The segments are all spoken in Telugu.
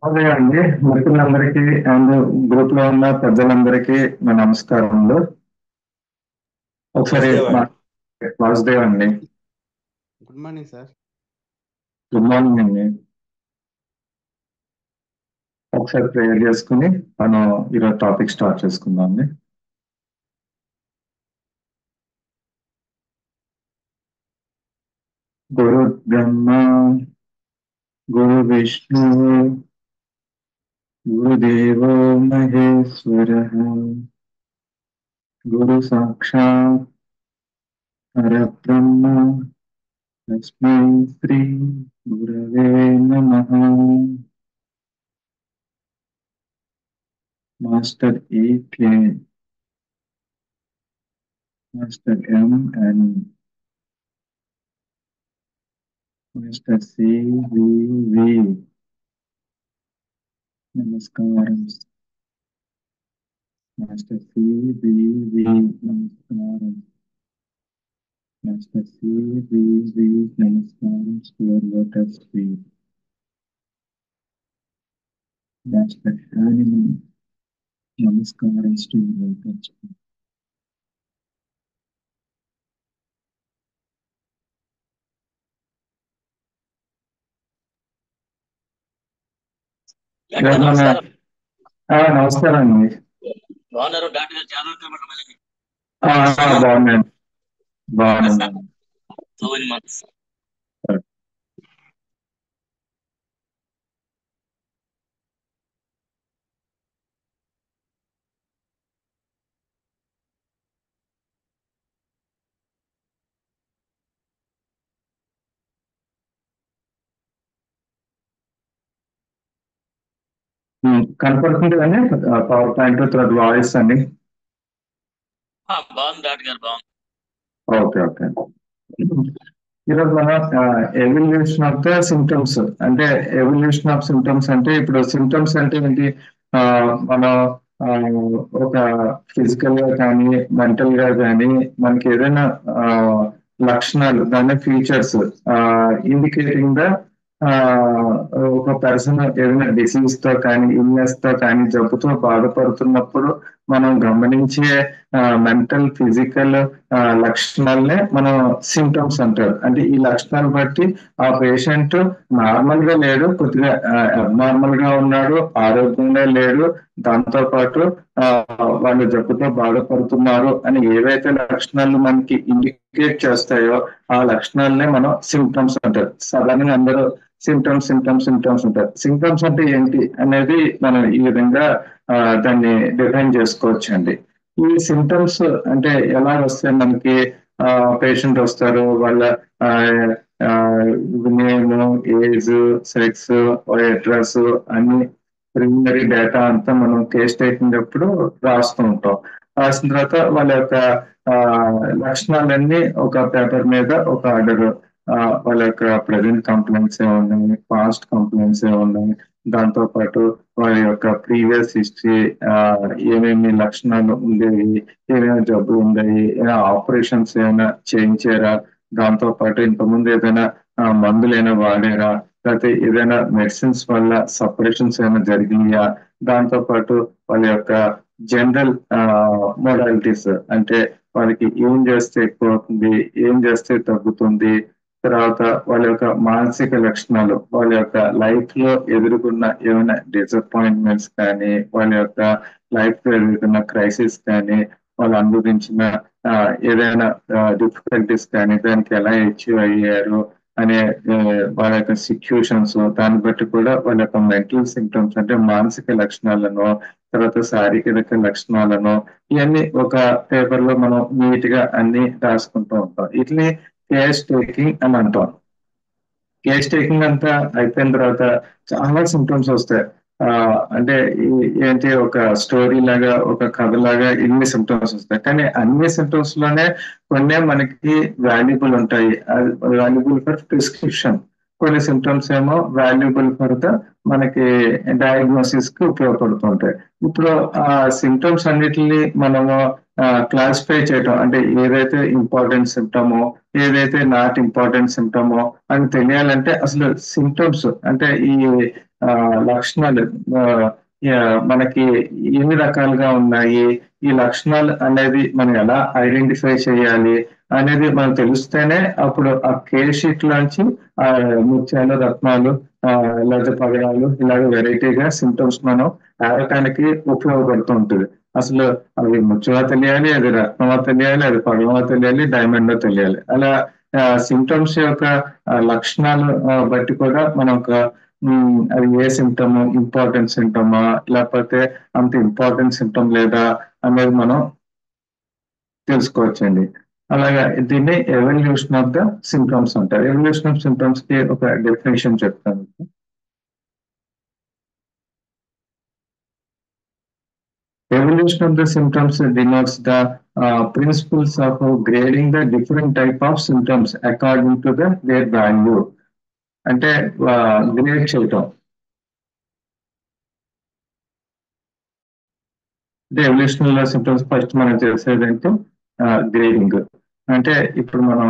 అదే అండి మిత్రులందరికీ అండ్ గ్రూప్ లో ఉన్న పెద్దలందరికీ నా నమస్కారములు. ఒకసారి వాసుదేవ్ అండి. వాసుదేవ్ అండి. Good morning sir. Good morning అండి. ఒకసారి ప్రేయర్ చేసుకుని మనం ఈరోజు టాపిక్ స్టార్ట్ చేసుకుందాం అండి. గురు బ్రహ్మ గురు విష్ణు గురుదేవో మహేశ్వర గురు సాక్షాత్ పరబ్రహ్మ తస్మై శ్రీ గురవే నమః. Master ఏ.కే. Master M and Master C.V.V. నమస్కారం. Master C.V.V. నమస్కారం. Master C.V.V. నమస్కారం. Your lotus feet. Master Animal. నమస్కారం. Your lotus feet. నమస్కారం. నమస్కారం అండి. బాగున్నారు డాక్టర్ గారు? చాలా రోజులు మళ్ళీ బాగున్నాను. బాగున్నాను. 7 months. కనపడుతుంది కానీ పవర్ పాయింట్ తర్వాత వాయిస్ అండి. బాగుంది డాక్టర్ గారు, బాగుంది. Okay okay. ఈరోజు మన ఎవల్యూషన్ ఆఫ్ ద సిమ్టమ్స్ అంటే ఎవల్యూషన్ ఆఫ్ సిమ్టమ్స్ అంటే ఇప్పుడు సిమ్టమ్స్ అంటే ఏంటి? మన ఒక ఫిజికల్ గా కానీ మెంటల్ గా కానీ మనకి ఏదైనా లక్షణాలు దాని ఫీచర్స్ ఇండికేటింగ్ ద ఒక పర్సన్ ఏదైనా డిసీజ్ తో కానీ ఇల్నెస్ తో కానీ జబ్బుతో బాధపడుతున్నప్పుడు మనం గమనించే మెంటల్ ఫిజికల్ లక్షణాలనే మనం సిమ్టమ్స్ అంటారు. అంటే ఈ లక్షణాలు బట్టి ఆ పేషెంట్ నార్మల్ గా లేడు, కొద్దిగా అబ్నార్మల్ గా ఉన్నాడు, ఆరోగ్యంగా లేడు, దాంతో పాటు వాళ్ళు జబ్బుతో బాధపడుతున్నారు అని ఏవైతే లక్షణాలు మనకి ఇండికేట్ చేస్తాయో ఆ లక్షణాలనే మనం సిమ్టమ్స్ అంటారు. సాధారణంగా అందరూ సిమ్టమ్స్ సిమ్టమ్స్ సిమ్టమ్స్ ఉంటారు. సిమ్టమ్స్ అంటే ఏంటి అనేది మనం ఈ విధంగా దాన్ని డిఫైన్ చేసుకోవచ్చు అండి. ఈ సిమ్టమ్స్ అంటే ఎలా వస్తాయి మనకి? పేషెంట్ వస్తారు, వాళ్ళ నేమ్, ఏజ్, సెక్స్, అడ్రస్ అన్ని ప్రిలిమినరీ డేటా అంతా మనం కేస్ టేకినప్పుడు రాస్తూ ఉంటాం. రాసిన తర్వాత వాళ్ళ యొక్క లక్షణాలన్నీ ఒక పేపర్ మీద ఒక ఆర్డర్, వాళ్ళ యొక్క ప్రజెంట్ కంప్లైంట్స్ ఏమున్నాయి, పాస్ట్ కంప్లైంట్స్ ఏమున్నాయి, దాంతో పాటు వారి యొక్క ప్రీవియస్ హిస్టరీ, ఏమేమి లక్షణాలు ఉండేవి, ఏమేమి జబ్బులు ఉండేవి, ఏమైనా ఆపరేషన్స్ ఏమైనా చేయించారా, దాంతో పాటు ఇంతకుముందు ఏదైనా మందులు ఏమైనా వాడారా, లేకపోతే ఏదైనా మెడిసిన్స్ వల్ల సపరేషన్స్ ఏమైనా జరిగినాయా, దాంతో పాటు వాళ్ళ యొక్క జనరల్ మోడాలిటీస్ అంటే వాళ్ళకి ఏం చేస్తే ఎక్కువ అవుతుంది, ఏం చేస్తే తగ్గుతుంది, తర్వాత వాళ్ళ యొక్క మానసిక లక్షణాలు, వాళ్ళ యొక్క లైఫ్ లో ఎదుర్కొన్న ఏమైనా డిసప్పాయింట్మెంట్స్ కానీ, వాళ్ళ యొక్క లైఫ్ లో ఎదుర్కొన్న క్రైసిస్ కానీ, వాళ్ళు అనుభవించిన ఏదైనా డిఫికల్టీస్ కానీ దానికి ఎలా అచీవ్ అయ్యారు అనే వాళ్ళ యొక్క సిచ్యుయేషన్స్, దాన్ని బట్టి కూడా వాళ్ళ యొక్క మెంటల్ సిమ్టమ్స్ అంటే మానసిక లక్షణాలను, తర్వాత శారీరక లక్షణాలను ఇవన్నీ ఒక పేపర్ లో మనం నీట్ గా అన్ని రాసుకుంటూ ఉంటాం. వీటిని కేస్ టేకింగ్ అని అంటాం. కేస్ టేకింగ్ అంతా అయిపోయిన తర్వాత చాలా సిమ్టమ్స్ వస్తాయి. అంటే ఏంటి, ఒక స్టోరీ లాగా, ఒక కథ లాగా ఇన్ని సిమ్టమ్స్ వస్తాయి. కానీ అన్ని సిమ్టమ్స్ లోనే కొన్ని మనకి వాల్యుబుల్ ఉంటాయి. Valuable for prescription. కొన్ని సిమ్టమ్స్ ఏమో వాల్యుబుల్ ఫర్ ద మనకి డయాగ్నోసిస్ కి ఉపయోగపడుతుంటాయి. ఇప్పుడు ఆ సిమ్టమ్స్ అన్నిటిని మనము క్లాసిఫై చేయటం అంటే ఏదైతే ఇంపార్టెంట్ సిమ్టమో ఏదైతే నాట్ ఇంపార్టెంట్ సిమ్టమో అని తెలియాలంటే అసలు సిమ్టమ్స్ అంటే ఈ లక్షణాలు మనకి ఎన్ని రకాలుగా ఉన్నాయి, ఈ లక్షణాలు అనేది మనం ఎలా ఐడెంటిఫై చేయాలి అనేది మనకు తెలిస్తేనే అప్పుడు ఆ కేర్ షీట్ లోంచి ఆ ముత్యాలు రత్నాలు లేకపోతే పగడాలు ఇలాగ వెరైటీగా సిమ్టమ్స్ మనం ఆడటానికి ఉపయోగపడుతూ ఉంటుంది. అసలు అది ముత్యమా తెలియాలి, అది రత్నమా తెలియాలి, అది పగడమా తెలియాలి, డైమండో తెలియాలి. అలా సిమ్టమ్స్ యొక్క లక్షణాలు బట్టి కూడా మనం ఒక అది ఏ సిమ్టమ్ ఇంపార్టెంట్ సిమ్టమా లేకపోతే అంత ఇంపార్టెంట్ సిమ్టమ్ లేదా అనేది మనం తెలుసుకోవచ్చండి. అలాగా దీన్ని ఎవల్యూషన్ ఆఫ్ ద సిమ్టమ్స్ అంటారు. ఎవల్యూషన్ ఆఫ్ సిమ్టమ్స్ కి ఒక డెఫినేషన్ చెప్తాను. Evolution of the symptoms denotes the principles of grading the different type of symptoms according to their value. అంటే గ్రేడ్ చేయటం. అంటే ఎవల్యూషన్ ఆఫ్ సిమ్టమ్స్ ఫస్ట్ మనం చేసేదంటే గ్రేడింగ్. అంటే ఇప్పుడు మనం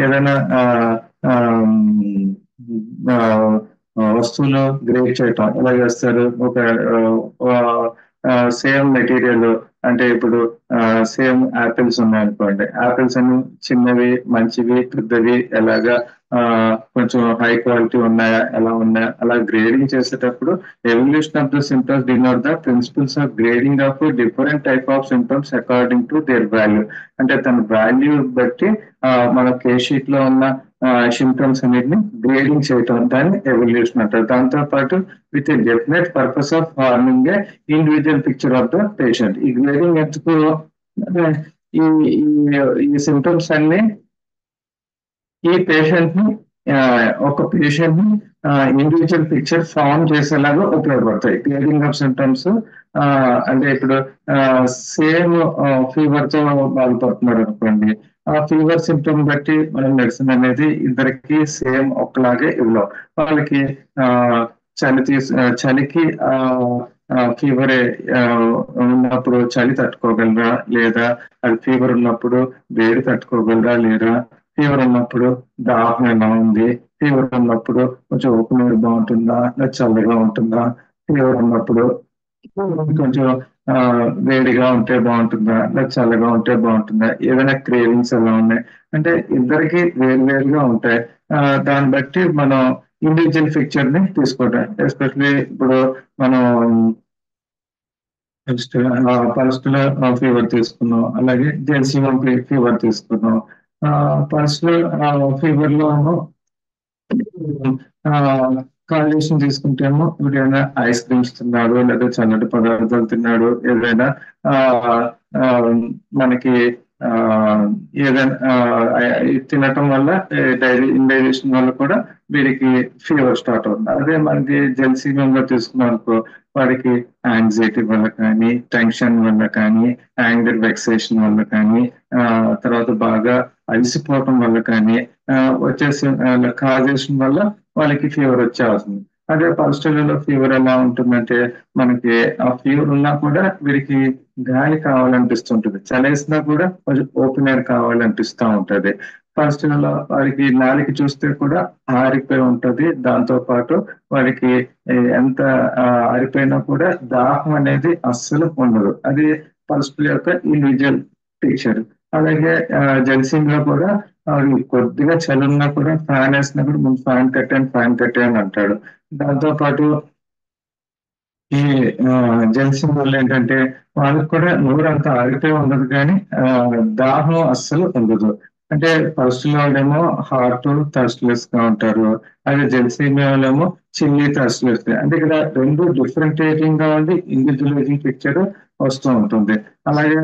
ఏదైనా వస్తువులు గ్రేడ్ చేయటం ఎలా చేస్తారు? ఒక సేమ్ మెటీరియల్ అంటే ఇప్పుడు సేమ్ యాపిల్స్ ఉన్నాయనుకోండి, యాపిల్స్ అన్ని చిన్నవి మంచివి పెద్దవి ఎలాగా కొంచెం హై క్వాలిటీ ఉన్నాయా ఎలా ఉన్నాయా అలా గ్రేడింగ్ చేసేటప్పుడు evolution of the symptoms denote the principles of grading of different type of symptoms according to their value. అంటే తన వాల్యూ బట్టి మన కేస్ షీట్ లో ఉన్న సిమ్టమ్స్ అన్నిటిని గ్రేడింగ్ చేయటం దాన్ని ఎవల్యూషన్ అంటారు. దాంతో పాటు with a definite purpose of farming A individual picture of the patient. ఈ గ్రేడింగ్ ఎందుకు? ఈ సిమ్టమ్స్ అన్ని ఈ పేషెంట్ ని ఒక పేషెంట్ ని ఇండివిజువల్ పిక్చర్ ఫామ్ చేసేలాగా ఉపయోగపడతాయి. గ్రేడింగ్ ఆఫ్ సిమ్టమ్స్ అంటే ఇప్పుడు సేమ్ ఫీవర్ తో బాధపడుతున్నారు అనుకోండి, ఆ ఫీవర్ సిమ్టమ్ బట్టి మనం మెడిసిన్ అనేది ఇద్దరికి సేమ్ ఒకలాగే ఇవ్వలేం. వాళ్ళకి చలికి ఫీవర్ ఉన్నప్పుడు చలి తట్టుకోగలరా లేదా, అది ఫీవర్ ఉన్నప్పుడు వేడి తట్టుకోగలరా లేదా, ఫీవర్ ఉన్నప్పుడు దాహం ఎలా ఉంది, ఫీవర్ ఉన్నప్పుడు కొంచెం ఉప్పు బాగుంటుందా లేదా చల్లగా ఉంటుందా, ఫీవర్ ఉన్నప్పుడు కొంచెం వేడిగా ఉంటే బాగుంటుందా లేదా చల్లగా ఉంటే బాగుంటుందా, ఏదైనా క్రేవింగ్స్ ఎలా ఉన్నాయి అంటే ఇద్దరికి వేరువేరుగా ఉంటాయి. దాన్ని బట్టి మనం ఇండివిజువల్ పిక్చర్ ని తీసుకోవటం. ఎస్పెషల్లీ ఇప్పుడు మనం పల్స్ ఫీవర్ తీసుకున్నాం, అలాగే జెన్సీమం ఫీవర్ తీసుకున్నాం. పల్స్ ఫీవర్ లో కాంబినేషన్ తీసుకుంటేమో ఇప్పుడు ఏదైనా ఐస్ క్రీమ్స్ తిన్నాడు లేదా చల్లటి పదార్థాలు తిన్నాడు, ఏదైనా మనకి ఏదైనా తినటం వల్ల ఇండైజెషన్ వల్ల కూడా వీరికి ఫీవర్ స్టార్ట్ అవుతుంది. అదే మనకి జెన్సీమంగా తీసుకున్నాం అనుకో, వాడికి యాంగ్జైటీ వల్ల కానీ, టెన్షన్ వల్ల కానీ, యాంగర్ వెక్సేషన్ వల్ల కానీ, తర్వాత బాగా అలసిపోవటం వల్ల కానీ వచ్చేసి కాజేషన్ వల్ల వాళ్ళకి ఫీవర్ వచ్చేస్తుంది. అదే పల్స్టర్లో ఫీవర్ ఎలా ఉంటుందంటే మనకి ఆ ఫీవర్ ఉన్నా కూడా వీరికి గాలి కావాలనిపిస్తుంటుంది, చలేసినా కూడా కొంచెం ఓపెన్ ఎయిర్ కావాలనిపిస్తూ ఉంటది. పల్స్టర్లో వారికి నాలికి చూస్తే కూడా ఆరిపోయి ఉంటది. దాంతో పాటు వారికి ఎంత ఆరిపోయినా కూడా దాహం అనేది అస్సలు ఉండదు. అది పల్స్టర్ యొక్క ఇండివిజువల్ పిక్చర్. అలాగే జెన్సింగ్ లో కూడా కొద్దిగా చలి ఉన్నా కూడా ఫ్యాన్ వేసినా కూడా ముందు ఫ్యాన్ కట్టాను అంటాడు. దాంతో పాటు ఈ జెన్సింగ్ వల్ల ఏంటంటే వాళ్ళకి కూడా నోరు అంత ఆగిపోయి ఉండదు కానీ దాహం అస్సలు ఉండదు. అంటే ఫస్ట్ వాళ్ళేమో హాట్ థర్స్ట్లెస్ గా ఉంటారు, అదే జెన్సింగ్ వాళ్ళేమో చిల్లీ థర్స్ట్లెస్. అంటే ఇక్కడ రెండు డిఫరెంటియేటింగ్ గా ఉండి ఇండివిజువలైజింగ్ పిక్చర్ వస్తూ ఉంటుంది. అలాగే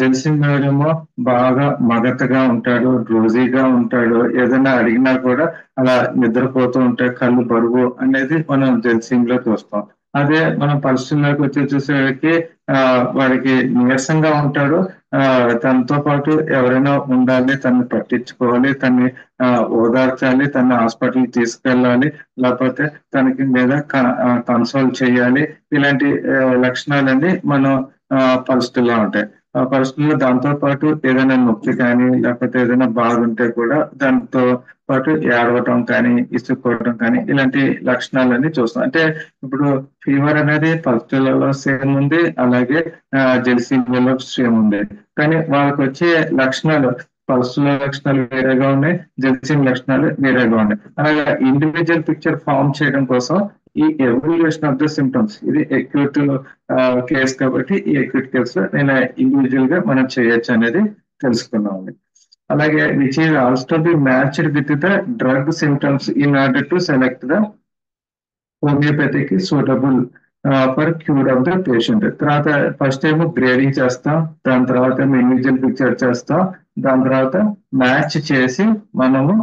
జెన్సింగ్ ఏమో బాగా మగతగా ఉంటాడు, రోజీగా ఉంటాడు, ఏదైనా అడిగినా కూడా అలా నిద్రపోతూ ఉంటాయి, కళ్ళు బరువు అనేది మనం జెన్సింగ్ లో చూస్తాం. అదే మనం పరిస్థితుల్లోకి వచ్చి చూసేసరికి వాడికి నీరసంగా ఉంటాడు, తనతో పాటు ఎవరైనా ఉండాలి, తనని పట్టించుకోవాలి, తన్ని ఓదార్చాలి, తన హాస్పిటల్ తీసుకెళ్ళాలి, లేకపోతే తనకి మీద కన్సోల్ చేయాలి. ఇలాంటి లక్షణాలన్నీ మనం పరిస్థితుల్లో ఉంటాయి. ఆ పరిస్థితుల్లో దాంతో పాటు ఏదైనా నొప్పి కానీ లేకపోతే ఏదైనా బాధ ఉంటే కూడా దాంతో పాటు ఏడవటం కానీ ఇసుక్కోవటం కానీ ఇలాంటి లక్షణాలన్నీ చూస్తాం. అంటే ఇప్పుడు ఫీవర్ అనేది పరిస్థితులలో సేమ్ ఉంది, అలాగే జెల్సీమియాలో సేమ్ ఉంది. కానీ వాళ్ళకి వచ్చే లక్షణాలు పల్సుల లక్షణాలు వేరేగా ఉన్నాయి, జెల్సీమ్ లక్షణాలు వేరేగా ఉన్నాయి. అలాగే ఇండివిజువల్ పిక్చర్ ఫామ్ చేయడం కోసం ఈ ఎవల్యూషన్ ఆఫ్ ద సిమ్టమ్స్, ఇది అక్యూట్ కేస్ కాబట్టి ఈ అక్యూట్ కేసు నేను ఇండివిజువల్ గా మనం చేయొచ్చు అనేది తెలుసుకున్నాం. అలాగే which is also be matched with the drug symptoms in order to select the హోమియోపతికి suitable for cure of the patient. తర్వాత ఫస్ట్ ఏమో గ్రేడింగ్ చేస్తాం, దాని తర్వాత ఏమో ఇండివిజువల్ పిక్చర్ చేస్తాం, దాని తర్వాత మ్యాచ్ చేసి మనము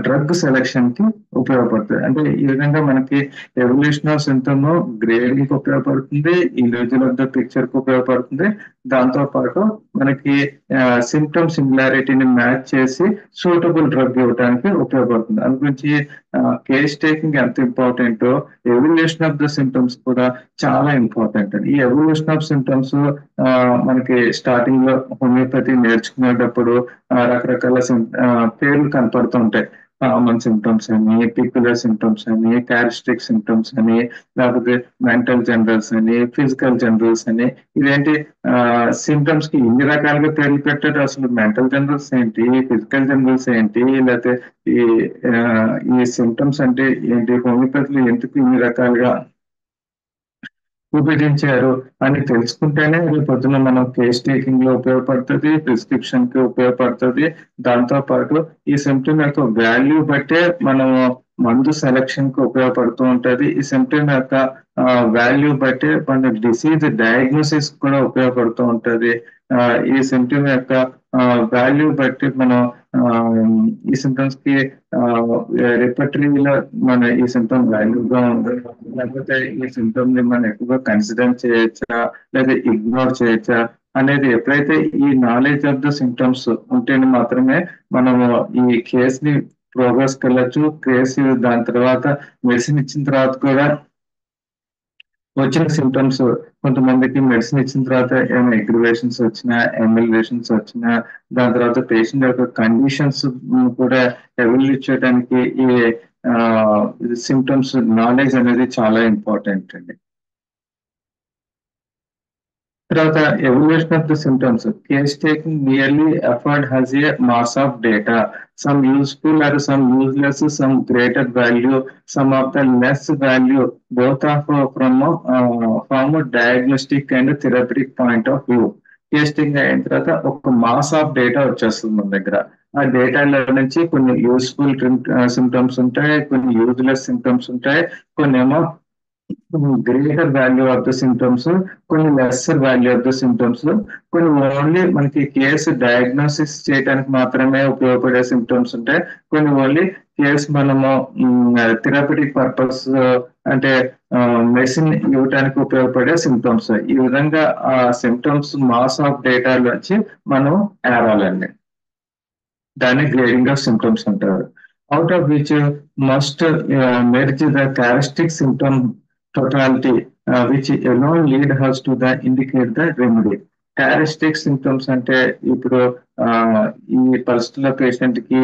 డ్రగ్ సెలెక్షన్ కి ఉపయోగపడుతుంది. అంటే ఈ విధంగా మనకి ఎవల్యూషన్ ఆఫ్ సింటమ్ గ్రేడింగ్ కి ఉపయోగపడుతుంది, ఇండివిజువల్ ఆఫ్ ద పిక్చర్ కి ఉపయోగపడుతుంది. దాంతో పాటు మనకి సిమ్టమ్ సిమిలారిటీని మ్యాచ్ చేసి సూటబుల్ డ్రగ్ ఇవ్వడానికి ఉపయోగపడుతుంది. అందుగురించి కేస్ టేకింగ్ ఎంత ఇంపార్టెంటో ఎవల్యూషన్ ఆఫ్ ద సిమ్టమ్స్ కూడా చాలా ఇంపార్టెంట్. ఈ ఎవల్యూషన్ ఆఫ్ సిమ్టమ్స్ మనకి స్టార్టింగ్ లో హోమియోపతి నేర్చుకునేటప్పుడు రకరకాల పేర్లు కనపడుతూ ఉంటాయి. కామన్ సిమ్టమ్స్ అని, పిక్యులర్ సిమ్టమ్స్ అని, క్యారెక్టరిస్టిక్ సిమ్టమ్స్ అని, లేకపోతే మెంటల్ జనరల్స్ అని, ఫిజికల్ జనరల్స్ అని. ఇదేంటి సిమ్టమ్స్ కి ఇన్ని రకాలుగా పేర్లు పెట్టారు? అసలు మెంటల్ జనరల్స్ ఏంటి, ఫిజికల్ జనరల్స్ ఏంటి, లేకపోతే ఈ సిమ్టమ్స్ అంటే ఏంటి, హోమియోపతిలో ఎందుకు ఇన్ని రకాలుగా విభజించారు అని తెలుసుకుంటేనే రేపు పొద్దున మనం కేస్ టేకింగ్ లో ఉపయోగపడుతుంది, ప్రిస్క్రిప్షన్ కి ఉపయోగపడుతుంది. దాంతో పాటు ఈ సిమ్టమ్ యొక్క వాల్యూ బట్టే మనం మందు సెలక్షన్ కి ఉపయోగపడుతూ ఉంటది. ఈ సిమ్టమ్ యొక్క వాల్యూ బట్టే మన డిసీజ్ డయాగ్నోసిస్ కూడా ఉపయోగపడుతూ ఉంటది. ఈ సిమ్టమ్ యొక్క వాల్యూ బట్టి మనం ఈ సిమ్టమ్స్ కి రిపర్టరీలో మన ఈ సిమ్టమ్ వాల్యూగా ఉంది, లేకపోతే ఈ సిమ్టమ్ ని మనం ఎక్కువగా కన్సిడర్ చేయొచ్చా లేదా ఇగ్నోర్ చేయొచ్చా అనేది ఎప్పుడైతే ఈ నాలెడ్జ్ ఆఫ్ ద సిమ్టమ్స్ ఉంటేనే మాత్రమే మనము ఈ కేస్ ని ప్రోగ్రెస్ వెళ్ళొచ్చు. కేసు దాని తర్వాత మెడిసిన్ ఇచ్చిన తర్వాత కూడా వచ్చిన సిమ్టమ్స్, కొంతమందికి మెడిసిన్ ఇచ్చిన తర్వాత ఏమైనా అగ్రివేషన్స్ వచ్చినా, ఎమిలేషన్స్ వచ్చినా, దాని తర్వాత పేషెంట్ యొక్క కండిషన్స్ కూడా ఎవాల్యుయేట్ చేయడానికి ఈ సిమ్టమ్స్ నాలెడ్జ్ అనేది చాలా ఇంపార్టెంట్ అండి. తర్వాత evaluation of the symptoms. Case taking merely effort has a mass of data, some useful or some useless, some greater value, some of the less value, both of from a diagnostic and therapeutic point of view. Case taking అయిన తర్వాత ఒక మాస్ ఆఫ్ డేటా వచ్చేస్తుంది మన దగ్గర. ఆ డేటాలో నుంచి కొన్ని యూస్ఫుల్ సిమ్టమ్స్ ఉంటాయి, కొన్ని యూజ్లెస్ సిమ్టమ్స్ ఉంటాయి, కొన్ని ఏమో greater value of the symptoms, కొన్ని lesser value of the symptoms, కొన్ని ఓన్లీ మనకి కేసు డయాగ్నోసిస్ చేయడానికి మాత్రమే ఉపయోగపడే సిమ్టమ్స్ ఉంటాయి, కొన్ని ఓన్లీ కేసు మనము థెరపటిక్ పర్పస్ అంటే మెడిసిన్ ఇవ్వడానికి ఉపయోగపడే సిమ్టమ్స్. ఈ విధంగా ఆ సిమ్టమ్స్ మాస్ ఆఫ్ డేటా నుంచి మనం ఏరాలండి. దాన్ని గ్రేడింగ్ ఆఫ్ సిమ్టమ్స్ అంటారు. Out of which must merge the characteristic symptom totality, which alone lead us to the indicate the remedy. Characteristic symptoms అంటే ఇప్పుడు ఈ పరిస్థితుల పేషెంట్ కి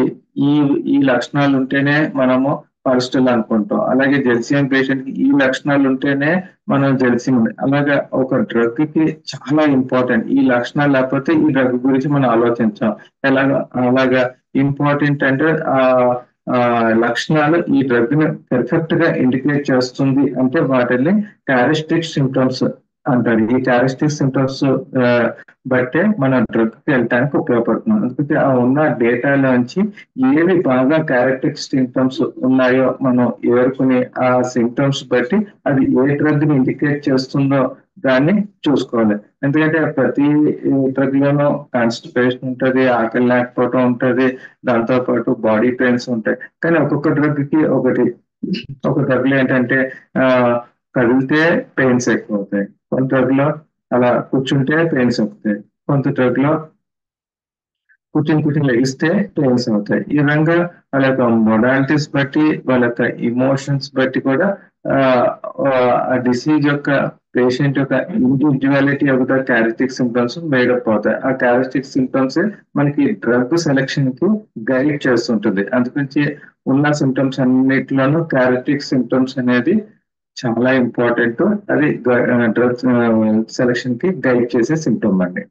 ఈ లక్షణాలు ఉంటేనే మనము పరిస్థితులు అనుకుంటాం. అలాగే జెల్సియం పేషెంట్ కి ఈ లక్షణాలు ఉంటేనే మనం జెల్సియం. అలాగా ఒక డ్రగ్ కి చాలా ఇంపార్టెంట్. ఈ లక్షణాలు లేకపోతే ఈ డ్రగ్ గురించి మనం ఆలోచించాం. అలాగా ఇంపార్టెంట్ అంటే లక్షణాలు ఈ డ్రగ్ ని పెర్ఫెక్ట్ గా ఇండికేట్ చేస్తుంది అంటే వాటిని క్యారెక్టరిస్టిక్ సిమ్టమ్స్ అంటారు. ఈ క్యారెక్టరిస్టిక్ సిమ్టమ్స్ బట్టే మన డ్రగ్ కి వెళ్ళటానికి ఉపయోగపడుతున్నాం. అందుకే ఆ ఉన్న డేటాలోంచి ఏవి బాగా క్యారెక్టరిస్టిక్ సిమ్టమ్స్ ఉన్నాయో మనం ఏరుకుని ఆ సిమ్టమ్స్ బట్టి అది ఏ డ్రగ్ ని ఇండికేట్ చేస్తుందో దాన్ని చూసుకోవాలి. ఎందుకంటే ప్రతి డ్రగ్ లోనూ కాన్స్టిపేషన్ ఉంటుంది, ఆకలి లేకపోవడం ఉంటుంది, దాంతో పాటు బాడీ పెయిన్స్ ఉంటాయి. కానీ ఒక్కొక్క డ్రగ్ కి ఒక డ్రగ్ లో ఏంటంటే కదిలితే పెయిన్స్ ఎక్కువ అవుతాయి, కొన్ని డ్రగ్ లో అలా కూర్చుంటే పెయిన్స్ అవుతాయి, కొంత డ్రగ్లో కూర్చొని లెగిస్తే పెయిన్స్ అవుతాయి. ఈ విధంగా వాళ్ళ యొక్క మొడాలిటీస్ బట్టి వాళ్ళ యొక్క ఇమోషన్స్ బట్టి కూడా ఆ డిసీజ్ యొక్క పేషెంట్ యొక్క individuality of the characteristic symptoms made up అవుతాయి. ఆ క్యారెక్టరిస్టిక్ సిమ్టమ్స్ మనకి డ్రగ్ సెలెక్షన్ కి గైడ్ చేస్తుంటుంది. అందుగురించి ఉన్న సిమ్టమ్స్ అన్నిటిలోనూ క్యారెక్టరిస్టిక్ సిమ్టమ్స్ అనేది చాలా ఇంపార్టెంట్. అది డ్రగ్ సెలెక్షన్ కి గైడ్ చేసే సిమ్టమ్ అండి.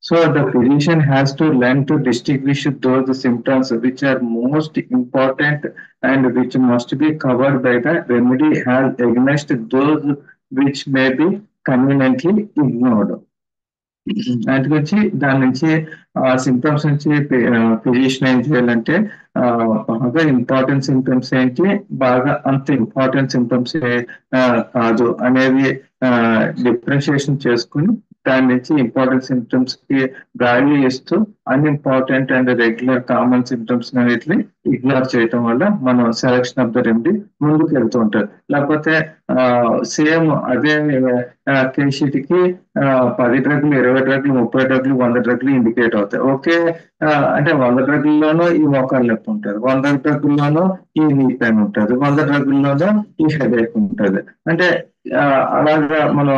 So the physician has to learn to distinguish those symptoms which are most important and which must be covered by the remedy as against those which may be conveniently ignored. అందుకొచ్చి దాని నుంచి సిమ్టమ్స్ నుంచి ఫిజిషియన్ ఏం చేయాలంటే బాగా ఇంపార్టెంట్ సిమ్టమ్స్ ఏంటి, బాగా అంత ఇంపార్టెంట్ సిమ్టమ్స్ కాదు అనేది డిఫరెన్షియేషన్ చేసుకుని దాని నుంచి ఇంపార్టెంట్ సిమ్టమ్స్ కి వాల్యూ ఇస్తూ unimportant and regular common symptoms అనేటిని ఇగ్నోర్ చేయటం వల్ల మనం సెలక్షన్ ఆఫ్ ద రెమెడీ ముందుకు వెళ్తూ ఉంటారు. లేకపోతే సేమ్ అదే కేస్ షీట్ కి 10 డ్రగ్లు, 20 డ్రగ్లు, 30 డ్రగ్లు, 100 డ్రగ్లు ఇండికేట్ అవుతాయి. ఓకే, అంటే 100 డ్రగ్లలోనూ ఈ మోకాలు నొప్పి ఉంటుంది, 100 డ్రగ్లలోనూ ఈ నీ పెయిన్ ఉంటుంది, 100 డ్రగ్లలోనూ ఈ హెడేక్ ఉంటుంది. అంటే అలాగా మనం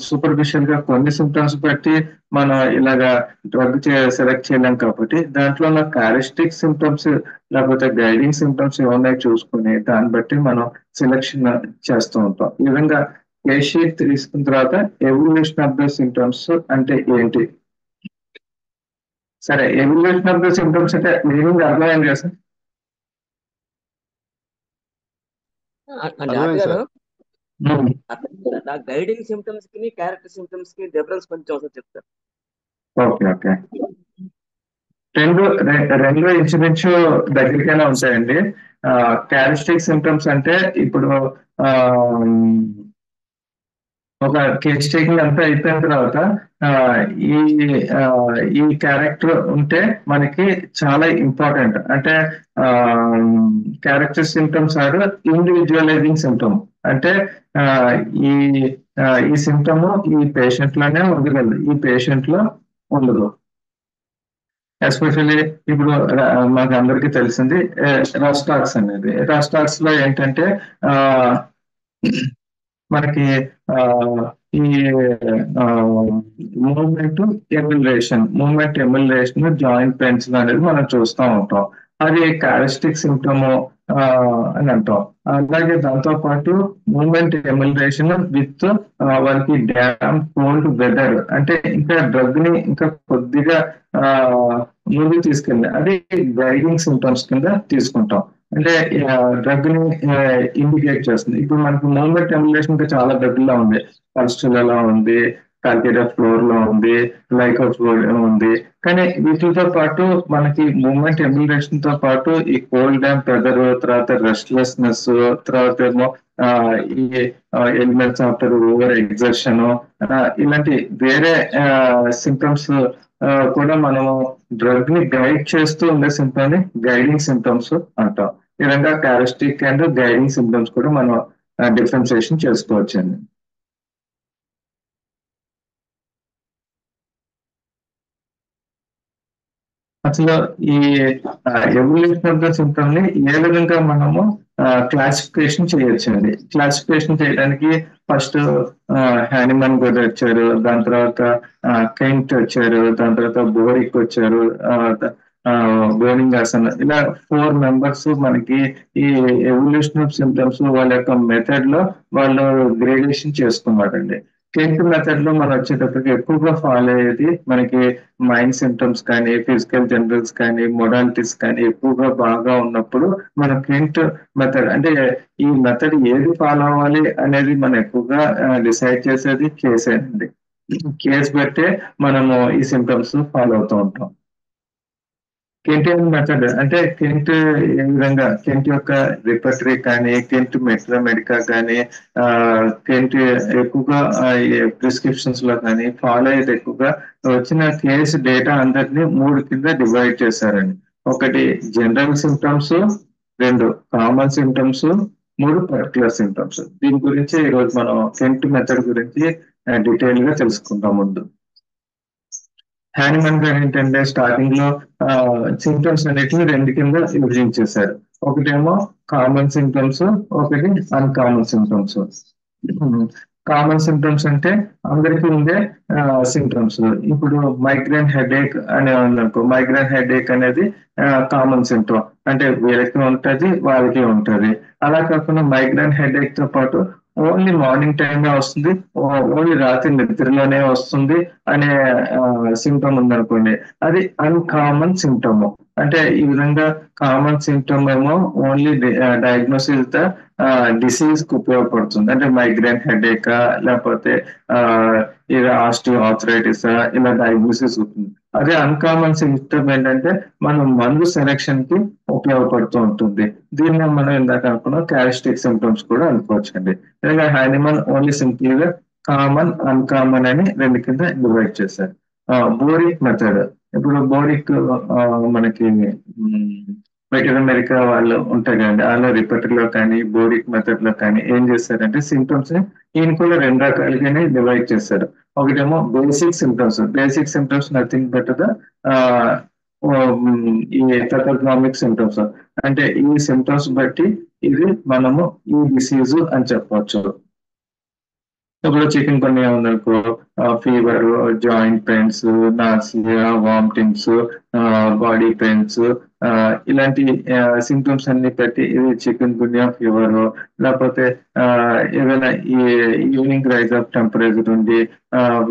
సూపర్ఫిషియల్ గా కొన్ని సిమ్టమ్స్ బట్టి మనం ఇలాగా డ్రగ్ సెలెక్ట్ చేయలేం. కాబట్టి దాంట్లో ఉన్న క్యారెక్టరిస్టిక్ సిమ్టమ్స్ లేకపోతే గైడింగ్ సిమ్టమ్స్ ఏమున్నాయో చూసుకుని దాన్ని బట్టి మనం సెలెక్షన్ చేస్తూ ఉంటాం. ఈ విధంగా కేస్ షీట్ తీసుకున్న తర్వాత ఎవల్యూషన్ ఆఫ్ ద సిమ్టమ్స్ అంటే ఏంటి? సరే, ఎవల్యూషన్ ఆఫ్ ద సిమ్టమ్స్ అంటే మీనింగ్ అర్థమైంది కదా సార్? డాక్టర్ గారు, గైడింగ్ సిమ్టమ్స్ కి క్యారెక్టర్ సిమ్టమ్స్ కి డిఫరెన్స్ కొంచెం ఒకసారి చెప్తారు. ఓకే, రెండు ఇంచుమించు దగ్గరికైనా ఉంటాయండి. క్యారెక్టరిస్టిక్ సిమ్టమ్స్ అంటే ఇప్పుడు ఒక కేస్ టేకింగ్ అంతా అయిపోయిన తర్వాత ఈ క్యారెక్టర్ ఉంటే మనకి చాలా ఇంపార్టెంట్. అంటే క్యారెక్టర్ సిమ్టమ్స్ ఆర్ ఇండివిజువలైజింగ్ సిమ్టమ్. అంటే ఈ సిమ్టమ్ ఈ పేషెంట్ లోనే ఉండగలదు, ఈ పేషెంట్ లో ఉండదు. ఎస్పెషల్లీ ఇప్పుడు మాకు అందరికీ తెలిసింది రస్టాక్స్ అనేది. రస్టాక్స్ లో ఏంటంటే మనకి ఈ మూమెంట్ ఎమ్యులరేషన్ జాయింట్ పెయిన్స్ అనేది మనం చూస్తూ ఉంటాం. అది క్యారెక్టరిస్టిక్ సిమ్టమ్ అని అంటాం. అలాగే దాంతో పాటు మూమెంట్ ఎమ్యులరేషన్ విత్ వాళ్ళకి డ్యామ్ కోల్డ్ వెదర్, అంటే ఇంకా డ్రగ్ ని ఇంకా కొద్దిగా ముందుకు తీసుకెళ్ళి అది గైడింగ్ సిమ్టమ్స్ కింద తీసుకుంటాం. అంటే డ్రగ్ ని ఇండికేట్ చేస్తుంది. ఇప్పుడు మనకి మూమెంట్ ఎమ్యులేషన్ ఇంకా చాలా డ్రగ్ లో ఉంది, పల్స్టులలో ఉంది, కార్డియా ఫ్లోర్ లో ఉంది, లైకోఫ్లోర్ ఉంది. కానీ వీటితో పాటు మనకి మూమెంట్ ఎమ్యులేషన్ తో పాటు ఈ కోల్డ్ డ్యామ్ వెదర్, తర్వాత రెస్ట్లెస్నెస్, తర్వాత ఏమో ఈ ఎలిమెంట్స్ ఆఫ్టర్ ఓవర్ ఎగ్జర్షన్, ఇలాంటి వేరే సిమ్టమ్స్ కూడా మనము డ్రగ్ ని గైడ్ చేస్తూ ఉండే సిమ్టమ్ ని గైడింగ్ సిమ్టమ్స్ అంటాం. ఈ విధంగా క్యారెక్టరిస్టిక్ అండ్ గైడింగ్ సిమ్టమ్స్ కూడా మనం డిఫరెన్షియేషన్ చేసుకోవచ్చండి. అసలు ఈ ఎవల్యూషన్ ఆఫ్ ద సిమ్టమ్ ని ఏ విధంగా మనము క్లాసిఫికేషన్ చేయొచ్చండి. క్లాసిఫికేషన్ చేయడానికి ఫస్ట్ హ్యానిమన్ గారు వచ్చారు, దాని తర్వాత కెంట్ వచ్చారు, దాని తర్వాత బోరిక్ వచ్చారు, బోనింగాసన్, ఇలా 4 మెంబర్స్ మనకి ఈ ఎవల్యూషన్ ఆఫ్ సిమ్టమ్స్ వాళ్ళ యొక్క మెథడ్ లో వాళ్ళు గ్రేడేషన్ చేసుకున్నారండి. కెంట్ మెథడ్ లో మనం వచ్చేటప్పటికి ఎక్కువగా ఫాలో అయ్యేది మనకి మైండ్ సిమ్టమ్స్ కానీ, ఫిజికల్ జనరల్స్ కానీ, మొడాలిటీస్ కానీ ఎక్కువగా బాగా ఉన్నప్పుడు మన కెంట్ మెథడ్, అంటే ఈ మెథడ్ ఏది ఫాలో అవ్వాలి అనేది మనం ఎక్కువగా డిసైడ్ చేసేది కేసేనండి. కేస్ బట్టే మనము ఈ సిమ్టమ్స్ ఫాలో అవుతూ ఉంటాం. కెంటియన్ మెథడ్ అంటే కెంట్ ఏ విధంగా కెంట్ యొక్క రిపర్టరీ కానీ, కెంట్ మెట్రోమెడికా కానీ, కెంట్ ఎక్కువగా ప్రిస్క్రిప్షన్స్ లో కానీ ఫాలో అయ్యేది ఎక్కువగా వచ్చిన కేసు డేటా అందరినీ 3 కింద డివైడ్ చేశారండి. ఒకటి జనరల్ సిమ్టమ్స్, 2 కామన్ సిమ్టమ్స్, మూడు పర్టికులర్ సింటమ్స్. దీని గురించి ఈరోజు మనం కెంట్ మెథడ్ గురించి డీటెయిల్ గా తెలుసుకుందాం. ముందు హ్యానిమన్ గారు ఏంటంటే స్టార్టింగ్ లో సింటమ్స్ అన్నిటిని రెండు కింద విభజించేశారు. ఒకటేమో కామన్ సింటమ్స్, ఒకటి అన్కామన్ సింటమ్స్. కామన్ సింటమ్స్ అంటే అందరికీ ఉండే సింటమ్స్. ఇప్పుడు మైగ్రేన్ హెడేక్ అనే ఉందనుకో, మైగ్రేన్ హెడేక్ అనేది కామన్ సింటమ్, అంటే వీళ్ళకి ఉంటది వాళ్ళకి ఉంటది. అలా కాకుండా మైగ్రేన్ హెడేక్ తో పాటు ఓన్లీ మార్నింగ్ టైమే వస్తుంది, ఓన్లీ రాత్రి నిద్రలోనే వస్తుంది అనే సింటమ్ ఉందనుకోండి, అది అన్కామన్ సింటమ్. అంటే ఈ విధంగా కామన్ సింటమ్ ఏమో ఓన్లీ డయాగ్నోసిస్ ద డిసీజ్ కు ఉపయోగపడుతుంది. అంటే మైగ్రేన్ హెడేక్ లేకపోతే ఇది ఆస్టియో ఆర్థరైటిస్ ఇలా డయాగ్నోసిస్ ఉంటుంది. అదే అన్కామన్ సింటమ్ ఏంటంటే మనం మందు సెలెక్షన్ కి ఉపయోగపడుతూ ఉంటుంది. దీన్ని మనం ఇందాక అనుకున్న క్యారెక్టరిస్టిక్ సింటమ్స్ కూడా అనుకోవచ్చండి. ఇలా హ్యానిమన్ ఓన్లీ సింపుల్గా కామన్ అన్కామన్ అని రెండు కింద డివైడ్ చేశారు. Boericke method. ఇప్పుడు బోరిక్ మనకి బెటర్ అమెరికా వాళ్ళు ఉంటాయి కదండి, వాళ్ళ రిపర్టరీ లో కానీ బోరిక్ మెథడ్ లో కానీ ఏం చేస్తారంటే సింటమ్స్ ని ఈయన కూడా రెండు రకాలుగానే డివైడ్ చేశారు. ఒకటేమో basic symptoms. Basic symptoms nothing but the ఈ పెథోగ్నామిక్ సింటమ్స్. అంటే ఈ సింటమ్స్ బట్టి ఇది మనము ఈ డిసీజ్ అని చెప్పవచ్చు. ఇప్పుడు చికెన్ గున్యా ఉందనుకో, fever, joint pains, nausea, vomitings, body pains, ఇలాంటి సింటమ్స్ అన్ని పెట్టి ఇది చికెన్ గున్యా ఫీవర్. లేకపోతే ఏదైనా ఈవినింగ్ రైజ్ ఆఫ్ టెంపరేచర్ ఉండి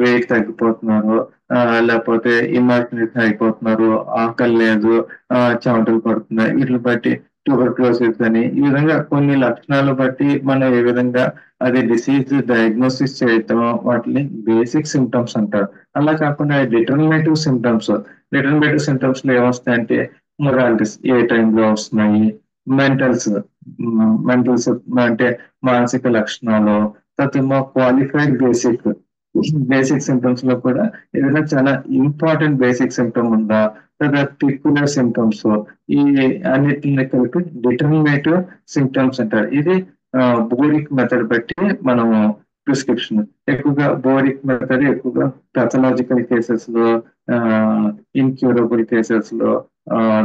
వెయిట్ తగ్గిపోతున్నారు, లేకపోతే ఇమార్జినేట్ అయిపోతున్నారు, ఆకలి లేదు, చెమటలు పడుతున్నాయి, వీటిని బట్టి ట్యూబర్క్లోసిస్ అని, ఈ విధంగా కొన్ని లక్షణాలు బట్టి మనం ఏ విధంగా అది డిసీజ్ డయాగ్నోసిస్ చేయటం, వాటిని బేసిక్ సిమ్టమ్స్ అంటారు. అలా కాకుండా డిటర్మినేటివ్ సిమ్టమ్స్. డిటర్మినేటివ్ సిమ్టమ్స్ లో ఏమొస్తాయంటే మొరాలిటీస్ ఏ టైంలో వస్తున్నాయి, మెంటల్స్ అంటే మానసిక లక్షణాలు, తర్వాత క్వాలిఫైడ్ బేసిక్. బేసిక్ సిమ్టమ్స్ లో కూడా ఏదైనా చాలా ఇంపార్టెంట్ బేసిక్ సిమ్టమ్ ఉందా, లేదా పర్టిక్యులర్ సిమ్టమ్స్, ఈ అన్నిటిని కలిపి డిటర్మినేటివ్ సిమ్టమ్స్ అంటారు. ఇది బోరిక్ మెథడ్ బట్టి మనము ప్రిస్క్రిప్షన్. ఎక్కువగా బోరిక్ మెథడ్ ఎక్కువగా పెథలాజికల్ కేసెస్ లో, ఇన్క్యూరబుల్ కేసెస్ లో,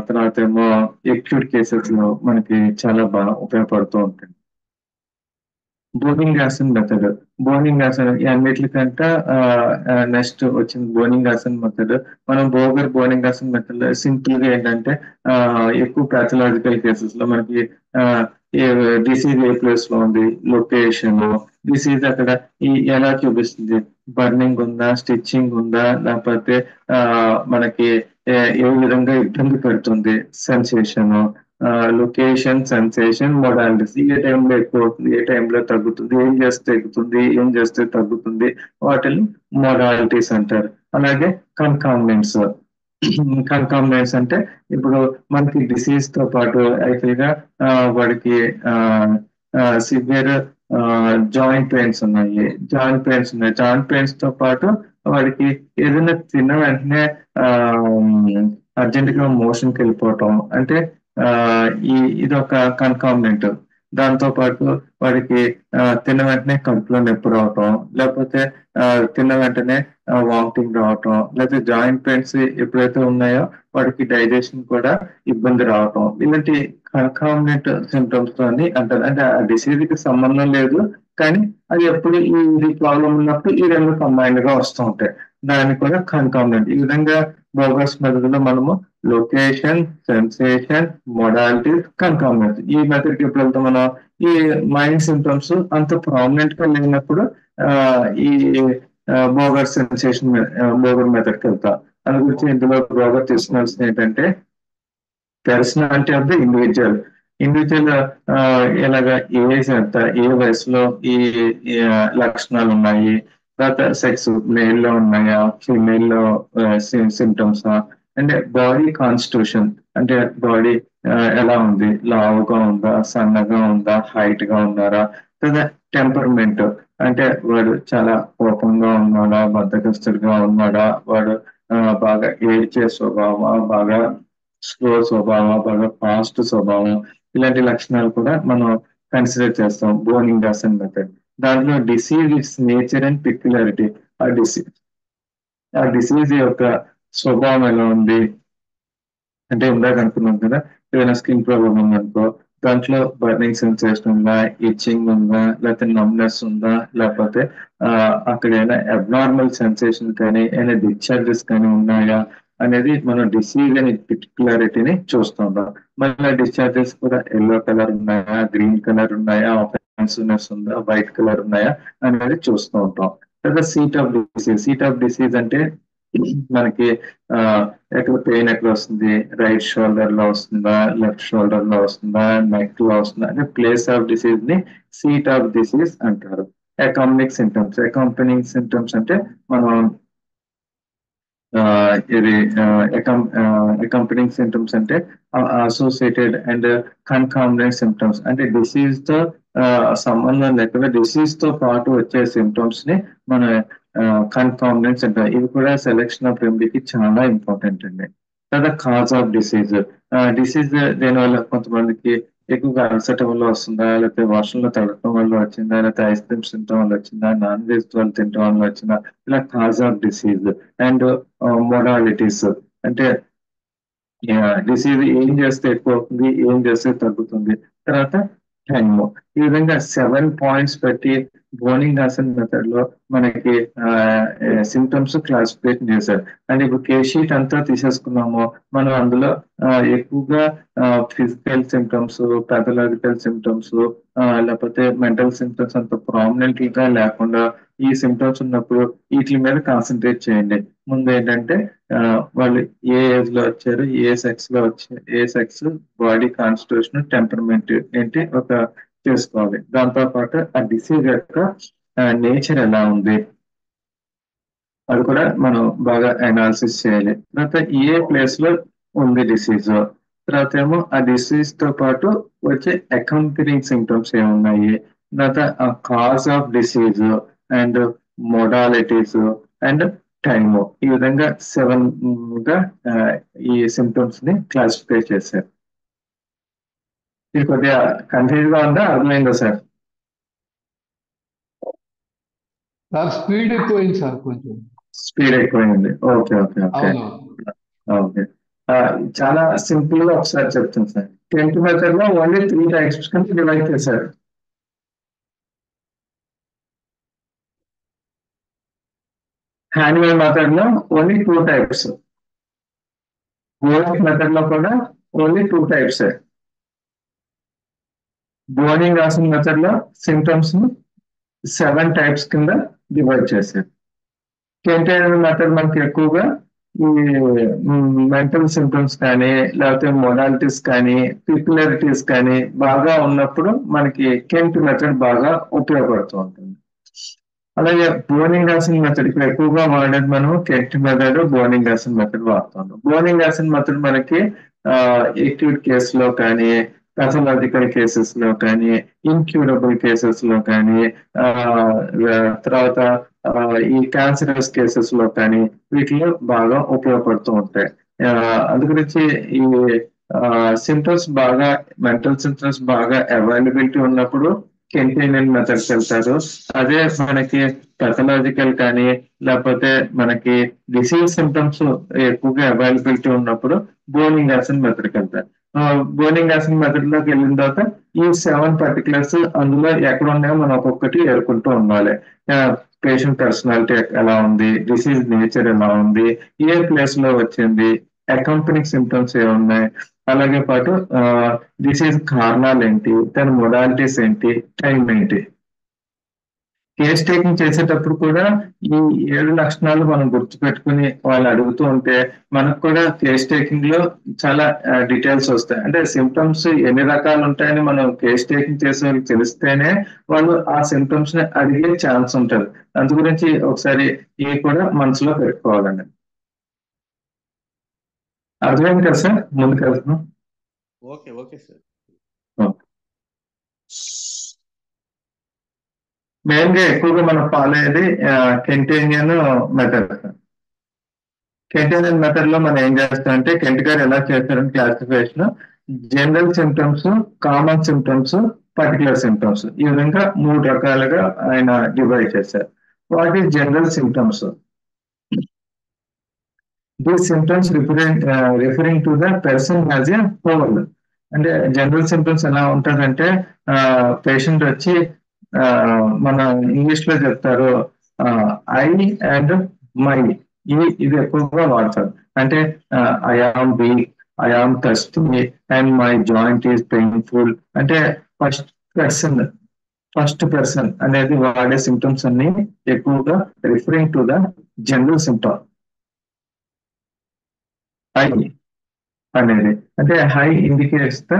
తర్వాత ఏమో ఎక్యూట్ కేసెస్ లో మనకి చాలా బాగా ఉపయోగపడుతూ ఉంటుంది. బోనింగాసన్ మెథడ్. బోనింగాసన్ అన్నిటికంటే నెక్స్ట్ వచ్చింది బోనింగాసన్ మెథడ్. మనం బోనింగాసన్ మెథడ్ సింపుల్ గా ఏంటంటే ఎక్కువ పాథలాజికల్ కేసెస్ లో మనకి డిసీజ్ ఏ ప్లేస్ లో ఉంది, లొకేషన్, డిసీజ్ అక్కడ ఎలా చూపిస్తుంది, బర్నింగ్ ఉందా, స్టిచ్చింగ్ ఉందా, లేకపోతే మనకి ఏ విధంగా ఇబ్బంది పెడుతుంది, సెన్సేషన్, లొకేషన్, సెన్సేషన్, మోడాలిటీస్. ఏ టైంలో ఎక్కువ అవుతుంది, ఏ టైంలో తగ్గుతుంది, ఏం చేస్తే ఎక్కుతుంది, ఏం చేస్తే తగ్గుతుంది, వాటిని మోడాలిటీస్ అంటారు. అలాగే కన్కామినెంట్స్. కన్కామినెంట్స్ అంటే ఇప్పుడు మనకి డిసీజ్ తో పాటు యాక్చువల్ గా వాడికి సివియర్ జాయింట్ పెయిన్స్ ఉన్నాయి, జాయింట్ పెయిన్స్ తో పాటు వాడికి ఏదైనా తిన్న వెంటనే అర్జెంట్ గా మోషన్కి వెళ్ళిపోవటం, అంటే ఇది ఒక కన్కామినెంట్. దాంతో పాటు వాడికి తిన్న వెంటనే కడుపులో నొప్పి రావటం, లేకపోతే తిన్న వెంటనే వామిటింగ్ రావటం, లేకపోతే జాయింట్ పెయిన్స్ ఎప్పుడైతే ఉన్నాయో వాడికి డైజెషన్ కూడా ఇబ్బంది రావటం, ఇలాంటి కన్కామినెంట్ సిమ్టమ్స్ అని అంటారు. అంటే ఆ డిసీజ్ కి సంబంధం లేదు, కానీ అది ఎప్పుడు ఇది ప్రాబ్లం ఉన్నప్పుడు ఈ రెండు కంబైన్డ్ గా వస్తూ ఉంటాయి. దాన్ని కూడా కన్కామినెంట్. ఈ విధంగా బోగస్ మెథడ్ లో మనము లొకేషన్, సెన్సేషన్, మోడాలిటీ, కన్కామినెంట్ ఈ మెథడ్ కి ఎప్పుడు వెళ్తాం మనం, ఈ మైండ్ సిమ్టమ్స్ అంత ప్రామినెంట్ గా లేనప్పుడు ఈ బోగర్ సెన్సేషన్ బోగర్ మెథడ్ కి వెళ్తాం. దాని గురించి ఇందులో బోగర్ తీసుకున్నాల్సింది ఏంటంటే పర్సనాలిటీ ఆఫ్ ద ఇండివిజువల్. ఎలాగా ఏజ్ ఎంత, ఏ వయసులో ఈ లక్షణాలు ఉన్నాయి, తర్వాత సెక్స్ మేల్ లో ఉన్నాయా, ఫీమేల్ లో సిమ్టమ్స్, అంటే బాడీ కాన్స్టిట్యూషన్, అంటే బాడీ ఎలా ఉంది, లావుగా ఉందా, సన్నగా ఉందా, హైట్ గా ఉన్నారా, లేదా టెంపర్మెంట్, అంటే వాడు చాలా కోపంగా ఉన్నాడా, బద్ధకస్తుడిగా ఉన్నాడా, వాడు బాగా ఏడ్చే స్వభావమా, బాగా స్లో స్వభావం, బాగా ఫాస్ట్ స్వభావం, ఇలాంటి లక్షణాలు కూడా మనం కన్సిడర్ చేస్తాం బోనింగాసన్ మెథడ్. దాంట్లో డిసీజ్ నేచర్ అండ్ పిక్యులారిటీ, ఆ డిసీజ్ యొక్క స్వభావం ఎలా ఉంది అంటే ఇందాక అనుకున్నాం కదా, ఏదైనా స్కిన్ ప్రాబ్లమ్ ఉందనుకో, దాంట్లో బర్నింగ్ సెన్సేషన్ ఉందా, ఇచ్చింగ్ ఉందా, లేకపోతే నమ్నెస్ ఉందా, లేకపోతే అక్కడ ఏమైనా అబ్నార్మల్ సెన్సేషన్ కానీ ఏమైనా డిశ్చార్జెస్ కానీ ఉన్నాయా అనేది మనం డిసీజ్ అనే పిక్యులారిటీని చూస్తుంటాం. మళ్ళీ డిశ్చార్జెస్ కూడా ఎల్లో కలర్ ఉన్నాయా, గ్రీన్ కలర్ ఉన్నాయా, ఆఫెన్సివ్నెస్ ఉందా, వైట్ కలర్ ఉన్నాయా అనేది చూస్తూ ఉంటాం. లేదా సీట్ ఆఫ్ డిసీజ్ అంటే మనకి ఆ ఎక్కడ పెయిన్ ఎక్కడ వస్తుంది, రైట్ షోల్డర్ లో వస్తుందా, లెఫ్ట్ షోల్డర్ లో వస్తుందా, నెక్ లో వస్తుందా అంటే ప్లేస్ ఆఫ్ డిసీజ్ ని సీట్ ఆఫ్ డిసీజ్ అంటారు. అకాంపనింగ్ సింటమ్స్ అంటే మనం ఇది అకాంపనింగ్ సింటమ్స్ అంటే అసోసియేటెడ్ అండ్ కన్కామినెంట్ సింటమ్స్ అంటే డిసీజ్ తో సంబంధం లేకుండా డిసీజ్ తో పాటు వచ్చే సింటమ్స్ ని మనం కన్కామినెంట్స్ అంటాం. ఇవి కూడా సెలెక్షన్ ఆఫ్ రెమెడీకి చాలా ఇంపార్టెంట్ అండి. లేదా కాజ్ ఆఫ్ డిసీజ్ దేనివల్ల కొంతమందికి ఎక్కువగా అలసట వల్ల వస్తుందా, లేకపోతే వర్షంలో తడటం వల్ల వచ్చిందా, లేకపోతే ఐస్ క్రీమ్స్ తినడం వల్ల వచ్చిందా, నాన్ వెజ్ వల్ల తినడం వల్ల వచ్చిందా, ఇలా cause of disease. And modalities అంటే డిసీజ్ ఏం చేస్తే ఎక్కువ అవుతుంది, ఏం చేస్తే తగ్గుతుంది. తర్వాత టైమ్. ఈ విధంగా 7 పాయింట్స్ పెట్టి బోనింగాసన్ మెథడ్ లో మనకి సిమ్టమ్స్ క్లాసిఫికేషన్ చేశారు. అండ్ ఇప్పుడు కేస్ షీట్ అంతా తీసేసుకున్నాము, మనం అందులో ఎక్కువగా ఫిజికల్ సిమ్టమ్స్, పాథలాజికల్ సిమ్టమ్స్, లేకపోతే మెంటల్ సిమ్టమ్స్ అంత ప్రామినెంట్ గా లేకుండా ఈ సిమ్టమ్స్ ఉన్నప్పుడు వీటి మీద కాన్సన్ట్రేట్ చేయండి. ముందు ఏంటంటే వాళ్ళు ఏ ఏజ్ లో వచ్చారు, ఏ సెక్స్ లో వచ్చారు, ఏ సెక్స్, బాడీ కాన్స్టిట్యూషన్, టెంపర్మెంట్ ఏంటి ఒక చేసుకోవాలి. దాంతో పాటు ఆ డిసీజ్ యొక్క నేచర్ ఎలా ఉంది అది కూడా మనం బాగా అనాలిసిస్ చేయాలి. తర్వాత ఏ ప్లేస్ లో ఉంది డిసీజ్, తర్వాత ఏమో ఆ డిసీజ్ తో పాటు వచ్చే అకంపెనింగ్ సిమ్టమ్స్ ఏమున్నాయి, తర్వాత ఆ cause of disease and modalities and time. ఈ విధంగా 7 గా ఈ సిమ్టమ్స్ ని క్లాసిఫై చేశారు. ఇది కొద్దిగా కన్ఫ్యూజ్ గా ఉందా, అర్థమైందా సార్? సార్ స్పీడ్ ఎక్కువైంది సార్, కొంచెం స్పీడ్ ఎక్కువైంది. ఓకే ఓకే ఓకే అవును. ఓకే. చాలా సింపుల్ గా ఒకసారి చెప్తాను సార్. టెన్త్ మెథడ్ లో ఓన్లీ 3 టైప్స్ కింద డివైడ్ చేశారు. హ్యాన్వెల్ మెథడ్ లో ఓన్లీ 2 టైప్స్. బోనింగ్ మెథడ్ లో కూడా ఓన్లీ 2 టైప్స్. బోనింగాసన్ మెథడ్ లో సిమ్టమ్స్ 7 టైప్స్ కింద డివైడ్ చేశారు. కెంటైనర్ మెథడ్ మనకి ఎక్కువగా ఈ మెంటల్ సిమ్టమ్స్ కానీ, లేకపోతే మొడాలిటీస్ కానీ, పిక్యులారిటీస్ కానీ బాగా ఉన్నప్పుడు మనకి కెంట్ మెథడ్ బాగా ఉపయోగపడుతూ ఉంటుంది. అలాగే బోనింగాసన్ మెథడ్ ఇక్కడ ఎక్కువగా వాడేది మనం కెంట్ మెథడ్, బోనింగాసన్ మెథడ్ వాడుతున్నాం. బోనింగాసన్ మెథడ్ మనకి ఎక్యూట్ కేసులో కానీ, పెథలాజికల్ కేసెస్ లో కానీ, ఇన్క్యూరబుల్ కేసెస్ లో కానీ, తర్వాత ఈ క్యాన్సరస్ కేసెస్ లో కానీ వీటిలో బాగా ఉపయోగపడుతూ ఉంటాయి. అందుగురించి ఈ సిమ్టమ్స్ బాగా, మెంటల్ సిమ్టమ్స్ బాగా అవైలబిలిటీ ఉన్నప్పుడు కెంటైనర్ మెథడ్కి వెళ్తారు. అదే మనకి పెథలాజికల్ కానీ, లేకపోతే మనకి డిసీజ్ సిమ్టమ్స్ ఎక్కువగా అవైలబిలిటీ ఉన్నప్పుడు బోనింగాసన్ మెథడ్కి వెళ్తారు. బోనింగాసన్ మెథడ్ లోకి వెళ్ళిన తర్వాత ఈ 7 పర్టికులర్స్ అందులో ఎక్కడ ఉన్నాయో మనం ఒక్కొక్కటి ఎదుర్కొంటూ ఉండాలి. పేషెంట్ పర్సనాలిటీ ఎలా ఉంది, డిసీజ్ నేచర్ ఎలా ఉంది, ఏ ప్లేస్ లో వచ్చింది, అకంపెనింగ్ సిమ్టమ్స్ ఏమున్నాయి, అలాగే పాటు డిసీజ్ కారణాలు ఏంటి, దాని మొడాలిటీస్ ఏంటి, టైం ఏంటి. కేస్ టేకింగ్ చేసేటప్పుడు కూడా ఈ 7 లక్షణాలు మనం గుర్తుపెట్టుకుని వాళ్ళు అడుగుతూ ఉంటే మనకు కూడా కేస్ టేకింగ్ లో చాలా డీటెయిల్స్ వస్తాయి. అంటే సిమ్టమ్స్ ఎన్ని రకాలు ఉంటాయని మనం కేస్ టేకింగ్ చేసే వాళ్ళకి తెలిస్తేనే వాళ్ళు ఆ సిమ్టమ్స్ ని అడిగే ఛాన్స్ ఉంటుంది. అందు గురించి ఒకసారి ఇవి కూడా మనసులో పెట్టుకోవాలండి. అర్థమైంది కదా సార్? ముందుకు వెళ్తున్నాం. Okay okay sir. మెయిన్ గా ఎక్కువగా మనం ఫాలో అయ్యేది కెంటేనియన్ మెథడ్. కెంటేనియన్ మెథడ్ లో మనం ఏం చేస్తామంటే, కెంట్ గారు ఎలా చేస్తారని classification general symptoms, common symptoms, particular symptoms. ఈ విధంగా 3 రకాలుగా ఆయన డివైడ్ చేశారు. What is general symptoms? These symptoms referring to the person as a whole. అంటే జనరల్ సిమ్టమ్స్ ఎలా ఉంటుందంటే పేషెంట్ వచ్చి మన ఇంగ్లీష్ లో చెప్తారు ఐ అండ్ మై, ఇది ఎక్కువగా వాడతారు. అంటే I am weak, I am thirsty and my joint is painful. అంటే ఫస్ట్ పర్సన్ అనేది వాడే సిమ్టమ్స్ అన్ని ఎక్కువగా referring to the general symptom. I అనేది అంటే I indicates the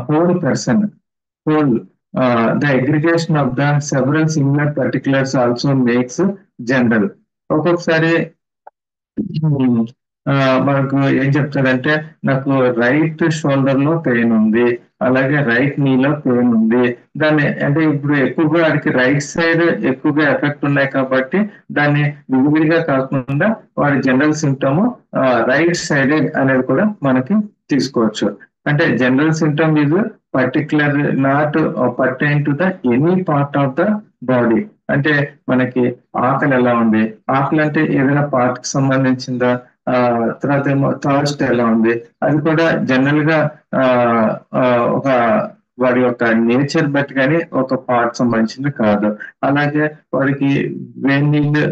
whole person, whole. The aggregation of the several similar particulars also makes general. ఒక్కొక్కసారి మనకు ఏం చెప్తారంటే నాకు రైట్ షోల్డర్ లో పెయిన్ ఉంది, అలాగే రైట్ నీలో పెయిన్ ఉంది. దాన్ని అంటే ఇప్పుడు ఎక్కువగా వాడికి రైట్ సైడ్ ఎక్కువగా ఎఫెక్ట్ ఉన్నాయి కాబట్టి దాన్ని విడివిడిగా కాకుండా వాడి జనరల్ సిమ్టమ్ రైట్ సైడెడ్ అనేది కూడా మనకి తీసుకోవచ్చు. అంటే general symptom is particular not pertain to the any part of the body. అంటే మనకి ఆకలి ఎలా ఉంది, ఆకలి అంటే ఏదైనా పార్ట్ కి సంబంధించిందా, తర్వాత ఏమో థర్స్ట్ ఎలా ఉంది, అది కూడా జనరల్ గా ఒక వాడి యొక్క నేచర్ బట్టి కానీ ఒక పార్ట్ సంబంధించింది కాదు. అలాగే వాడికి వేడి నీళ్ళు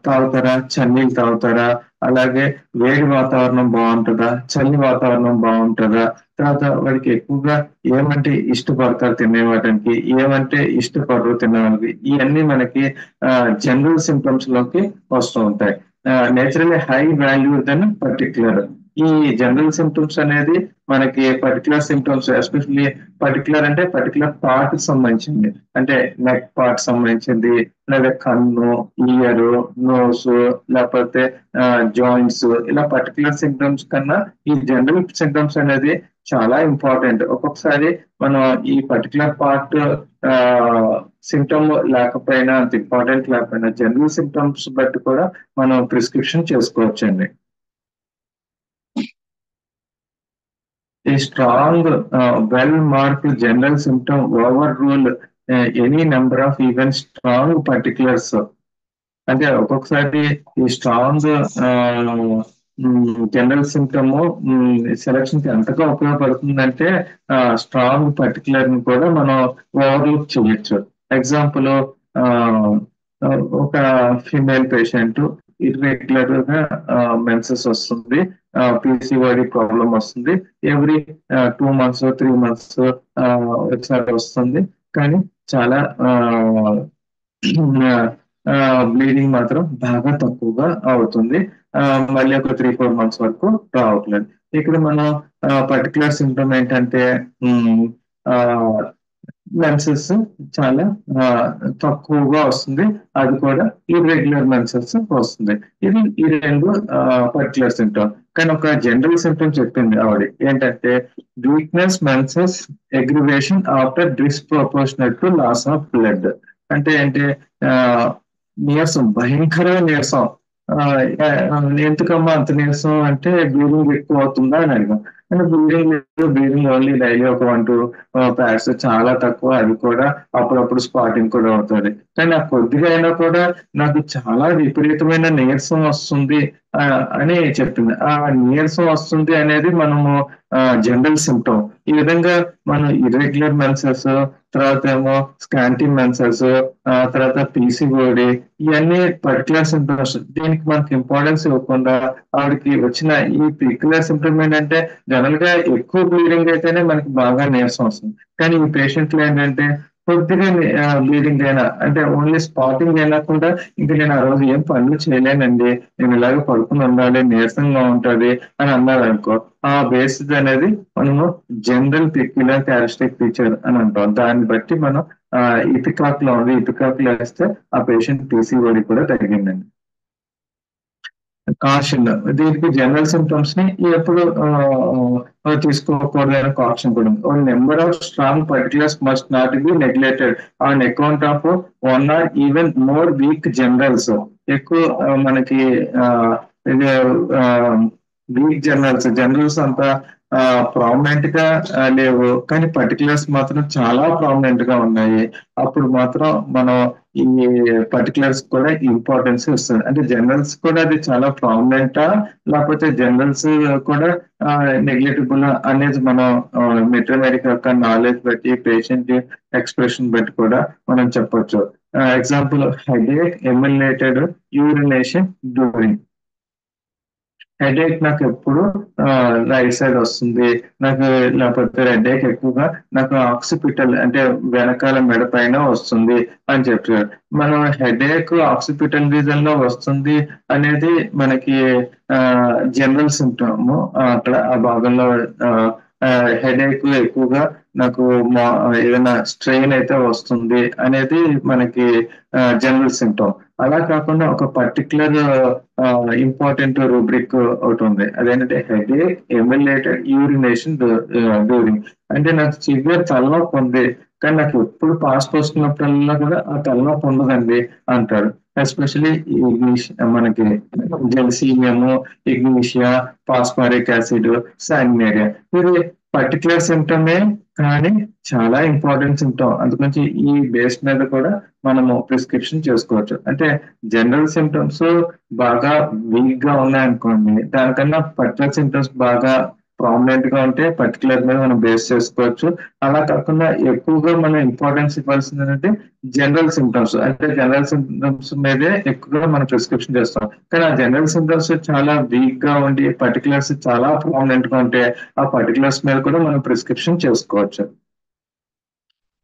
తాగుతారా, చన్నీళ్ళు తాగుతారా, అలాగే వేడి వాతావరణం బాగుంటుందా, చల్లి వాతావరణం బాగుంటుందా, తర్వాత వాడికి ఎక్కువగా ఏమంటే ఇష్టపడతారు తినేవాటికి, ఏమంటే ఇష్టపడరు తినేవాడికి, ఇవన్నీ మనకి జనరల్ సిమ్టమ్స్ లోకి వస్తూ ఉంటాయి. Naturally high value then particular. ఈ జనరల్ సిమ్టమ్స్ అనేది మనకి పర్టికులర్ సిమ్టమ్స్, ఎస్పెషల్లీ పర్టికులర్ అంటే పర్టికులర్ పార్ట్ సంబంధించింది, అంటే నెక్ పార్ట్ సంబంధించింది, లేదా కన్ను, ఇయర్, నోస్, లేకపోతే జాయింట్స్, ఇలా పర్టికులర్ సిమ్టమ్స్ కన్నా ఈ జనరల్ సిమ్టమ్స్ అనేది చాలా ఇంపార్టెంట్. ఒక్కొక్కసారి మనం ఈ పర్టికులర్ పార్ట్ సిమ్టమ్ లేకపోయినా, అంత ఇంపార్టెంట్ లేకపోయినా, జనరల్ సిమ్టమ్స్ బట్టి కూడా మనం ప్రిస్క్రిప్షన్ చేసుకోవచ్చండి. A strong, well-marked general symptom overrule any number of even strong particulars. అంటే ఒక్కొక్కసారి ఈ స్ట్రాంగ్ జనరల్ సిమ్టమ్ సెలక్షన్ కి ఎంతగా ఉపయోగపడుతుందంటే స్ట్రాంగ్ పర్టికులర్ ని కూడా మనం ఓవర్లుక్ చేయొచ్చు. ఎగ్జాంపుల్, ఒక ఫీమేల్ పేషెంట్ ఇర్రెగ్యులర్ గా మెన్సెస్ వస్తుంది, పీసీఓడి ప్రాబ్లం వస్తుంది, ఎవ్రీ 2 months 3 months ఒకసారి వస్తుంది, కానీ చాలా బ్లీడింగ్ మాత్రం బాగా తక్కువగా అవుతుంది, మళ్ళీ ఒక 3-4 months వరకు రావట్లేదు. ఇక్కడ మనం పర్టికులర్ సిమ్టమ్ ఏంటంటే మెన్సెస్ చాలా తక్కువగా వస్తుంది, అది కూడా ఇర్రెగ్యులర్ మెన్సెస్ వస్తుంది. ఈ రెండు పర్టికులర్ సిమ్టమ్. కానీ ఒక జనరల్ సిమ్టమ్ చెప్పింది ఆవిడ ఏంటంటే weakness, menses, aggravation after disproportional to loss of blood. అంటే ఏంటి, నీరసం, భయంకర నీరసం. ఎందుకమ్మా అంత నీరసం అంటే బ్లీడింగ్ ఎక్కువ అవుతుందా అని అడిగాం. అంటే బ్లీడింగ్ ఓన్లీ డైలీ ఒక 1-2 ప్యాడ్స్, చాలా తక్కువ, అది కూడా అప్పుడప్పుడు స్పాటింగ్ కూడా అవుతుంది. కానీ నాకు కొద్దిగా అయినా కూడా నాకు చాలా విపరీతమైన నీరసం వస్తుంది అని చెప్పింది. ఆ నీరసం వస్తుంది అనేది మనము జనరల్ సిమ్టమ్. ఈ విధంగా మనం ఇర్రెగ్యులర్ మెన్సెస్, తర్వాత ఏమో స్కాంటీ మెన్సెస్, తర్వాత పీసీఓడి, ఇవన్నీ పర్టికులర్ సిమ్టమ్స్. దీనికి మనకి ఇంపార్టెన్స్ ఇవ్వకుండా ఆవిడకి వచ్చిన ఈ పర్టికులర్ సిమ్టమ్ ఏంటంటే జనరల్ గా ఎక్కువ బ్లీడింగ్ అయితేనే మనకి బాగా నీరసం వస్తుంది. కానీ ఈ పేషెంట్లు ఏంటంటే కొద్దిగా బ్లీడింగ్ అయినా, అంటే ఓన్లీ స్పాటింగ్ అయినా కూడా ఇంకా నేను ఆ రోజు ఏం పనులు చేయలేనండి, నేను ఇలాగ పడుకుని ఉండాలి, నీరసంగా ఉంటది అని అన్నారు అనుకో, ఆ బేసిస్ అనేది మనము జనరల్ పెక్యులర్ క్యారెక్టరిస్టిక్ ఫీచర్ అని అంటాం. దాన్ని బట్టి మనం ఇపికాక్ లో ఉంది, ఇపికాక్ లో వేస్తే ఆ పేషెంట్ పీసీఓడి కూడా తగ్గిందండి. కాషన్, దీనికి జనరల్ సిమ్టమ్స్ ని ఎప్పుడు తీసుకోకూడదని కాషన్ కూడా ఉంది. Number of strong particulars must not be neglected on account of 1 or even more weak generals. ఎక్కువ మనకి వీక్ జనరల్స్ అంతా ప్రామినెంట్ గా లేవు, కానీ పర్టికులర్స్ మాత్రం చాలా ప్రామినెంట్ గా ఉన్నాయి. అప్పుడు మాత్రం మనం ఈ పర్టికులర్స్ కూడా ఇంపార్టెన్స్ ఇస్తుంది. అంటే జనరల్స్ కూడా అది చాలా ప్రామినెంటా, లేకపోతే జనరల్స్ కూడా నెగ్లెక్టబుల్ అనేది మనం మెట్రోమెరిక్ యొక్క నాలెడ్జ్ బట్టి, పేషెంట్ ఎక్స్ప్రెషన్ బట్టి కూడా మనం చెప్పొచ్చు. Example, headache emulated urination during. Headache నాకు ఎప్పుడు రైట్ సైడ్ వస్తుంది, నాకు లేకపోతే హెడేక్ ఎక్కువగా నాకు ఆక్సిపిటల్ అంటే వెనకాల మెడ పైన వస్తుంది అని చెప్పారు. మనం హెడేక్ ఆక్సిపిటల్ రీజన్ లో వస్తుంది అనేది మనకి జనరల్ సిమ్టమ్. అక్కడ ఆ భాగంలో హెడేక్ ఎక్కువగా నాకు ఏదైనా స్ట్రెయిన్ అయితే వస్తుంది అనేది మనకి జనరల్ సిమ్టమ్. అలా కాకుండా ఒక పర్టికులర్ ఇంపార్టెంట్ రూబ్రిక్ ఒకటి ఉంది, అదేంటంటే హెడేక్ ఎమ్యులేటెడ్ యూరినేషన్ డ్యూరింగ్. అంటే నాకు సివియర్ తలనొప్పి ఉంది, కానీ నాకు ఎప్పుడు పాస్ పోసుకున్నప్పుడల్లా కూడా ఆ తలనొప్పి ఉండదండి అంటారు. ఎస్పెషలీ మనకి జెల్సీమియము, ఇగ్నీషియా, పాస్పారిక్ యాసిడ్, సానిమేరియా, ఇది పర్టికులర్ సిమ్టమే కానీ చాలా ఇంపార్టెంట్ సిమ్టమ్. అందుకని ఈ బేస్ మీద కూడా మనము ప్రిస్క్రిప్షన్ చేసుకోవచ్చు. అంటే జనరల్ సిమ్టమ్స్ బాగా వీక్ గా ఉన్నాయనుకోండి, దానికన్నా పర్టికులర్ సిమ్టమ్స్ బాగా ప్రామినెంట్ గా ఉంటే పర్టికులర్ మీద మనం బేస్ చేసుకోవచ్చు. అలా కాకుండా ఎక్కువగా మనం ఇంపార్టెన్స్ ఇవ్వాల్సింది అంటే జనరల్ సిమ్టమ్స్. అంటే జనరల్ సిమ్టమ్స్ మీదే ఎక్కువగా మనం ప్రిస్క్రిప్షన్ చేస్తాం. కానీ ఆ జనరల్ సిమ్టమ్స్ చాలా వీక్ గా ఉండి పర్టికులర్స్ చాలా ప్రామినెంట్ గా ఉంటే ఆ పర్టికులర్స్ మీద కూడా మనం ప్రిస్క్రిప్షన్ చేసుకోవచ్చు.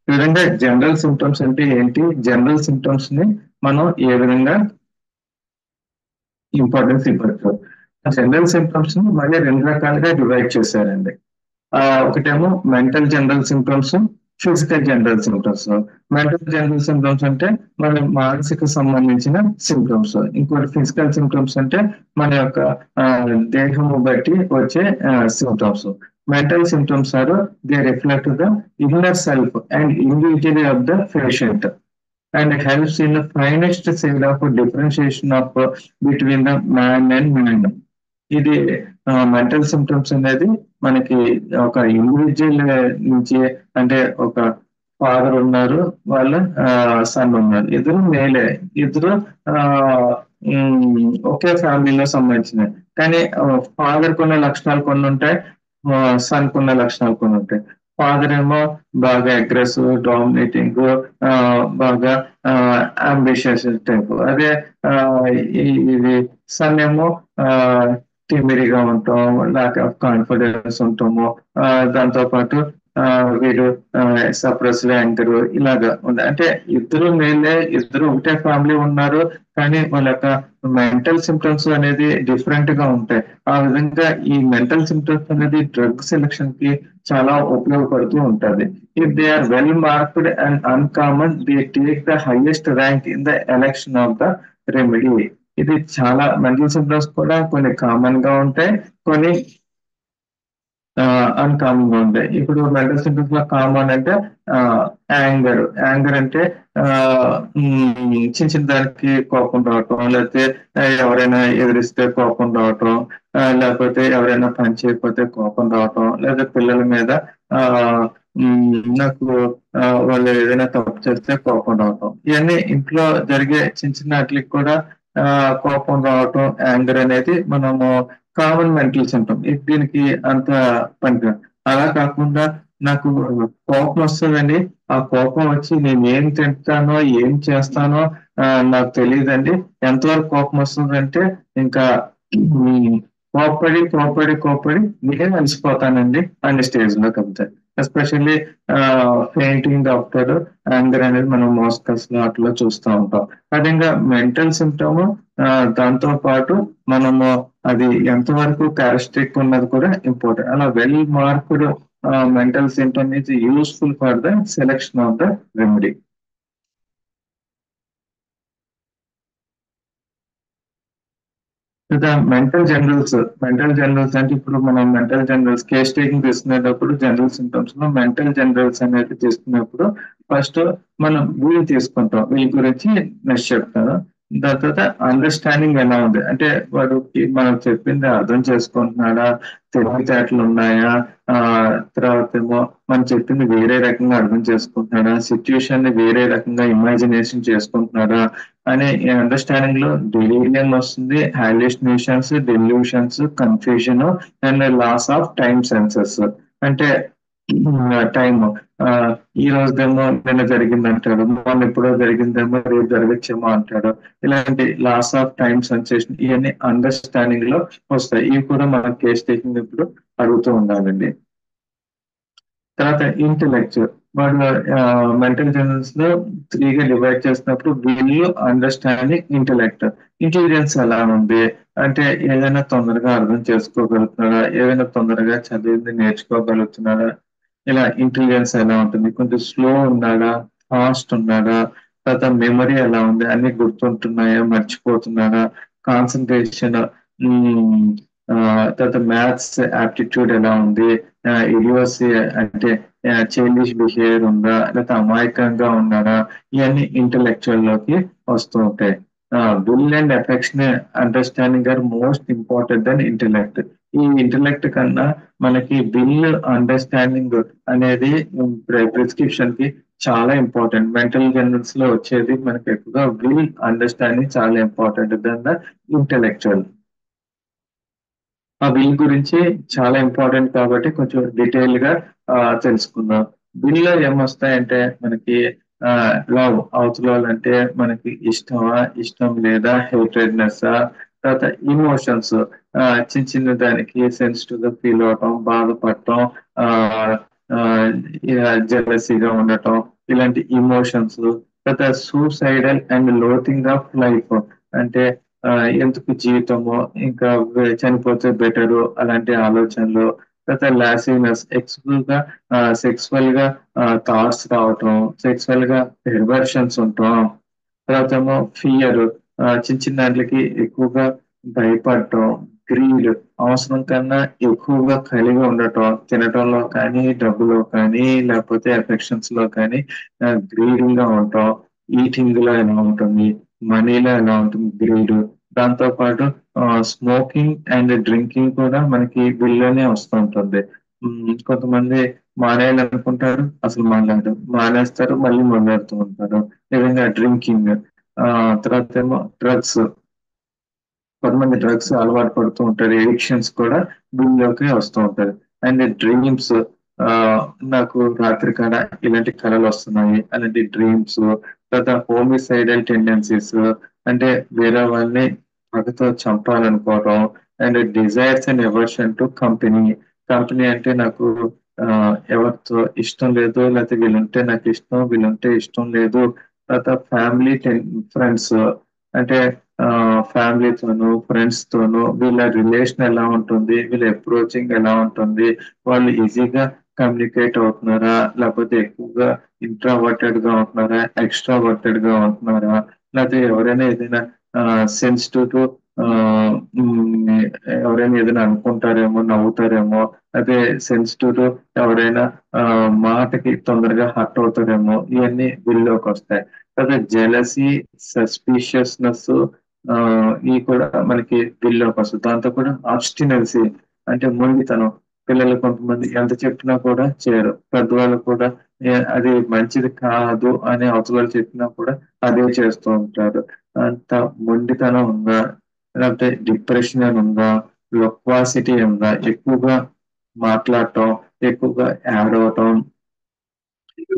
ఈ విధంగా జనరల్ సిమ్టమ్స్ అంటే ఏంటి, జనరల్ సిమ్టమ్స్ ని మనం ఏ విధంగా ఇంపార్టెన్స్ ఇవ్వచ్చు. జనరల్ సిమ్టమ్స్ ని మళ్ళీ రెండు రకాలుగా డివైడ్ చేశారండి. ఒకటేమో mental general symptoms, physical general symptoms. Mental general symptoms అంటే మన మానసిక సంబంధించిన సిమ్టమ్స్. ఇంకోటి ఫిజికల్ సిమ్టమ్స్ అంటే మన యొక్క దేహము బట్టి వచ్చే symptoms. Mental symptoms are they reflect the inner self and individuality of the patient and helps in the finest side of differentiation of between the man and man. ఇది మెంటల్ సిమ్టమ్స్ అనేది మనకి ఒక ఇండివిజువల్ నుంచి, అంటే ఒక ఫాదర్ ఉన్నారు, వాళ్ళ సన్ ఉన్నారు, ఇద్దరు మేలే, ఇద్దరు ఒకే ఫ్యామిలీలో సంబంధించిన, కానీ ఫాదర్ కొన్ని లక్షణాలు కొన్ని ఉంటాయి, సన్ కొన్ని లక్షణాలు కొన్ని ఉంటాయి. ఫాదర్ ఏమో బాగా అగ్రెసివ్, డామినేటింగ్, బాగా అంబిషియస్ టైప్. అదే ఇది సన్ ఏమో టిమిడిగా ఉంటాం, ల్యాక్ ఆఫ్ కాన్ఫిడెన్స్ ఉంటాము. దాంతో పాటు వీడు సప్రెస్డ్ యాంకర్ ఇలాగా ఉంది. అంటే ఇద్దరు మేలే, ఇద్దరు ఒకటే ఫ్యామిలీ ఉన్నారు, కానీ వాళ్ళ యొక్క మెంటల్ సిమ్టమ్స్ అనేది డిఫరెంట్ గా ఉంటాయి. ఆ విధంగా ఈ మెంటల్ సిమ్టమ్స్ అనేది డ్రగ్ సెలెక్షన్ కి చాలా ఉపయోగపడుతూ ఉంటది. If they are well marked and uncommon, they take the highest rank in the election of the remedy. ఇది చాలా మెంటల్ సిమ్టమ్స్ కూడా కొన్ని కామన్ గా ఉంటాయి, కొన్ని అన్కామన్ గా ఉంటాయి. ఇప్పుడు మెంటల్ సిమ్టమ్స్ లో కామన్ అంటే యాంగర్. యాంగర్ అంటే చిన్న చిన్న దానికి కోపం రావటం, లేకపోతే ఎవరైనా ఎదిరిస్తే కోపం రావటం, లేకపోతే ఎవరైనా పని చేయకపోతే కోపం రావటం, లేదా పిల్లల మీద నాకు వాళ్ళు ఏదైనా తప్పు చేస్తే కోపం రావటం. ఇవన్నీ ఇంట్లో జరిగే చిన్న చిన్న వాటికి కూడా కోపం రావటం, యాంగర్ అనేది మనము కామన్ మెంటల్ సిమ్టమ్. దీనికి అంత పని. అలా కాకుండా నాకు కోపం వస్తుందండి, ఆ కోపం వచ్చి నేను ఏం తింటానో ఏం చేస్తానో నాకు తెలియదండి. ఎంతవరకు కోపం వస్తుందంటే ఇంకా కోపడి కోపడి కోపడి నేను అలసిపోతానండి అనే స్టేజ్ లో కలుగుతాయి. ఎస్పెషల్లీ ఫెయింటింగ్ ఆఫ్టర్ యాంగర్ అనేది మనం మోస్కల్స్ లో అట్లా చూస్తూ ఉంటాం. అదేవిధంగా మెంటల్ సిమ్టమ్, దాంతో పాటు మనము అది ఎంతవరకు క్యారెక్టరిస్టిక్ ఉన్నది కూడా ఇంపార్టెంట్. అలా well marked mental symptom is useful for the selection of the remedy. Mental generals అంటే ఇప్పుడు మనం మెంటల్ జనరల్స్ కేస్ టేకింగ్ తీసుకునేటప్పుడు జనరల్ సిమ్టమ్స్ లో మెంటల్ జనరల్స్ అనేది తీసుకున్నప్పుడు ఫస్ట్ మనం వీళ్ళు తీసుకుంటాం, వీళ్ళ గురించి నెక్స్ట్ చెప్తాను. దాని తర్వాత అండర్స్టాండింగ్ ఎలా ఉంది, అంటే వాడికి మనం చెప్పింది అర్థం చేసుకుంటున్నాడా, తెలివితేటలు ఉన్నాయా, ఆ తర్వాత ఏమో మనం చెప్పింది వేరే రకంగా అర్థం చేసుకుంటున్నాడా, సిచ్యుయేషన్ ని వేరే రకంగా ఇమాజినేషన్ చేసుకుంటున్నాడా అనే అండర్స్టాండింగ్ లో డెలీరియం వస్తుంది, hallucinations, delusions, confusion and loss of time senses. అంటే టైం ఈ రోజేమో నిన్న జరిగింది అంటాడు, మొన్న ఎప్పుడో జరిగిందేమో రేపు జరగచ్చేమో అంటాడు. ఇలాంటి లాస్ ఆఫ్ టైం సెన్సేషన్ ఇవన్నీ అండర్స్టాండింగ్ లో వస్తాయి. ఇవి కూడా మనం కేస్ టేకింగ్ ఇప్పుడు అడుగుతూ ఉండాలండి. తర్వాత ఇంటెలెక్ట్, వాడు మెంటల్ జనరల్స్ లో 3గా డివైడ్ చేసినప్పుడు వీళ్ళు అండర్స్టాండింగ్, ఇంటెలెక్ట్. ఇంటెలిజెన్స్ ఎలా ఉంది అంటే ఏదైనా తొందరగా అర్థం చేసుకోగలుగుతున్నాడా, ఏదైనా తొందరగా చదివింది నేర్చుకోగలుగుతున్నాడా, ఇలా ఇంటెలిజెన్స్ ఎలా ఉంటుంది, కొంచెం స్లో ఉన్నాడా, ఫాస్ట్ ఉన్నాడా, తర్వాత మెమరీ ఎలా ఉంది, అన్ని గుర్తుంటున్నాయా, మర్చిపోతున్నాడా, కాన్సన్ట్రేషన్, తర్వాత మ్యాథ్స్ యాప్టిట్యూడ్ ఎలా ఉంది, ఇడియోసి అంటే చైల్డిష్ బిహేవియర్ ఉందా, లేకపోతే అమాయకంగా ఉన్నాడా, ఇవన్నీ ఇంటెలెక్చువల్ లోకి వస్తూ ఉంటాయి. Will and affection understanding are most important then intellect. ఈ ఇంటెలెక్ట్ కన్నా మనకి విల్ అండర్స్టాండింగ్ అనేది ప్రిస్క్రిప్షన్ కి చాలా ఇంపార్టెంట్. మెంటల్ జనరల్స్ లో వచ్చేది మనకి ఎక్కువగా విల్ అండర్స్టాండింగ్ చాలా ఇంపార్టెంట్ దెన్ ద ఇంటెలెక్చువల్. ఆ విల్ గురించి చాలా ఇంపార్టెంట్ కాబట్టి కొంచెం డీటెయిల్ గా తెలుసుకుందాం. విల్ లో ఏమొస్తాయంటే మనకి లవ్, అవతల అంటే మనకి ఇష్టమా, ఇష్టం లేదా, హేట్రెడ్నెస్, తర్వాత ఇమోషన్స్, చిన్న చిన్న దానికి సెన్సిటివ్ గా ఫీల్ అవటం, బాధపడటం, జెలసీగా ఉండటం, ఇలాంటి ఇమోషన్స్. తర్వాత సూసైడల్ అండ్ లోతింగ్ ఆఫ్ లైఫ్, అంటే ఎందుకు జీవితము, ఇంకా చనిపోతే బెటరు, అలాంటి ఆలోచనలు. తర్వాత లాసివ్నెస్, ఎక్స్క్లూజివ్ గా సెక్సువల్ గా థాట్స్ రావటం, సెక్సువల్ గా పెర్వర్షన్స్ ఉంటాం. తర్వాత ఏమో ఫియర్, చిన్న చిన్న వాటికి ఎక్కువగా భయపడటం. గ్రీడ్, అవసరం కన్నా ఎక్కువగా కలిగి ఉండటం, తినటంలో కానీ, డబ్బులో కానీ, లేకపోతే ఎఫెక్షన్స్ లో కానీ గ్రీడింగ్ గా ఉండటం. ఈటింగ్ లో ఎలా ఉంటుంది, మనీలో ఎలా ఉంటుంది గ్రీడ్. దాంతో పాటు స్మోకింగ్ అండ్ డ్రింకింగ్ కూడా మనకి బిల్లోనే వస్తూ ఉంటుంది. కొంతమంది మానేయాలనుకుంటారు, అసలు మానేస్తారు, మానేస్తారు మళ్ళీ మొదలెడుతూ ఉంటారు. విధంగా డ్రింకింగ్, తర్వాత ఏమో డ్రగ్స్, కొంతమంది డ్రగ్స్ అలవాటు పడుతూ ఉంటారు, ఎడిక్షన్స్ కూడా దీనిలోకి వస్తూ ఉంటారు. అండ్ డ్రీమ్స్, నాకు రాత్రి కాడ ఇలాంటి కళలు వస్తున్నాయి, అలాంటి డ్రీమ్స్. తర్వాత హోమిసైడల్ టెండెన్సీస్, అంటే వేరే వాళ్ళని పగతో చంపాలనుకోవడం. And desires and aversion to company, company అంటే నాకు ఎవరితో ఇష్టం లేదు, లేకపోతే వీళ్ళుంటే నాకు ఇష్టం, వీళ్ళుంటే ఇష్టం లేదు. తర్వాత ఫ్యామిలీ, ఫ్రెండ్స్, అంటే ఫ్యామిలీతోనూ, ఫ్రెండ్స్ తోనూ వీళ్ళ రిలేషన్ ఎలా ఉంటుంది, వీళ్ళ అప్రోచింగ్ ఎలా ఉంటుంది, వాళ్ళు ఈజీగా కమ్యూనికేట్ అవుతున్నారా, లేకపోతే ఎక్కువగా ఇంట్రావర్టెడ్ గా ఉంటున్నారా, ఎక్స్ట్రావర్టెడ్ గా ఉంటున్నారా, లేకపోతే ఎవరైనా ఏదైనా సెన్సిటివ్ టు ఎవరైనా ఏదైనా అనుకుంటారేమో, నవ్వుతారేమో, అదే సెన్సిటివ్ టు ఎవరైనా మాటకి తొందరగా హర్ట్ అవుతారేమో, ఇవన్నీ వీళ్ళలోకి వస్తాయి. తర్వాత జెలసీ, సస్పీషియస్నెస్, ఇవి కూడా మనకి వీళ్ళలోకి వస్తుంది. దాంతో కూడా ఆబ్స్టినెన్సీ, అంటే మొండితనం. పిల్లలు కొంతమంది ఎంత చెప్పినా కూడా చేయరు, పెద్దవాళ్ళు కూడా అది మంచిది కాదు అని అవతల చెప్పినా కూడా అదే చేస్తూ ఉంటారు. అంత మొండితనం ఉందా, లేకపోతే డిప్రెషన్ అని ఉందా, లొక్వాసిటీ ఉందా, ఎక్కువగా మాట్లాడటం, ఎక్కువగా యాడ్ అవటం,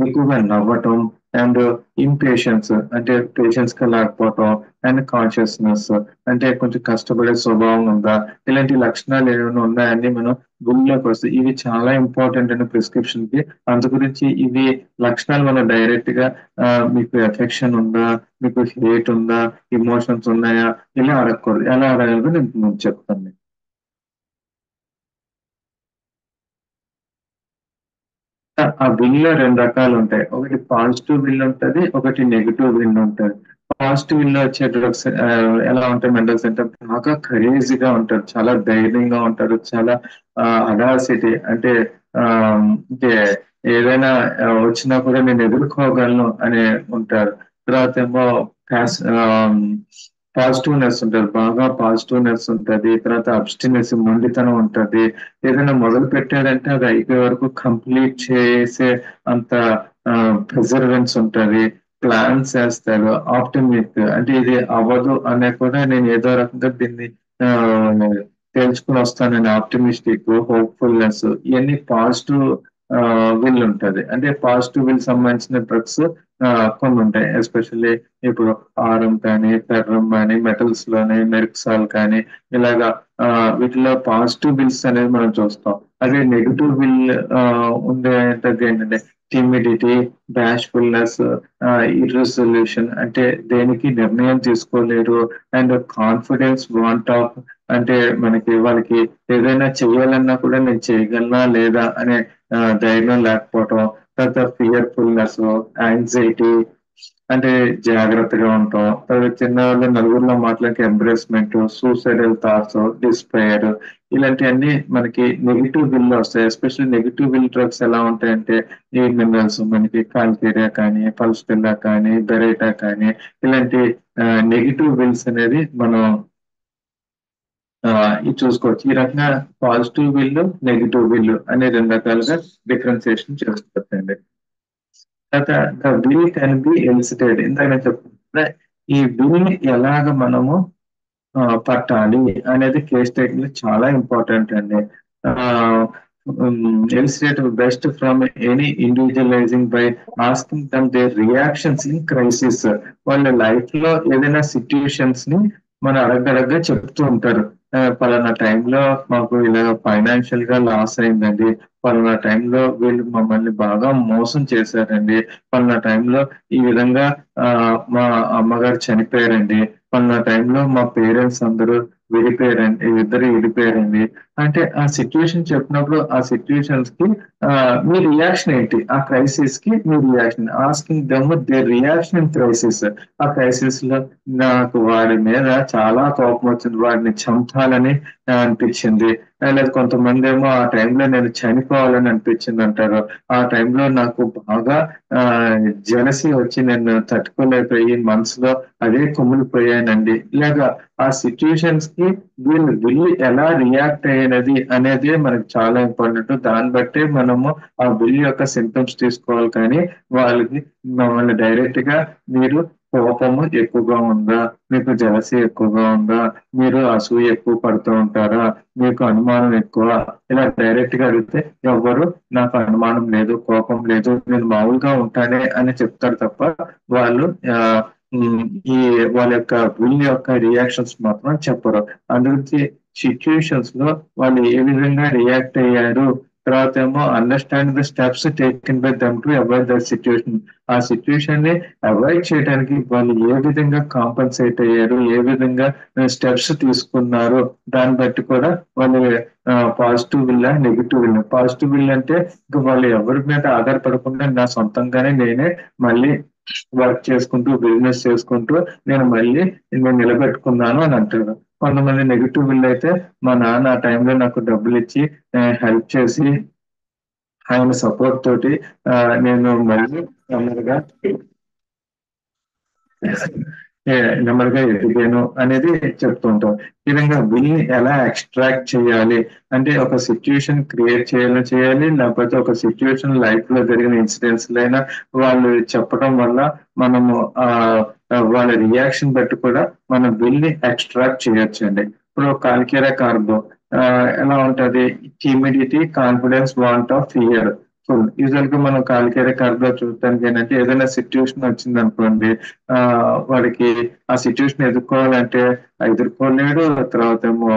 ఎక్కువగా నవ్వటం, అండ్ ఇంపేషన్స్ అంటే పేషెన్స్ గా లేకపోవటం, అండ్ కాన్షియస్నెస్ అంటే కొంచెం కష్టపడే స్వభావం ఉందా, ఇలాంటి లక్షణాలు ఏమైనా ఉన్నాయని మనం గుండెలోకి వస్తాయి. ఇవి చాలా ఇంపార్టెంట్ అండి ప్రిస్క్రిప్షన్ కి. అందు గురించి ఇవి లక్షణాలు మనం డైరెక్ట్ గా మీకు ఎఫెక్షన్ ఉందా, మీకు హేట్ ఉందా, ఇమోషన్స్ ఉన్నాయా, ఇలా అడగకూడదు. ఎలా అడగాలో నేను చెప్తాను. ఆ విల్ రెండు రకాలు ఉంటాయి. ఒకటి పాజిటివ్ విల్ ఉంటది, ఒకటి నెగిటివ్ విల్ ఉంటది. పాజిటివ్ విల్ వచ్చే డ్రగ్స్ ఎలా ఉంటాయి, మెంటల్స్ అంటే బాగా క్రేజీగా ఉంటారు, చాలా ధైర్యంగా ఉంటారు, చాలా అడాసిటీ, అంటే ఆ, అంటే ఏదైనా వచ్చినా కూడా నేను ఎదుర్కోగలను అని ఉంటారు. తర్వాత ఏమో పాజిటివ్నెస్ ఉంటుంది, బాగా పాజిటివ్నెస్ ఉంటుంది. తర్వాత అబ్స్టినెస్, మొండితనం ఉంటుంది. ఏదైనా మొదలు పెట్టాడంటే అది అయిపోయే వరకు కంప్లీట్ చేసే అంత ప్రిజర్వెన్స్ ఉంటుంది. ప్లాన్స్ చేస్తాడు. ఆప్టిమిక్ అంటే ఇది అవ్వదు అనే కూడా నేను ఏదో రకంగా దీన్ని ఆ, తెలుసుకుని వస్తానని ఆప్టిమిస్టిక్, హోప్ఫుల్నెస్, ఇవన్నీ పాజిటివ్ విల్ ఉంటది. అంటే పాజిటివ్ విల్ సంబంధించిన డ్రగ్స్ కొన్ని ఉంటాయి. ఎస్పెషల్లీ ఇప్పుడు ఆరం కానీ, ఫెర్రం కానీ, మెటల్స్ లోని మెర్క్సాల్ కానీ, ఇలాగా ఆ, వీటిలో పాజిటివ్ బిల్స్ అనేది మనం చూస్తాం. అదే నెగిటివ్ బిల్ ఉండేది ఏంటంటే టిమిడిటీ, బ్యాష్ఫుల్నెస్, ఇర్రెసల్యూషన్, అంటే దేనికి నిర్ణయం తీసుకోలేరు. అండ్ కాన్ఫిడెన్స్, వాంట్ ఆఫ్, అంటే వాళ్ళకి ఏదైనా చేయాలన్నా కూడా నేను చేయగలనా లేదా అనే ధైర్యం లేకపోవటం. తర్వాత ఫియర్ఫుల్నెస్, యాంగ్జైటీ, అంటే జాగ్రత్తగా ఉంటాం. తర్వాత చిన్నవాళ్ళు నలుగురిలో మాట్లాడే ఎంబ్రేస్మెంట్, సూసైడల్ థాట్స్, డిస్పైర్, ఇలాంటివన్నీ మనకి నెగిటివ్ విల్ వస్తాయి. ఎస్పెషల్లీ నెగిటివ్ విల్ డ్రగ్స్ ఎలా ఉంటాయంటే ఈ మినరల్స్ మనకి కాల్కేరియా కానీ, పల్స్టిల్లా కానీ, బెరేటా కానీ, ఇలాంటి నెగిటివ్ విల్స్ అనేది మనం ఇది చూసుకోవచ్చు. ఈ రకంగా పాజిటివ్ విల్, నెగిటివ్ విల్ అనే రెండు రకాలుగా డిఫరెన్సియేషన్ చేసుకోవచ్చండి. తర్వాత the will can be elicited. ఇందాక నేను చెప్తున్నా ఈ విల్ ఎలాగ మనము పట్టాలి అనేది కేస్ టేకింగ్ చాలా ఇంపార్టెంట్ అండి. Elicitate best from any individualising by asking them their reactions in crisis. వాళ్ళ లైఫ్ లో ఏదైనా సిచ్యుయేషన్స్ ని మన అడగడగ్గా చెప్తూ ఉంటారు. పలానా టైంలో మాకు ఇలా ఫైనాన్షియల్ గా లాస్ అయిందండి, పలానా టైంలో వీళ్ళు మమ్మల్ని బాగా మోసం చేశారండి, పలానా టైంలో ఈ విధంగా ఆ, మా అమ్మగారు చనిపోయారండి, పలానా టైంలో మా పేరెంట్స్ అందరూ విడిపోయారండి, ఇద్దరు విడిపోయారండి. అంటే ఆ సిచ్యువేషన్ చెప్పినప్పుడు ఆ సిచ్యువేషన్స్ కి మీ రియాక్షన్ ఏంటి, ఆ క్రైసిస్ కి మీ reaction, asking them their reaction in crisis. ఆ క్రైసిస్ లో నాకు వాడి మీద చాలా కోపం వచ్చింది, వాడిని చంపాలని అనిపించింది. లేదా కొంతమంది ఏమో ఆ టైంలో నేను చనిపోవాలని అనిపించింది అంటారు. ఆ టైంలో నాకు బాగా ఆ జలసి వచ్చి నేను తట్టుకోలేకపోయి మనసులో అదే కుమిలిపోయానండి. ఇలాగా ఆ సిచ్యుయేషన్స్ కి వీళ్ళు వెళ్ళి ఎలా రియాక్ట్ అయ్యేది అనేది మనకు చాలా ఇంపార్టెంట్. దాన్ని బట్టి మనము ఆ బిల్ యొక్క సింటమ్స్ తీసుకోవాలి. కానీ వాళ్ళకి మమ్మల్ని డైరెక్ట్ గా మీరు కోపము ఎక్కువగా ఉందా, మీకు జలసి ఎక్కువగా ఉందా, మీరు అసూయ ఎక్కువ పడుతూ ఉంటారా, మీకు అనుమానం ఎక్కువ, ఇలా డైరెక్ట్ గా అడిగితే ఎవ్వరు నాకు అనుమానం లేదు, కోపం లేదు, నేను మామూలుగా ఉంటానే అని చెప్తారు తప్ప వాళ్ళు ఆ, ఉమ్, ఈ వాళ్ళ యొక్క విల్ యొక్క రియాక్షన్స్ మాత్రం చెప్పరు. అందుకే సిచ్యుయేషన్స్ లో వాళ్ళు ఏ విధంగా రియాక్ట్ అయ్యారు, తర్వాత ఏమో understand the steps taken by them to avoid the situation. ఆ సిచ్యువేషన్ ని అవాయిడ్ చేయడానికి వాళ్ళు ఏ విధంగా కాంపన్సేట్ అయ్యారు, ఏ విధంగా స్టెప్స్ తీసుకున్నారు, దాన్ని బట్టి కూడా వాళ్ళు positive will, negative will. Positive will అంటే ఇంకా వాళ్ళు ఎవరి మీద ఆధారపడకుండా నా సొంతంగానే నేనే మళ్ళీ వర్క్ చేసుకుంటూ, బిజినెస్ చేసుకుంటూ నేను మళ్ళీ నేను నిలబెట్టుకున్నాను అని అంటారు. కొంతమంది నెగిటివ్ విల్ అయితే మా నాన్న ఆ టైంలో నాకు డబ్బులు ఇచ్చి హెల్ప్ చేసి ఆయన సపోర్ట్ తోటి నేను మళ్ళీ నెమ్మదిగా ఏ, నెమ్మదిగా ఎదిగాను అనేది చెప్తూ ఉంటాం. ఈ విధంగా విల్ ఎలా ఎక్స్ట్రాక్ట్ చేయాలి అంటే ఒక సిచ్యుయేషన్ క్రియేట్ చేయాలి, లేకపోతే ఒక సిచ్యుయేషన్ లైఫ్ లో జరిగిన ఇన్సిడెంట్స్ అయినా వాళ్ళు చెప్పడం వల్ల మనము వాళ్ళ రియాక్షన్ బట్టి కూడా మనం విల్ ని ఎక్స్ట్రాక్ట్ చేయొచ్చు అండి. ఇప్పుడు కాల్కేరా కార్బో ఎలా ఉంటది, timidity, confidence, want of, fear. Usual గా మనం కాలికేరే కర్వ్ లో చూడటానికి ఏంటంటే ఏదైనా సిచ్యువేషన్ వచ్చింది అనుకోండి, ఆ వాడికి ఆ సిచ్యువేషన్ ఎదుర్కోవాలంటే ఎదుర్కోలేడు. తర్వాత ఏమో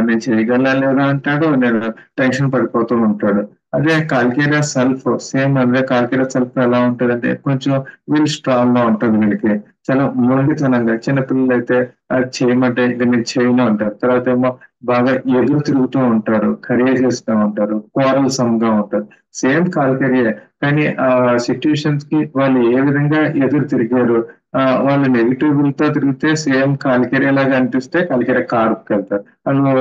నేను చేయగలనా లేదా అంటాడు, నేను టెన్షన్ పడిపోతూ ఉంటాడు. అదే కాల్కేరియా సెల్ఫ్ సేమ్. అదే కాల్కేరియా సెల్ఫ్ ఎలా ఉంటదంటే కొంచెం వీల్ స్ట్రాంగ్ గా ఉంటుంది వీళ్ళకి, చాలా మొండితనంగా. చిన్నపిల్లలు అయితే అది చేయమంటే ఇంకా నేను చేయను అంటారు. తర్వాత ఏమో బాగా ఎదురు తిరుగుతూ ఉంటారు, కరేజియస్ గా ఉంటారు, కోరల్సమ్ గా ఉంటారు. సేమ్ కాల్కేరియా, కానీ ఆ సిచ్యుయేషన్స్ కి వాళ్ళు ఏ విధంగా ఎదురు తిరిగారు. వాళ్ళు నెగిటివ్ తో తిరిగితే సేమ్ కాల్కేరియా లాగా అనిపిస్తే కాల్కేరియా కార్కి వెళ్తారు. వాళ్ళు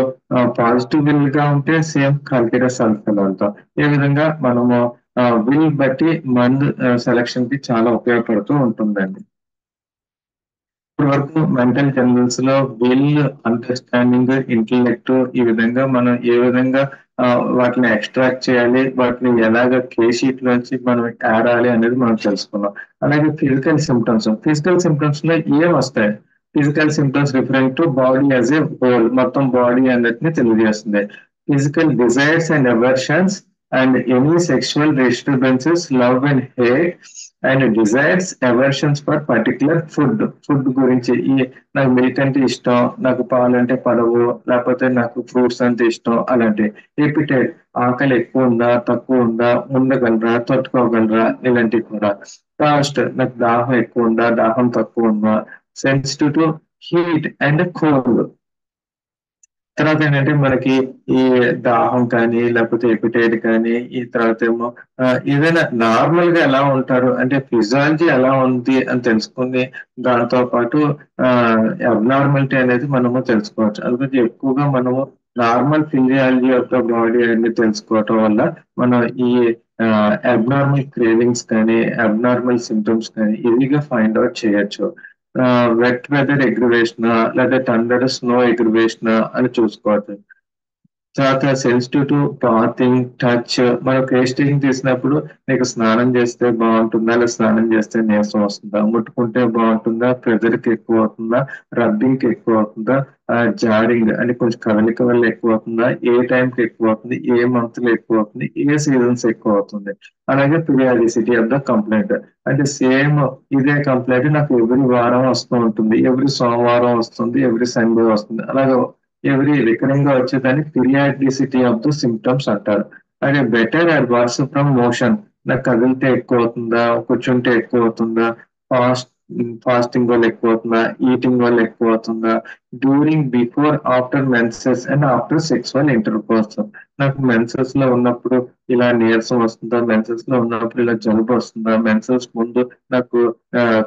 పాజిటివ్ విల్ గా ఉంటే సేమ్ కాల్కేరియా సెల్ఫ్ వెళ్తాం. ఈ విధంగా మనము విల్ బట్టి మందు సెలక్షన్ కి చాలా ఉపయోగపడుతూ ఉంటుందండి. ఇప్పటి వరకు మెంటల్ జనరల్స్ లో విల్, అండర్స్టాండింగ్, ఇంటెలెక్ట్, ఈ విధంగా మనం ఏ విధంగా వాటిని ఎక్స్ట్రాక్ట్ చేయాలి, వాటిని ఎలాగ కే షీట్ లోంచి మనం ఆడాలి అనేది మనం తెలుసుకున్నాం. అలాగే ఫిజికల్ సిమ్టమ్స్ లో ఏం వస్తాయి? Physical symptoms referring to body as a whole, మొత్తం బాడీ అన్నిటిని తెలియజేస్తుంది. Physical desires and aversions and any sexual disturbances, love and hate and desires, aversions for particular food గురించి, ఈ నాకు మిల్క్ అంటే ఇష్టం, నాకు పాలు అంటే పడవు, లేకపోతే నాకు ఫ్రూట్స్ అంటే ఇష్టం, అలాంటి. ఎపిటైట్, ఆకలి ఎక్కువ ఉందా, తక్కువ ఉందా, ఉండగలరా, తట్టుకోగలరా, ఇలాంటివి కూడా. థర్స్ట్, నాకు దాహం ఎక్కువ ఉందా, దాహం తక్కువ ఉందా. Sensitive to heat and cold. తర్వాత ఏంటంటే మనకి ఈ దాహం కానీ, లేకపోతే ఎపిటైట్ కానీ, ఈ తర్వాత ఏమో ఏదైనా నార్మల్ గా ఎలా ఉంటారు అంటే ఫిజియాలజీ ఎలా ఉంది అని తెలుసుకుని, దాంతో పాటు అబ్నార్మాలిటీ అనేది మనము తెలుసుకోవచ్చు. అందుకని ఎక్కువగా మనము నార్మల్ ఫిజియాలజీ యొక్క బాడీ అనేది తెలుసుకోవటం వల్ల మనం ఈ అబ్నార్మల్ క్రేవింగ్స్ కానీ, అబ్నార్మల్ సిమ్టమ్స్ కానీ ఈజీగా ఫైండ్ అవుట్ చేయొచ్చు. వెట్ వెదర్ ఎగ్రివేషన్ లేదా థండర్ స్నో ఎగ్రివేషన్ అని చూసుకోవచ్చు. తర్వాత సెన్సిటివ్ టు బాతింగ్, టచ్. మనం పేస్టింగ్ తీసినప్పుడు నీకు స్నానం చేస్తే బాగుంటుందా, లేదా స్నానం చేస్తే నీరసం వస్తుందా, ముట్టుకుంటే బాగుంటుందా, ప్రెజర్ కి ఎక్కువ అవుతుందా, రబ్బింగ్ కి ఎక్కువ అవుతుందా, జారింగ్ అంటే కొంచెం కదలిక వల్ల ఎక్కువ అవుతుందా, ఏ టైం కి ఎక్కువ అవుతుంది, ఏ మంత్ లో ఎక్కువ అవుతుంది, ఏ సీజన్స్ ఎక్కువ అవుతుంది. అలాగే పీరియాడిసిటీ ఆఫ్ ద కంప్లైంట్, అంటే సేమ్ ఇదే కంప్లైంట్ నాకు ఎవ్రీ వారం వస్తూ ఉంటుంది, ఎవ్రీ సోమవారం వస్తుంది, ఎవ్రీ సండే వస్తుంది, అలాగే ఎవ్రీ రికరింగ్ గా వచ్చేదాన్ని పీరియాడిసిటీ ఆఫ్ ద సిమ్టమ్స్ అంటారు. అలాగే better and worse from motion, నాకు కదిలితే ఎక్కువ అవుతుందా, కూర్చుంటే ఎక్కువ అవుతుందా, ఫాస్టింగ్ వల్ల ఎక్కువ అవుతుందా, ఈటింగ్ వల్ల ఎక్కువ అవుతుందా, during, before, after menses and after sexual intercourse. నాకు మెన్సెస్ లో ఉన్నప్పుడు ఇలా నీరసం వస్తుందా, మెన్సెస్ లో ఉన్నప్పుడు ఇలా జలుబు వస్తుందా, మెన్సెస్ ముందు నాకు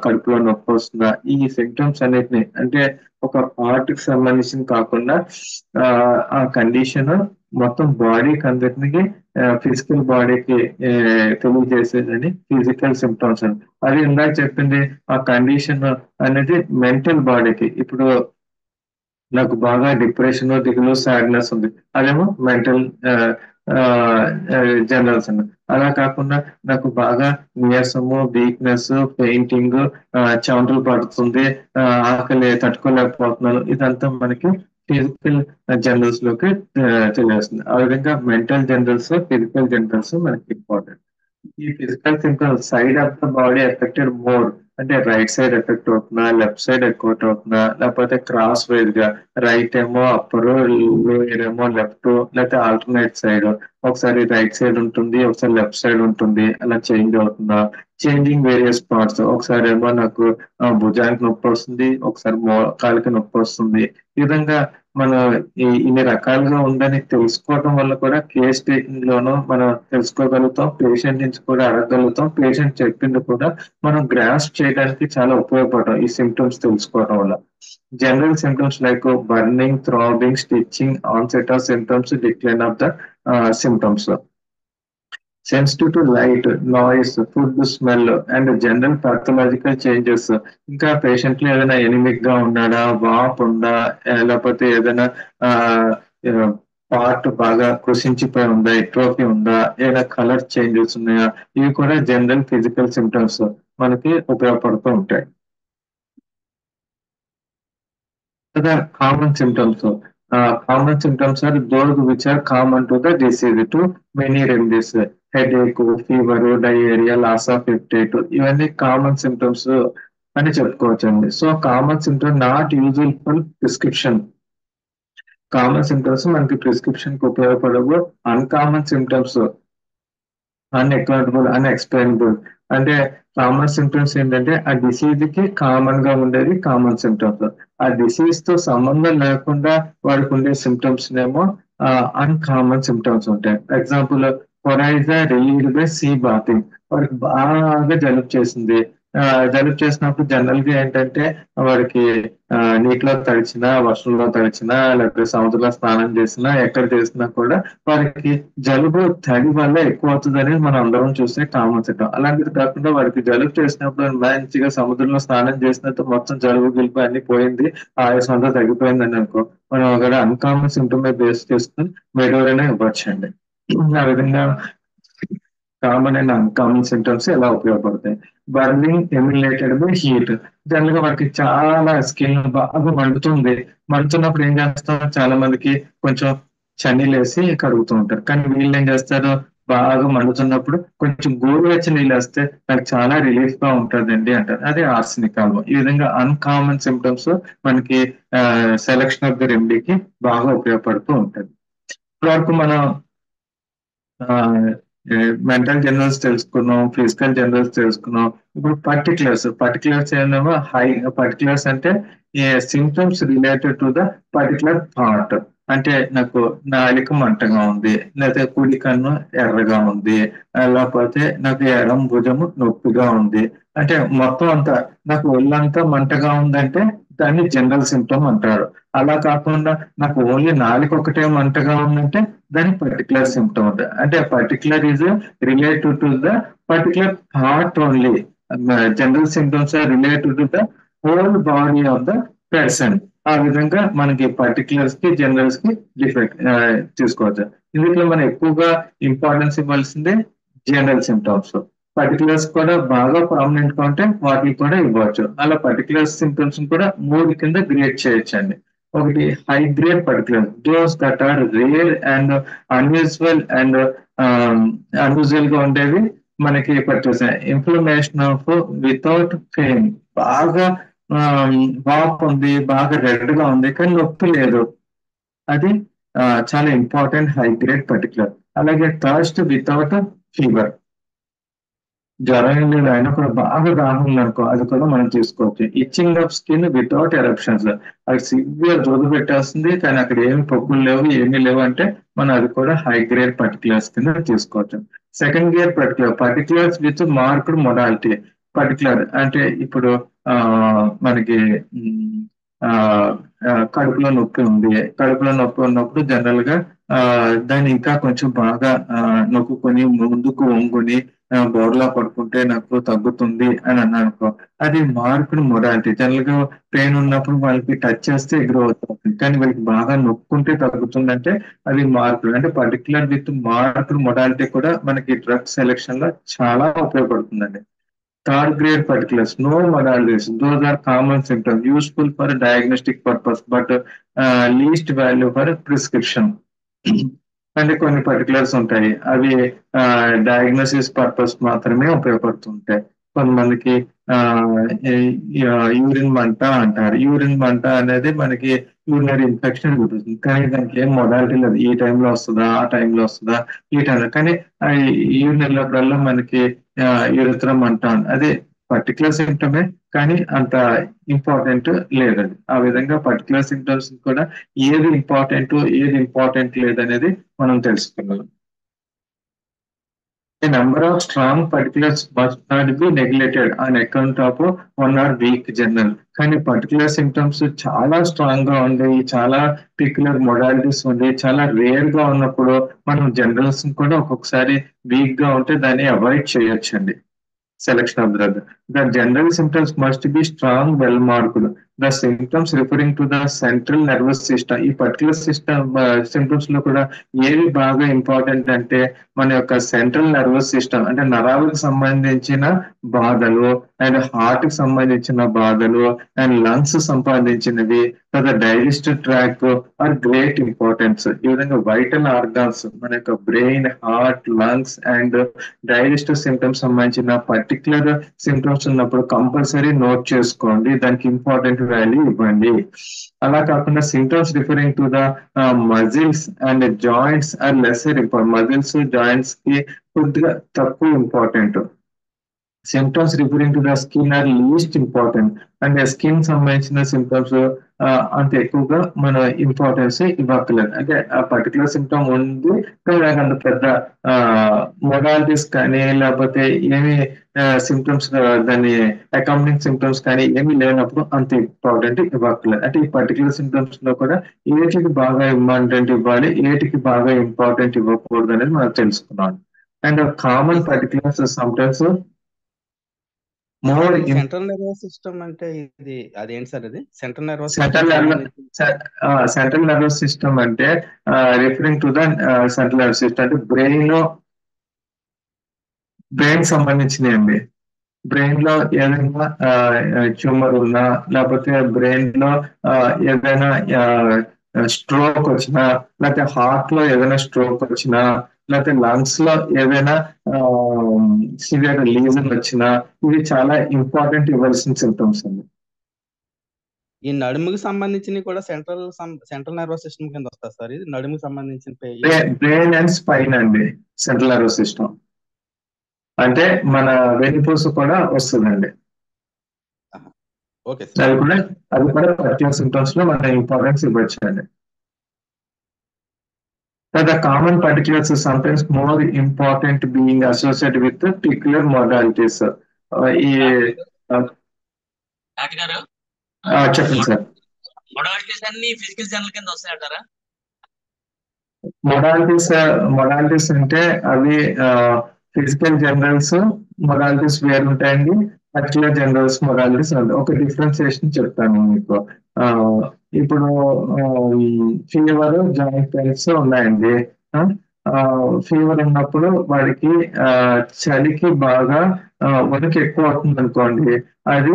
కడుపులో నొప్పి వస్తుందా, ఈ సిమ్టమ్స్ అన్నిటిని అంటే ఒక పార్ట్ కి సంబంధించింది కాకుండా ఆ కండిషన్ మొత్తం బాడీకి అందరికి ఫిజికల్ బాడీకి తెలియజేసేదని ఫిజికల్ సిమ్టమ్స్ అని. అది ఇందాక చెప్పింది ఆ కండిషన్ అనేది మెంటల్ బాడీకి. ఇప్పుడు నాకు బాగా డిప్రెషన్, దిగులు, సాడ్నెస్ ఉంది, అదేమో మెంటల్ జనరల్స్ అండి. అలా కాకుండా నాకు బాగా నీరసము, వీక్నెస్, పెయింటింగ్, చెమటలు పడుతుంది, ఆకలి తట్టుకోలేకపోతున్నాను, ఇదంతా మనకి ఫిజికల్ జనరల్స్ లోకి తెలియజేస్తుంది. ఆ విధంగా మెంటల్ జనరల్స్, ఫిజికల్ జనరల్స్ మనకి ఇంపార్టెంట్. ఈ physical symptoms side of the body affected more, అంటే రైట్ సైడ్ ఎఫెక్ట్ అవుతుందా, లెఫ్ట్ సైడ్ ఎక్కువ అవుతుందా, లేకపోతే క్రాస్ వైజ్ గా రైట్ ఏమో అప్పర్, లోయర్ ఏమో లెఫ్ట్, లేకపోతే ఆల్టర్నేట్ సైడ్, ఒకసారి రైట్ సైడ్ ఉంటుంది, ఒకసారి లెఫ్ట్ సైడ్ ఉంటుంది, అలా చేంజ్ అవుతుందా, చేంజింగ్ వేరియస్ పార్ట్స్, ఒకసారి ఏమో నాకు భుజానికి నొప్పి వస్తుంది, ఒకసారి కాలికి నొప్పి వస్తుంది. ఈ విధంగా మనం ఇన్ని రకాలుగా ఉందని తెలుసుకోవడం వల్ల కూడా కేస్ టేకింగ్ లోనూ మనం తెలుసుకోగలుగుతాం, పేషెంట్ నుంచి కూడా అడగగలుగుతాం, పేషెంట్ చెప్పింది కూడా మనం గ్రాస్ప్ చేయడానికి చాలా ఉపయోగపడతాం ఈ సిమ్టమ్స్ తెలుసుకోవడం వల్ల. General symptoms like burning, throbbing, stitching, onset of symptoms, decline of the symptoms. Sensitive to light, noise, food smell and general pathological changes. ఇంకా పేషెంట్ లో ఏదైనా ఎనిమిక్ గా ఉన్నాడా, వాప్ ఉందా, లేకపోతే ఏదైనా పార్ట్ బాగా కృషించిపోయి ఉందా, ఎట్రోఫీ ఉందా, ఏదైనా కలర్ చేంజెస్ ఉన్నాయా, ఇవి కూడా జనరల్ ఫిజికల్ సిమ్టమ్స్ మనకి ఉపయోగపడుతూ ఉంటాయి. కదా common symptoms. Common symptoms are those which are common to the disease to many remedies. Headache, fever, diarrhoea, loss of appetite, ఇవన్నీ కామన్ సిమ్టమ్స్ అని చెప్పుకోవచ్చండి. So common symptom not usual for prescription. Common symptoms మనకి ప్రిస్క్రిప్షన్ కి ఉపయోగపడవు. Uncommon symptoms unaccountable, unexplainable. అంటే కామన్ సిమ్టమ్స్ ఏంటంటే ఆ డిసీజ్ కి కామన్ గా ఉండేది కామన్ సిమ్టమ్స్. ఆ డిసీజ్ తో సంబంధం లేకుండా వాడికి ఉండే సిమ్టమ్స్ ఏమో అన్కామన్ సిమ్టమ్స్ ఉంటాయి. Example, coryza relieved by sea bathing. వాడికి బాగా జలుబు చేసింది, జలుబు చేసినప్పుడు జనరల్ గా ఏంటంటే వారికి నీటిలో తడిచినా, వర్షంలో తడిచినా, లేకపోతే సముద్రంలో స్నానం చేసినా, ఎక్కడ చేసినా కూడా వారికి జలుబు తడి వల్ల ఎక్కువ అవుతుంది అనేది మనం అందరం చూసే కామన్ సిటం. అలాంటిది కాకుండా వారికి జలుబు చేసినప్పుడు మంచిగా సముద్రంలో స్నానం చేసినట్టు మొత్తం జలుబు గిలుపు అన్ని పోయింది, ఆయాసం అంతా తగ్గిపోయిందని అనుకో, మనం అక్కడ అన్కామన్ సిమ్టమ్ బేస్ చేసుకుని మెడోరైనా ఇవ్వచ్చండి. ఆ విధంగా కామన్ అండ్ అన్కామన్ సిమ్టమ్స్ ఎలా ఉపయోగపడతాయి. Burning emulated by heat. General గా మనకి చాలా స్కిన్ బాగా మండుతుంది. మండుతున్నప్పుడు ఏం చేస్తాం, చాలా మందికి కొంచెం చన్నీళ్ళు వేసి కడుగుతూ ఉంటారు. కానీ వీళ్ళు ఏం చేస్తారు, బాగా మండుతున్నప్పుడు కొంచెం గోరువెచ్చని నీళ్ళు వేస్తే నాకు చాలా రిలీఫ్ గా ఉంటుందండి అంటారు. అదే ఆర్సెనిక్ ఆల్బమ్. ఈ విధంగా అన్కామన్ సిమ్టమ్స్ మనకి సెలక్షన్ ఆఫ్ ది రెమెడీకి బాగా ఉపయోగపడుతూ ఉంటుంది. ఇప్పటివరకు మనం మెంటల్ జనరల్స్ తెలుసుకున్నాం, ఫిజికల్ జనరల్స్ తెలుసుకున్నాం. ఇప్పుడు పర్టికులర్స్ ఏమో పర్టికులర్స్ అంటే symptoms related to the particular thought. అంటే నాకు నాలిక మంటగా ఉంది, లేకపోతే కుడి కన్ను ఎర్రగా ఉంది, లేకపోతే నాకు ఎడం భుజము నొప్పిగా ఉంది, అంటే మొత్తం అంతా నాకు ఒళ్ళంతా మంటగా ఉందంటే దాన్ని జనరల్ సిమ్టమ్ అంటారు. అలా కాకుండా నాకు ఓన్లీ నాలుక ఒకటే మంటగా ఉందంటే దాని పర్టికులర్ సిమ్టమ్ ఉంటుంది. అంటే particular is related to the particular thought only. General symptoms are related to the whole body of the person. ఆ విధంగా మనకి పర్టికులర్స్ కి జనరల్స్ కి డిఫెక్ట్ తీసుకోవచ్చు. ఇందులో మనం ఎక్కువగా ఇంపార్టెన్స్ ఇవ్వాల్సిందే జనరల్ సిమ్టమ్స్. పర్టికులర్స్ కూడా బాగా ప్రామినెంట్ గా ఉంటే వాటికి కూడా ఇవ్వచ్చు. అలా పర్టికులర్ సిమ్టమ్స్ కూడా 3 కింద గ్రేడ్ చేయొచ్చండి. ఒకటి high grade particular, those that are rare and unusual గా ఉండేవి మనకి పట్టేసాయి. ఇన్ఫ్లమేషన్ ఆఫ్ వితౌట్ పెయిన్, బాగా వాపు ఉంది, బాగా రెడ్ గా ఉంది కానీ నొప్పి లేదు, అది చాలా ఇంపార్టెంట్ హై గ్రేడ్ పర్టికులర్. అలాగే థర్స్ట్ వితౌట్ ఫీవర్, జ్వరం ఏం లేదు అయినా కూడా బాగా దాహం ఉందనుకో, అది కూడా మనం తీసుకోవచ్చు. Itching of skin without eruptions, అది సివియర్ దురద పెట్టేస్తుంది కానీ అక్కడ ఏమి పొక్కులు లేవు, ఏమీ లేవు అంటే మనం అది కూడా హై గ్రేడ్ పర్టికులర్స్ కింద తీసుకోవచ్చు. Second grade particulars with marked modality. Particular అంటే ఇప్పుడు మనకి ఆ కడుపులో నొప్పి ఉంది, కడుపులో నొప్పి ఉన్నప్పుడు జనరల్ గా దాన్ని ఇంకా కొంచెం బాగా నొక్కుని ముందుకు వంగుని బోర్లా పడుకుంటే నాకు తగ్గుతుంది అని అన్నానుకో, అది మార్పుడు మొడాలిటీ. జనరల్ గా పెయిన్ ఉన్నప్పుడు వాళ్ళకి టచ్ చేస్తే ఎగురవుతుంది, కానీ వాళ్ళకి బాగా నొక్కుంటే తగ్గుతుందంటే అది మార్పుడు. అంటే పర్టికులర్ విత్ మార్పుడు మొడాలిటీ కూడా మనకి డ్రగ్ సెలెక్షన్ లో చాలా ఉపయోగపడుతుందండి. Third grade particulars, no modalities. Those are common symptoms, useful for diagnostic purpose, but least value for prescription. అంటే కొన్ని పర్టికులర్స్ ఉంటాయి, అవి డయాగ్నోసిస్ పర్పస్ మాత్రమే ఉపయోగపడుతుంటాయి. కొంతమందికి యూరిన్ మంట అంటారు. యూరిన్ మంట అనేది మనకి యూరినరీ ఇన్ఫెక్షన్ చూపిస్తుంది, కానీ దానికి ఏం మొడాలిటీ లేదు. ఈ టైంలో వస్తుందా, ఆ టైంలో వస్తుందా, ఈ టైంలో. కానీ యూరిన్ వెళ్ళినప్పుడల్లా మనకి యూరిత్రం అంట, అదే పర్టికులర్ సిమ్టమే కానీ అంత ఇంపార్టెంట్ లేదండి. ఆ విధంగా పర్టికులర్ సిమ్టమ్స్ కూడా ఏది ఇంపార్టెంట్ లేదనేది మనం తెలుసుకున్నాం. A number of strong particulars must not be neglected on account of one or weak journal. కానీ పర్టికులర్ సిమ్టమ్స్ చాలా స్ట్రాంగ్ గా ఉండి, చాలా పర్టికులర్ మొడాలిటీస్ ఉండి, చాలా రేర్ గా ఉన్నప్పుడు మనం జనరల్స్ కూడా ఒక్కొక్కసారి వీక్ గా ఉంటే దాన్ని అవాయిడ్ చేయొచ్చండి. Selection of drug. The general symptoms must be strong, well marked. The symptoms referring to the central nervous system. ఈ పర్టికులర్ సిమ్టమ్స్ లో కూడా ఏవి బాగా ఇంపార్టెంట్ అంటే మన యొక్క సెంట్రల్ నర్వస్ సిస్టమ్, అంటే నరాలకు సంబంధించిన బాధలు, అండ్ హార్ట్ కి సంబంధించిన బాధలు, అండ్ లంగ్స్ సంబంధించినవి, లేదా digestive tract are great importance. ఈ విధంగా వైటల్ ఆర్గాన్స్ మన యొక్క brain, heart, lungs and digestive symptoms సంబంధించిన పర్టికులర్ సిమ్టమ్స్ ఉన్నప్పుడు కంపల్సరీ నోట్ చేసుకోండి, దానికి ఇంపార్టెంట్ వాల్యూ ఇవ్వండి. అలా కాకుండా symptoms referring to the muscles and joints are lesser important. Muscles, joints కి కొద్దిగా తక్కువ important. Symptoms referring to the skin are least important. అంటే స్కిన్ సంబంధించిన సిమ్టమ్స్ అంత ఎక్కువగా మన ఇంపార్టెన్స్ ఇవ్వట్లేదు. అంటే ఆ పర్టికులర్ సిమ్టమ్ ఉంది కానీ నాకు అంత పెద్ద మొడాలిటీస్ కానీ లేకపోతే ఏమి సిమ్టమ్స్ దాని అకాంపనింగ్ సిమ్టమ్స్ కానీ ఏమి లేనప్పుడు అంత ఇంపార్టెంట్ ఇవ్వట్లేదు. అంటే ఈ పర్టికులర్ సిమ్టమ్స్ లో కూడా ఏటికి బాగా ఇంపార్టెంట్ ఇవ్వాలి, ఏటికి బాగా ఇంపార్టెంట్ ఇవ్వకూడదు అనేది మనం తెలుసుకున్నాం. And common particulars sometimes more central nervous system అంటే ఇది అదేంటి సార్? అది central nervous central nervous system అంటే referring to the central nervous system అంటే బ్రెయిన్ సంబంధించినవి అండి. బ్రెయిన్ లో ఏదైనా ట్యూమర్ ఉన్నా లేకపోతే బ్రెయిన్ లో ఏదైనా స్ట్రోక్ వచ్చినా లేకపోతే హార్ట్ లో ఏదైనా స్ట్రోక్ వచ్చినా లేకపోతే లంగ్స్ లో ఏదైనా సివియర్ లీజన్ వచ్చినా ఇవి చాలా ఇంపార్టెంట్ ఇవ్వాల్సిన సిమ్టమ్స్ అండి. ఈ నడుముకి సంబంధించినవి కూడా సెంట్రల్ నర్వస్ సిస్టమ్ కింద వస్తుంది సార్. ఇది నడుముకి సంబంధించిన బ్రెయిన్ అండ్ స్పైన్ అండి సెంట్రల్ నర్వస్ సిస్టమ్. అంటే మన వెన్నుపూస కూడా వస్తుందండి. Okay sir. అది కూడా పర్టికులర్ సిమ్టమ్స్ లో మన ఇంపార్టెన్స్ ఇవ్వచ్చు అండి. The common particulars is sometimes more important being associated with the particular modalities. చెప్పండి సార్. మొడాలిటీస్ అన్ని ఫిజికల్ జనరల్ కింద వస్తాయంటారా? మొడాలిటీస్ అంటే అవి ఫిజికల్ జనరల్స్ మొడాలిటీస్ వేరు ఉంటాయండి. పర్టికులర్ జనరల్స్ మొడాలిటీస్ ఒక డిఫరెన్సియేషన్ చెప్తాను మీకు. ఇప్పుడు ఫీవర్ జాయింట్ పెయిన్స్ ఉన్నాయండి. ఫీవర్ ఉన్నప్పుడు వాడికి చలికి బాగా వణుకు ఎక్కువ అవుతుంది అనుకోండి, అది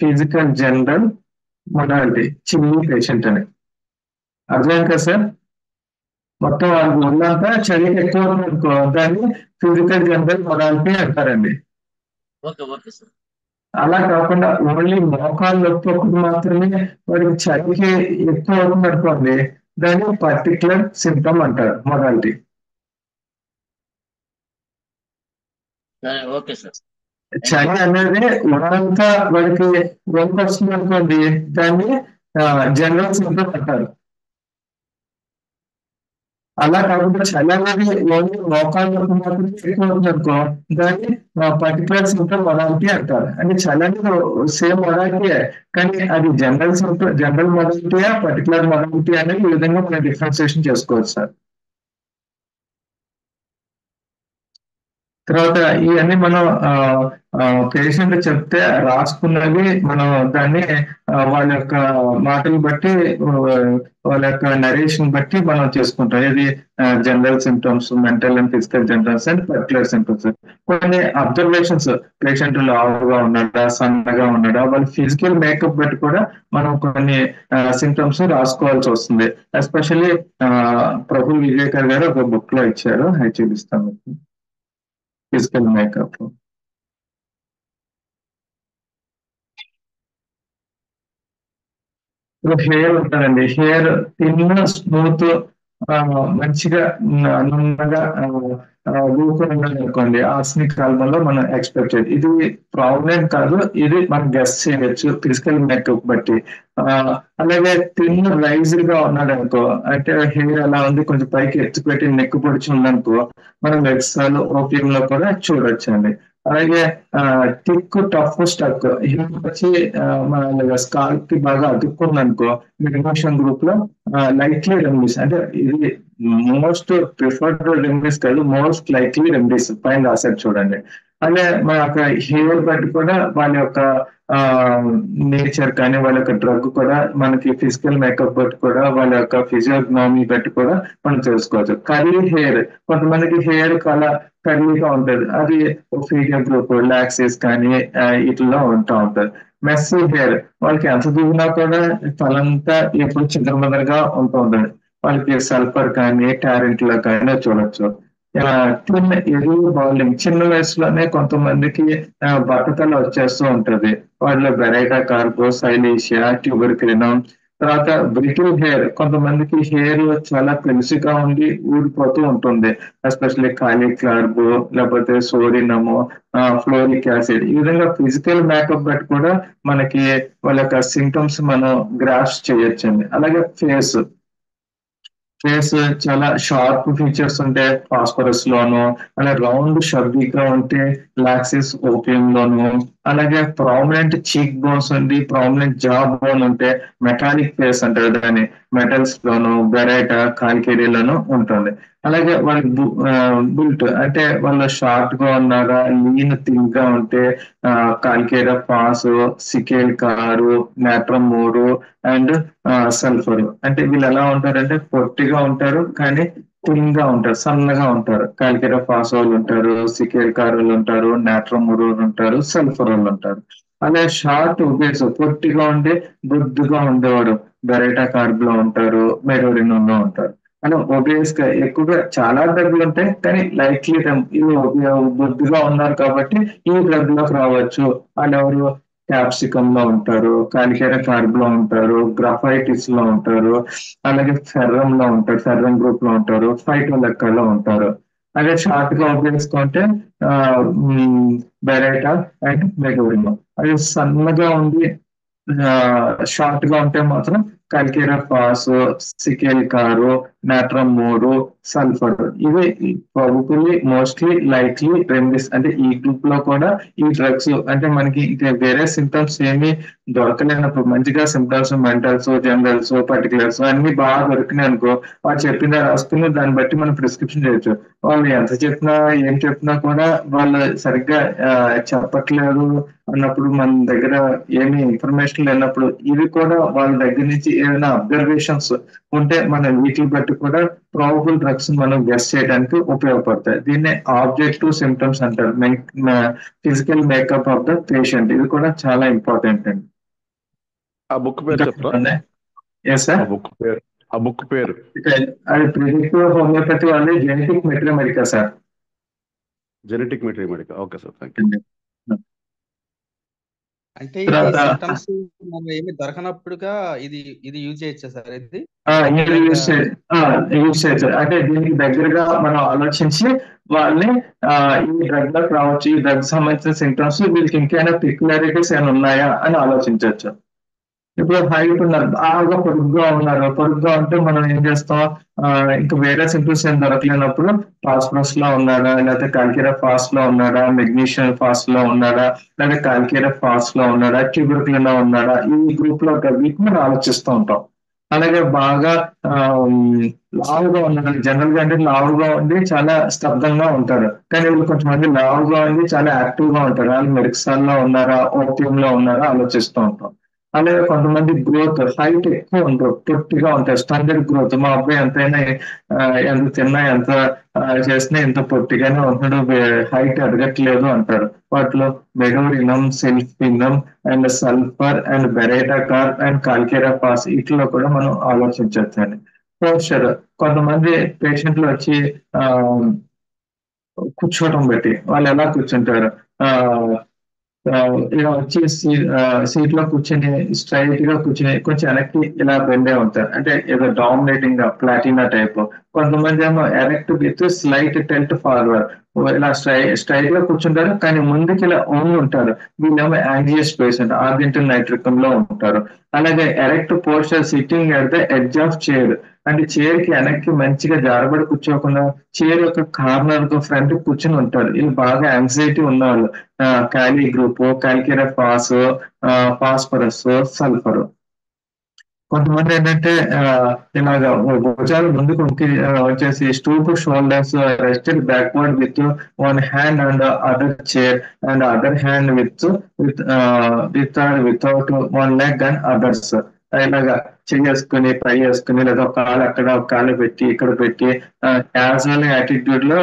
physical general modality chilli patient అని. అర్థం కదా సార్? మొత్తం వాళ్ళకి ఒళ్ళంతా చలికి ఎక్కువ అవుతుంది అనుకో, దాన్ని ఫిజికల్ జనరల్ మొడాలిటీ అంటారండి. అలా కాకుండా ఓన్లీ మోకాలు నొప్పి ఒకటి మాత్రమే వాడికి చలికి ఎక్కువ అవుతుంది అనుకోండి, దాన్ని పర్టికులర్ సిమ్టమ్ అంటారు మొడాలిటీ. చలి అనేది ఒళ్ళంతా వాడికి వణుకు వస్తుంది అనుకోండి, దాన్ని జనరల్ సిమ్టమ్ అంటారు. అలా కాకుండా చలి అనేది ఓన్లీ మోకాలు నొప్పి మాత్రమే ఎక్కువ అవుతుంది అనుకో, దాన్ని పర్టికులర్ సిమ్టమ్ మొడాలిటీ అంటారు. అంటే చలి అనేది సేమ్ మొడాలిటీయే, కానీ అది జనరల్ మొడాలిటీయా పర్టికులర్ మొడాలిటీ అనేది ఈ విధంగా మనం డిఫరెన్సియేషన్ చేసుకోవచ్చు సార్. తర్వాత ఇవన్నీ మనం పేషెంట్ చెప్తే రాసుకున్నవి మనం దాన్ని వాళ్ళ యొక్క మాటలు బట్టి వాళ్ళ యొక్క నరేషన్ బట్టి మనం చేసుకుంటాం. ఇది general symptoms, mental and physical generals and particular symptoms. కొన్ని అబ్జర్వేషన్స్, పేషెంట్ లావుగా ఉన్నాడా, సన్నగా ఉన్నాడా, వాళ్ళ ఫిజికల్ మేకప్ బట్టి కూడా మనం కొన్ని సిమ్టమ్స్ రాసుకోవాల్సి వస్తుంది. ఎస్పెషల్లీ ప్రభు విజయకర్ గారు ఒక బుక్ లో ఇచ్చారు, అది చూపిస్తాను. ఫిజికల్ మేకప్ హెయిర్ ఉంటుందండి. హెయిర్ తిన్న స్మూత్ మంచిగా నున్నగా ఊరుకొని ఉండాలనుకోండి, ఆస్మిక్ కాలంలో మనం ఎక్స్పెక్ట్ చేయాలి. ఇది ప్రాబ్లం కాదు, ఇది మనం గెస్ట్ చేయవచ్చు ఫిజికల్ మేకప్ బట్టి. అలాగే తిన్న రైజ్డ్ గా ఉన్నాడు అనుకో, అంటే హెయిర్ అలా ఉంది కొంచెం పైకి ఎత్తుపెట్టి నెక్కు పొడిచి ఉందనుకో, మనం ఎక్స్ట్రాలో ఓపీఎం లో కూడా చూడొచ్చు అండి. అలాగే థిక్ టఫ్ స్టక్ వచ్చి మన స్కాల్ప్ కి బాగా అతుక్కుంది అనుకో, మిడ్మోషన్ గ్రూప్ లో లైక్లీ రెమెడీస్, అంటే ఇది మోస్ట్ ప్రిఫర్డ్ రెమెడీస్ కాదు, మోస్ట్ లైక్లీ రెమెడీస్ పైన రాశారు చూడండి. అలాగే మన యొక్క హెయిర్ బట్టి కూడా వాళ్ళ యొక్క నేచర్ కానీ వాళ్ళ యొక్క డ్రగ్ కూడా మనకి ఫిజికల్ మేకప్ బట్టి కూడా వాళ్ళ యొక్క ఫిజియోగ్నామీ బట్టి కూడా మనం తెలుసుకోవచ్చు. కర్లీ హెయిర్, కొంతమందికి హెయిర్ కర్లీగా ఉంటుంది, అది ఫీడియం గ్రూప్ లాక్సిస్ కానీ ఇట్లా ఉంటా ఉంటుంది. మెస్సీ హెయిర్, వాళ్ళకి ఎంత దూరినా కూడా తలంతా ఎప్పుడు చిందరమందరగా ఉంటూ ఉంటుంది, వాళ్ళకి సల్ఫర్ కానీ టారెంట్ లో కానీ చూడొచ్చు. ఎరువు బాల్యం, చిన్న వయసులోనే కొంతమందికి బట్టతల వచ్చేస్తూ ఉంటది, వాళ్ళలో బెరైటా కార్బో, సైలీషియా, ట్యూబర్క్లినం తర్వాత బ్రిటిల్ హెయిర్, కొంతమందికి హెయిర్ చాలా పెలుసుగా ఉండి ఊడిపోతూ ఉంటుంది, ఎస్పెషల్లీ కాలీఫ్లవర్ లేకపోతే సోడినము, ఫ్లోరిక్ యాసిడ్. ఈ విధంగా ఫిజికల్ మేకప్ బట్టి కూడా మనకి వాళ్ళ యొక్క సింటమ్స్ మనం గ్రాఫ్స్ చేయొచ్చండి. అలాగే ఫేస్ చాలా షార్ప్ ఫీచర్స్ ఉంటే ఫాస్ఫరస్ లోను, అలాగే రౌండ్ షబ్బీగా ఉంటే లాక్సిస్ ఓపియం లోను, అలాగే ప్రామినెంట్ చీక్ బోన్స్ ఉండి ప్రామినెంట్ జా బోన్ ఉంటే మెటాలిక్ ఫేస్ అంటారు దాన్ని, మెటల్స్ లోను, బెరైటా, కాల్కేరియాలోను ఉంటుంది. అలాగే వాళ్ళ బుల్ట్ అంటే వాళ్ళు షార్ట్ గా ఉన్నారా, లీన్ థిన్ గా ఉంటే calcarea phos, secale cor, natrum mur and sulphur. అంటే వీళ్ళు ఎలా ఉంటారంటే పొట్టిగా ఉంటారు కానీ థిన్ గా ఉంటారు, సన్నగా ఉంటారు. కాల్కేరియా ఫాస్ వాళ్ళు ఉంటారు, సికేల్ కార్ వాళ్ళు ఉంటారు, నాట్రమ్ మూరు ఉంటారు, సల్ఫర్ వాళ్ళు ఉంటారు. అలాగే షార్ట్ ఒబేస్ పొట్టిగా ఉండి బొద్దుగా ఉండేవాడు బెరైటా కార్బ్ లో ఉంటారు, మెరోరినో లో ఉంటారు. అంటే ఒబేస్ గా ఎక్కువగా చాలా డ్రగ్లు ఉంటాయి కానీ లైక్లీ ఇవి బొద్దుగా ఉన్నారు కాబట్టి ఈ డ్రగ్ లోకి రావచ్చు. వాళ్ళు ఎవరు క్యాప్సికమ్ లో ఉంటారు, కాలికేరియా కార్బ్ లో ఉంటారు, గ్రఫైటిస్ లో ఉంటారు, అలాగే ఫెర్రమ్ లో ఉంటారు, ఫెర్రమ్ గ్రూప్ లో ఉంటారు, ఫైటో లెక్కలో ఉంటారు. అదే షార్ట్ గా ఉపయోగించుకుంటే బెరైటా అండ్ మెగోరినో. అది సన్నగా ఉండి షార్ట్ గా ఉంటే మాత్రం కల్కేరా ఫాస్, సికేల్ కారు, నాట్రమ్ మూడు, సల్ఫర్. ఇవి ప్రాబబుల్లీ మోస్ట్లీ లైక్లీ రెమెడీస్. అంటే ఈ గ్రూప్ లో కూడా ఈ డ్రగ్స్ అంటే మనకి ఇంకా వేరే సింటమ్స్ ఏమి దొరకలేనప్పుడు మంచిగా సిమ్టమ్స్ మెంటల్స్, జనరల్స్, పర్టికులర్స్ అన్ని బాగా దొరికినాయి అనుకో, వాళ్ళు చెప్పిన రాసుకుని దాన్ని బట్టి మనం ప్రిస్క్రిప్షన్ చేయొచ్చు. వాళ్ళు ఎంత చెప్పినా ఏం చెప్పినా కూడా వాళ్ళు సరిగ్గా చెప్పట్లేదు అన్నప్పుడు మన దగ్గర ఏమి ఇన్ఫర్మేషన్ లేనప్పుడు ఇవి కూడా వాళ్ళ దగ్గర నుంచి ఏమైనా అబ్జర్వేషన్స్ ఉంటే మనం వీటిని బట్టి కూడా ప్రాబబుల్ డ్రగ్స్ మనం గెస్ చేయడానికి ఉపయోగపడతాయి. దీన్నే ఆబ్జెక్టివ్ సిమ్టమ్స్ అంటారు, physical makeup of the patient. ఇది కూడా చాలా ఇంపార్టెంట్ అండి. ఆ బుక్ పేరు చెప్తారా? ఆ బుక్ పేరు అది ప్రిడిక్టివ్ హోమియోపతి వాళ్ళది genetic materia medica sir. Genetic materia medica. Okay sir, thank you. అంటే ఇది సిమ్టమ్స్ మనం ఏమి దొరకనప్పుడుగా ఇది ఇది యూజ్ చేయొచ్చా సార్? ఇది యూజ్ చేయొచ్చు. అంటే దీనికి దగ్గరగా మనం ఆలోచించి వాళ్ళని ఈ డ్రగ్ లోకి రావచ్చు, ఈ డ్రగ్ సంబంధించిన సింటమ్స్ వీళ్ళకి ఇంకేమైనా పిక్యులారిటీస్ ఏమైనా ఉన్నాయా అని ఆలోచించవచ్చు. ఇప్పుడు హైట్ ఉన్నారు, బాగా పొడుగ్గా ఉన్నారు, పొడుగ్గా ఉంటే మనం ఏం చేస్తాం, ఇంకా వేరే సింటమ్స్ ఏం దొరకలేనప్పుడు ఫాస్ఫరస్ లో ఉన్నాడా, లేకపోతే కాల్కేరియా ఫాస్ట్ లో ఉన్నాడా, మెగ్నీషియం ఫాస్ట్ లో ఉన్నాడా, లేదా కాల్కేరియా ఫాస్ట్ లో ఉన్నాడా, ట్యూబర్కులిన్ లో ఉన్నాడా, ఈ గ్రూప్ లో వీటిని మనం ఆలోచిస్తూ ఉంటాం. అలాగే బాగా లావుగా ఉన్నారు, జనరల్ గా అంటే లావుగా ఉండి చాలా స్తబ్దంగా ఉంటారు, కానీ వీళ్ళు కొంతమంది లావుగా ఉండి చాలా యాక్టివ్ గా ఉంటారు. వాళ్ళు మెడిక్సాన్ లో ఉన్నారా, ఓపియం లో ఉన్నారా ఆలోచిస్తూ ఉంటాం. అలాగే కొంతమంది గ్రోత్ హైట్ ఎక్కువ ఉంటారు, పొట్టిగా ఉంటారు, స్టాండర్డ్ గ్రోత్. మా అబ్బాయి ఎంతైనా ఎంత తిన్నా ఎంత చేసినా ఎంత పొట్టిగానే ఉంటున్నాడు, హైట్ ఎదగట్లేదు అంటారు. వాటిలో మెడోరినం, సెల్ఫినం and sulphur and baryta carb and calcarea phos వీటిలో కూడా మనం ఆలోచించవచ్చు అండి. పోస్చర్, కొంతమంది పేషెంట్లు వచ్చి కూర్చోవడం బట్టి వాళ్ళు ఎలా కూర్చుంటారు, ఇలా వచ్చి సీట్ లో కూర్చొని స్ట్రైట్ గా కూర్చొని కొంచెం వెనక్కి ఇలా బెండే ఉంటారు, అంటే ఏదో డామినేటింగ్ గా ప్లాటినా టైప్. కొంతమంది ఏమో ఎరెక్ట్ విత్ స్లైట్ టెల్ట్ ఫార్వర్డ్, ఇలా స్ట్రైట్ గా కూర్చుంటారు కానీ ముందుకి ఇలా ఓన్ ఉంటారు. వీళ్ళేమో యాంగియస్ పేషెంట్, ఆర్జెంటల్ నైట్రికం లో ఉంటారు. అలాగే erect posture sitting at the edge of chair, అంటే చైర్ కి వెనక్కి మంచిగా జారబడి కూర్చోకుండా చైర్ యొక్క కార్నర్ కు ఫ్రంట్ కూర్చొని ఉంటారు. ఇది బాగా యాంగ్జైటీ ఉన్నవాళ్ళు, కాలీ గ్రూప్, కాల్కేరియా ఫాస్, ఫాస్ఫరస్, సల్ఫర్. కొంతమంది ఏంటంటే ఇలాగ భుజాలు ముందుకు వచ్చేసి stoop shoulders rested backward with one hand and other chair and other hand without one leg and others. ఇలాగా చేసుకుని ట్రై చేసుకుని లేదా ఒక కాలు అక్కడ ఒక కాలు పెట్టి ఇక్కడ పెట్టి క్యాజువల్ యాటిట్యూడ్ లో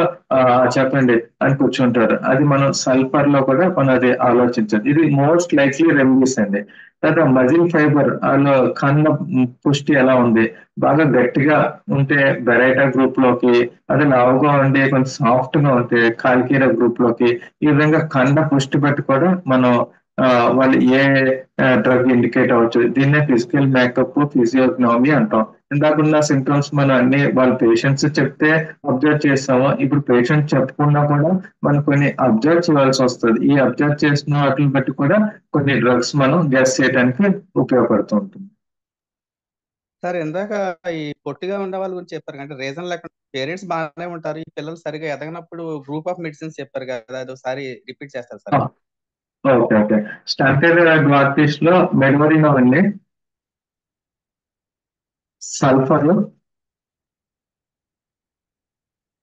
చెప్పండి అని కూర్చుంటారు. అది మనం సల్ఫర్ లో కూడా మనం అది ఆలోచించాలి. ఇది మోస్ట్ లైక్లీ రెమెడీస్ అండి. తర్వాత మజిల్ ఫైబర్, వాళ్ళు కన్న పుష్టి ఎలా ఉంది, బాగా గట్టిగా ఉంటే బెరైటా గ్రూప్ లోకి, అదే లావుగా ఉండి కొంచెం సాఫ్ట్ గా ఉంటే కాల్కేరియా గ్రూప్ లోకి. ఈ విధంగా కండ పుష్టి బట్టి కూడా మనం వాళ్ళు ఏ డ్రగ్ ఇండికేట్ అవ్వచ్చు. దీన్నే ఫిజికల్ మేకప్, ఫిజియోగ్నోమీ అంటాం. ఇందాకున్న సింటమ్స్ మనం అన్ని వాళ్ళ పేషెంట్స్ చెప్తే అబ్జర్వ్ చేస్తాము. ఇప్పుడు పేషెంట్ చెప్పకుండా కూడా మనం కొన్ని అబ్జర్వ్ చేయాల్సి వస్తుంది. ఈ అబ్జర్వ్ చేసిన వాటిని బట్టి కూడా కొన్ని డ్రగ్స్ మనం గెస్ చేయడానికి ఉపయోగపడుతూ ఉంటుంది. సార్ ఇందాక ఈ పొట్టిగా ఉండే వాళ్ళ గురించి చెప్పారు అంటే రీజన్ లేకుండా పేరెంట్స్ బాగానే ఉంటారు, ఈ పిల్లలు సరిగా ఎదగనప్పుడు గ్రూప్ ఆఫ్ మెడిసిన్స్ చెప్పారు కదా, అది ఒకసారి రిపీట్ చేస్తారు sir. Okay okay. Stunted glottis లో మెడవరినో అండి, సల్ఫర్,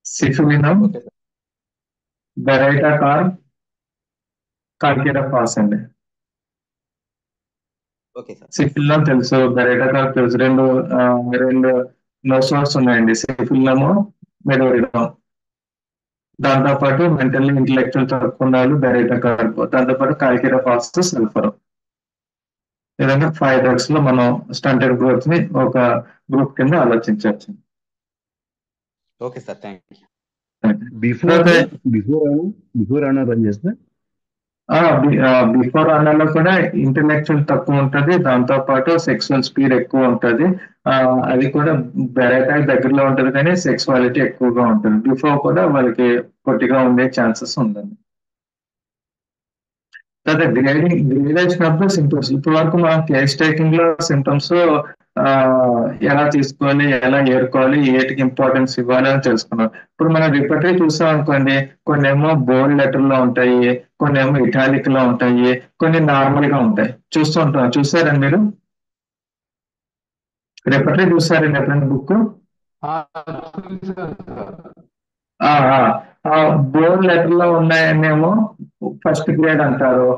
సిఫిలినం, ఓకే సార్. బెరైటాకార్, కార్కిరఫాస్ అండి. Okay sir. సిఫిలినం తెలుసు, బెరైటాకార్ తెలుసు. రెండు నోసోర్స్ ఉన్నాయండి, సిఫిలినము, మెడవరినో. దాంతోపాటు మెంటల్లీ ఇంటలెక్చువల్ తక్కువ వాళ్ళు బెరైటాకార్, దాంతోపాటు కార్కిరఫాస్, సల్ఫర్. ఈ విధంగా 5 డ్రగ్స్ లో మనం స్టంటెడ్ గ్రోత్ ని ఒక గ్రూప్ కింద ఆలోచించవచ్చు. Okay sir, thank you. Before అన్న రన్ చేస్తే బిఫోర్ అన్నలో కూడా ఇంటలెక్చువల్ తక్కువ ఉంటది, దాంతో పాటు సెక్సువల్ స్పీడ్ ఎక్కువ ఉంటది. అది కూడా బెరైటాక్ దగ్గరలో ఉంటది కానీ సెక్సువాలిటీ ఎక్కువగా ఉంటుంది. బిఫోర్ కూడా వాళ్ళకి పొట్టిగా ఉండే ఛాన్సెస్ ఉందండి. తర్వాత గ్రేడేషన్ ఆఫ్ ద సింటమ్స్. ఇప్పటి వరకు మనం కేస్ టేకింగ్ లో సింటమ్స్ ఎలా తీసుకోవాలి, ఎలా ఏరుకోవాలి, ఏటికి ఇంపార్టెన్స్ ఇవ్వాలి అని తెలుసుకున్నాం. ఇప్పుడు మనం రిపీటరీ చూసాం అనుకోండి, కొన్ని ఏమో బోల్డ్ లెటర్ లో ఉంటాయి, కొన్ని ఏమో ఇటాలిక్ లో ఉంటాయి, కొన్ని నార్మల్ గా ఉంటాయి. చూసారండి మీరు? రిపీటరీ చూసారండి ఎప్పుడైనా బుక్? బోల్డ్ లెటర్ లో ఉన్నాయనేమో ఫస్ట్ గ్రేడ్ అంటారు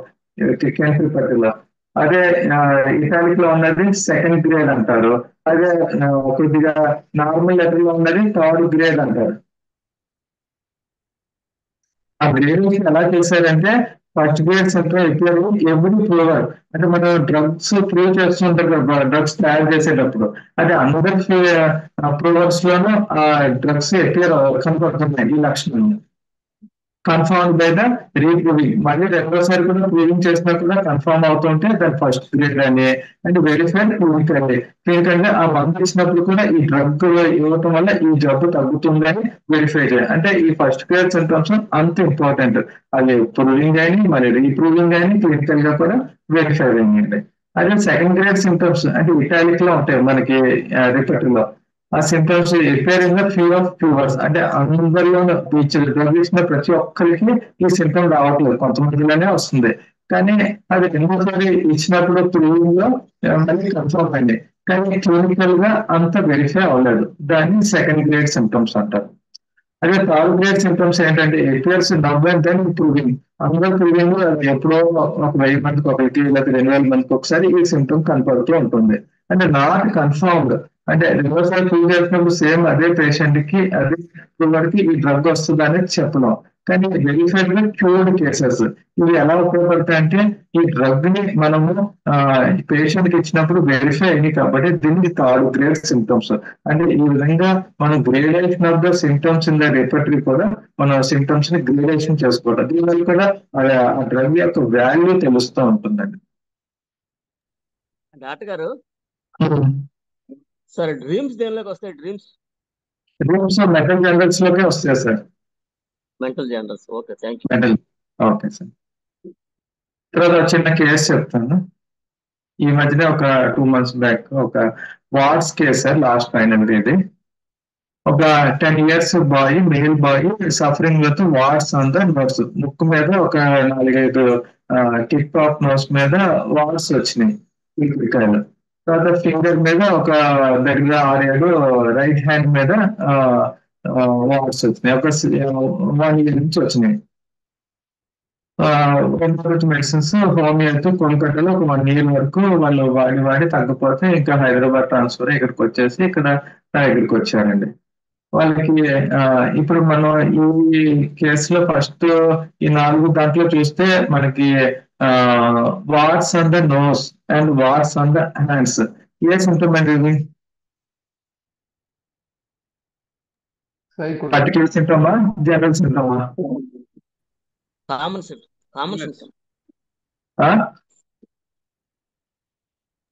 సెకండ్ రిపీటరీలో. అదే ఇటాలిక్ లో ఉన్నది సెకండ్ గ్రేడ్ అంటారు. అదే కొద్దిగా నార్మల్ లెటర్ లో ఉన్నది థర్డ్ గ్రేడ్ అంటారు. ఆ గ్రేడింగ్ ఎలా చేశారంటే first grade centre every prover అంటే మనం డ్రగ్స్ ప్రూవ్ చేస్తుంటారు కదా, డ్రగ్స్ తయారు చేసేటప్పుడు అది అందరి ప్రూవర్స్ లోనూ ఆ డ్రగ్స్ కనపడుతున్నాయి ఈ లక్షణం. Confirm by the reproving. మళ్ళీ రెండోసారి కూడా ప్రూవింగ్ చేసినా కూడా కన్ఫర్మ్ అవుతుంటే దాని ఫస్ట్ గ్రేడ్ అని అండ్ వెరిఫైడ్ క్లినికల్ అండి. క్లినికల్ గా ఆ మందు ఇచ్చినప్పుడు కూడా ఈ డ్రగ్ ఇవ్వటం వల్ల ఈ జబ్బు తగ్గుతుందని వెరిఫై చేయాలి. అంటే ఈ ఫస్ట్ గ్రేడ్ సింటమ్స్ అంత ఇంపార్టెంట్. అది ప్రూవింగ్ అని మరి రీప్రూవింగ్ అని క్లినికల్ గా కూడా వెరిఫై అయ్యింది. అదే సెకండ్ గ్రేడ్ సింటమ్స్ అంటే ఇటాలిక్ లో ఉంటాయి మనకి రిపీటరీలో. ఆ సింటమ్స్ ఎప్పేరింగ్ ఫ్యూ ఆఫ్ ఫీవర్స్ అంటే అందరిలో డ్రగ్ ఇచ్చిన ప్రతి ఒక్కరికి ఈ సింటమ్ రావట్లేదు, కొంతమందిలోనే వస్తుంది. కానీ అది రెండోసారి ఇచ్చినప్పుడు ప్రూవింగ్ లో మళ్ళీ కన్ఫర్మ్ అయింది, కానీ క్లినికల్ గా అంత వెరిఫై అవ్వలేదు. దాన్ని సెకండ్ గ్రేడ్ సింటమ్స్ అంటారు. అదే థర్డ్ గ్రేడ్ సింటమ్స్ ఏంటంటే ఎపియర్స్ నవ్వెన్ దెన్ ప్రూవింగ్. అందరూ ప్రూవింగ్ ఎప్పుడో ఒక 1000 మందికి ఒకటి లేదా 2000 మందికి ఒకసారి ఈ సింటమ్ కనపడుతూ ఉంటుంది. అంటే నాట్ కన్ఫర్మ్డ్. అంటే రెండోసారి ప్రూవ్ చేసినప్పుడు సేమ్ అదే పేషెంట్ కి అదే ప్రూవర్ కి ఈ డ్రగ్ వస్తుంది అనేది చెప్పలేం. కానీ వెరిఫైడ్ గా క్యూర్డ్ కేసెస్ ఇవి ఎలా ఉపయోగపడతాయి అంటే ఈ డ్రగ్ ని మనము పేషెంట్ కి ఇచ్చినప్పుడు వెరిఫై అయింది కాబట్టి దీనికి థర్డ్ గ్రేడ్ సింటమ్స్. అంటే ఈ విధంగా మనం gradation of the symptoms in the repertory కూడా మన సింటమ్స్ ని గ్రేడేషన్ చేసుకోవడం, దీనివల్ల కూడా ఆ డ్రగ్ యొక్క వాల్యూ తెలుస్తూ ఉంటుందండి. డాక్టర్ గారు సార్ డ్రీమ్స్ దేనిలోకి వస్తాయి? డ్రీమ్స్ మెటల్ జనరల్స్ లోకే వస్తాయి sir. Mental generals. Okay, thank you. Metal. Okay sir. తర్వాత చిన్న కేసు చెప్తాను. ఈ మధ్యనే ఒక 2 months బ్యాక్ ఒక warts case sir, last final ఇది. ఒక 10 years boy, male boy suffering with warts on the nose. ముక్కు మీద ఒక 4-5 టిప్ ఆఫ్ నోస్ మీద వార్డ్స్ వచ్చినాయి, పీలికలు. తర్వాత ఫింగర్ మీద ఒక దగ్గర 6-7 రైట్ హ్యాండ్ మీద వార్డ్స్ వచ్చినాయి. ఒక 1 year నుంచి వచ్చినాయి. మెడిసిన్స్ హోమియోతో కోల్కతాలో ఒక 1 year వరకు వాళ్ళు వాడి తగ్గపోతే ఇంకా హైదరాబాద్ ట్రాన్స్ఫర్ ఇక్కడికి వచ్చేసి ఇక్కడ నా దగ్గరికి వచ్చారండి. వాళ్ళకి ఇప్పుడు మనం ఈ కేసులో ఫస్ట్ ఈ 4 దాంట్లో చూస్తే మనకి warts on the nose and warts on the hands ఏ సింటమ్ అండి ఇది? పర్టికులర్ సింటమా, జనరల్ సింటమా? Common symptom.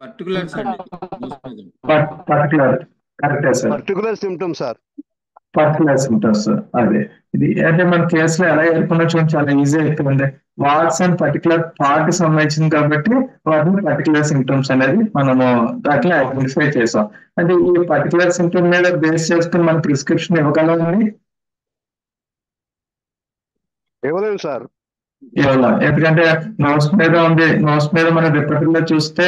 పర్టికులర్స్ అండి మోస్ట్ పర్టికులర్ కరెక్టే sir. Particular symptom sir. Particular symptoms అదే ఇది అంటే మన కేసులో ఎలా ఏర్పడినా చూడండి చాలా ఈజీ అయిపోయింది. వాట్స్ అండ్ పర్టికులర్ పార్ట్ సంబంధించింది కాబట్టి వాటిని పర్టికులర్ సిమ్టమ్స్ అనేది మనము అట్లా ఐడెంటిఫై చేసాం. అంటే ఈ పర్టికులర్ సిమ్టమ్ మీద బేస్ చేసుకుని మన ప్రిస్క్రిప్షన్ ఇవ్వగలమని ఇవ్వలేము సార్. ఇవ్వలేం. ఎందుకంటే నోట్స్ మీద ఉంది, నోట్స్ మీద మన రిపోర్ట్లో చూస్తే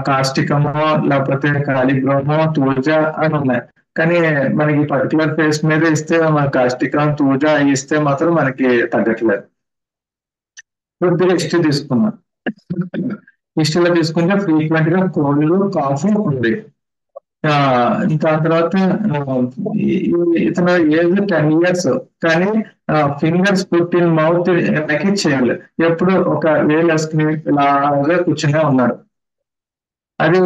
కాస్టికమో లేకపోతే కాలిగ్రామో తూజ అని ఉన్నాయి. కానీ మనకి పర్టికులర్ ఫేస్ మీద ఇస్తే మన కాస్టికం తూజ ఇస్తే మాత్రం మనకి తగ్గట్లేదు. కొద్దిగా హిస్టరీ తీసుకున్నాం. హిస్టరీలో తీసుకుంటే ఫ్రీక్వెంట్ గా కోల్డ్ కాఫ్ ఉంది. దాని తర్వాత ఇతను ఏజ్ 10 years కానీ ఫింగర్స్ పుట్టిన మౌత్ ఎక్కి చేయాలి. ఎప్పుడు ఒక వేలు వేసుకుని ఇలాగా కూర్చునే ఉన్నాడు. అది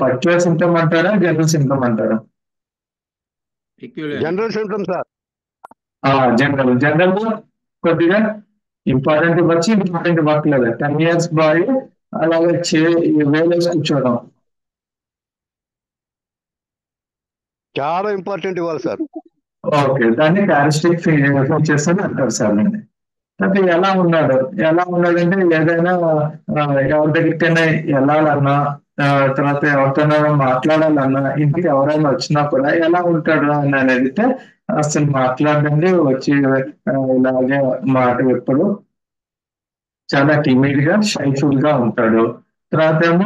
పర్టికులర్ సిమ్టమ్ అంటారా జనరల్ సిమ్టమ్ అంటారా? General symptom sir. జనరల్ కొద్దిగా ఇంపార్టెంట్ ఇవ్వచ్చు, ఇంపార్టెంట్ ఇవ్వట్లేదు. 10 years బాయ్ అలాగే వేలేసి కూర్చోవడం చాలా ఇంపార్టెంట్ ఇవ్వాలి సార్. ఓకే, దాన్ని క్యారెక్టరిస్టిక్ ఫీచర్స్ అని అంటారు సార్. అండి అంటే ఎలా ఉన్నాడంటే ఏదైనా ఎవరి దగ్గరికైనా వెళ్ళాలన్నా తర్వాత ఎవరితోనైనా మాట్లాడాలన్నా ఇంటికి ఎవరైనా వచ్చినా కూడా ఎలా ఉంటాడు అని అడిగితే అసలు మాట్లాడండి, వచ్చి ఇలాగే మాట ఎప్పుడు చాలా టిమిడ్ గా షైఫుల్ గా ఉంటాడు. తర్వాత ఏమో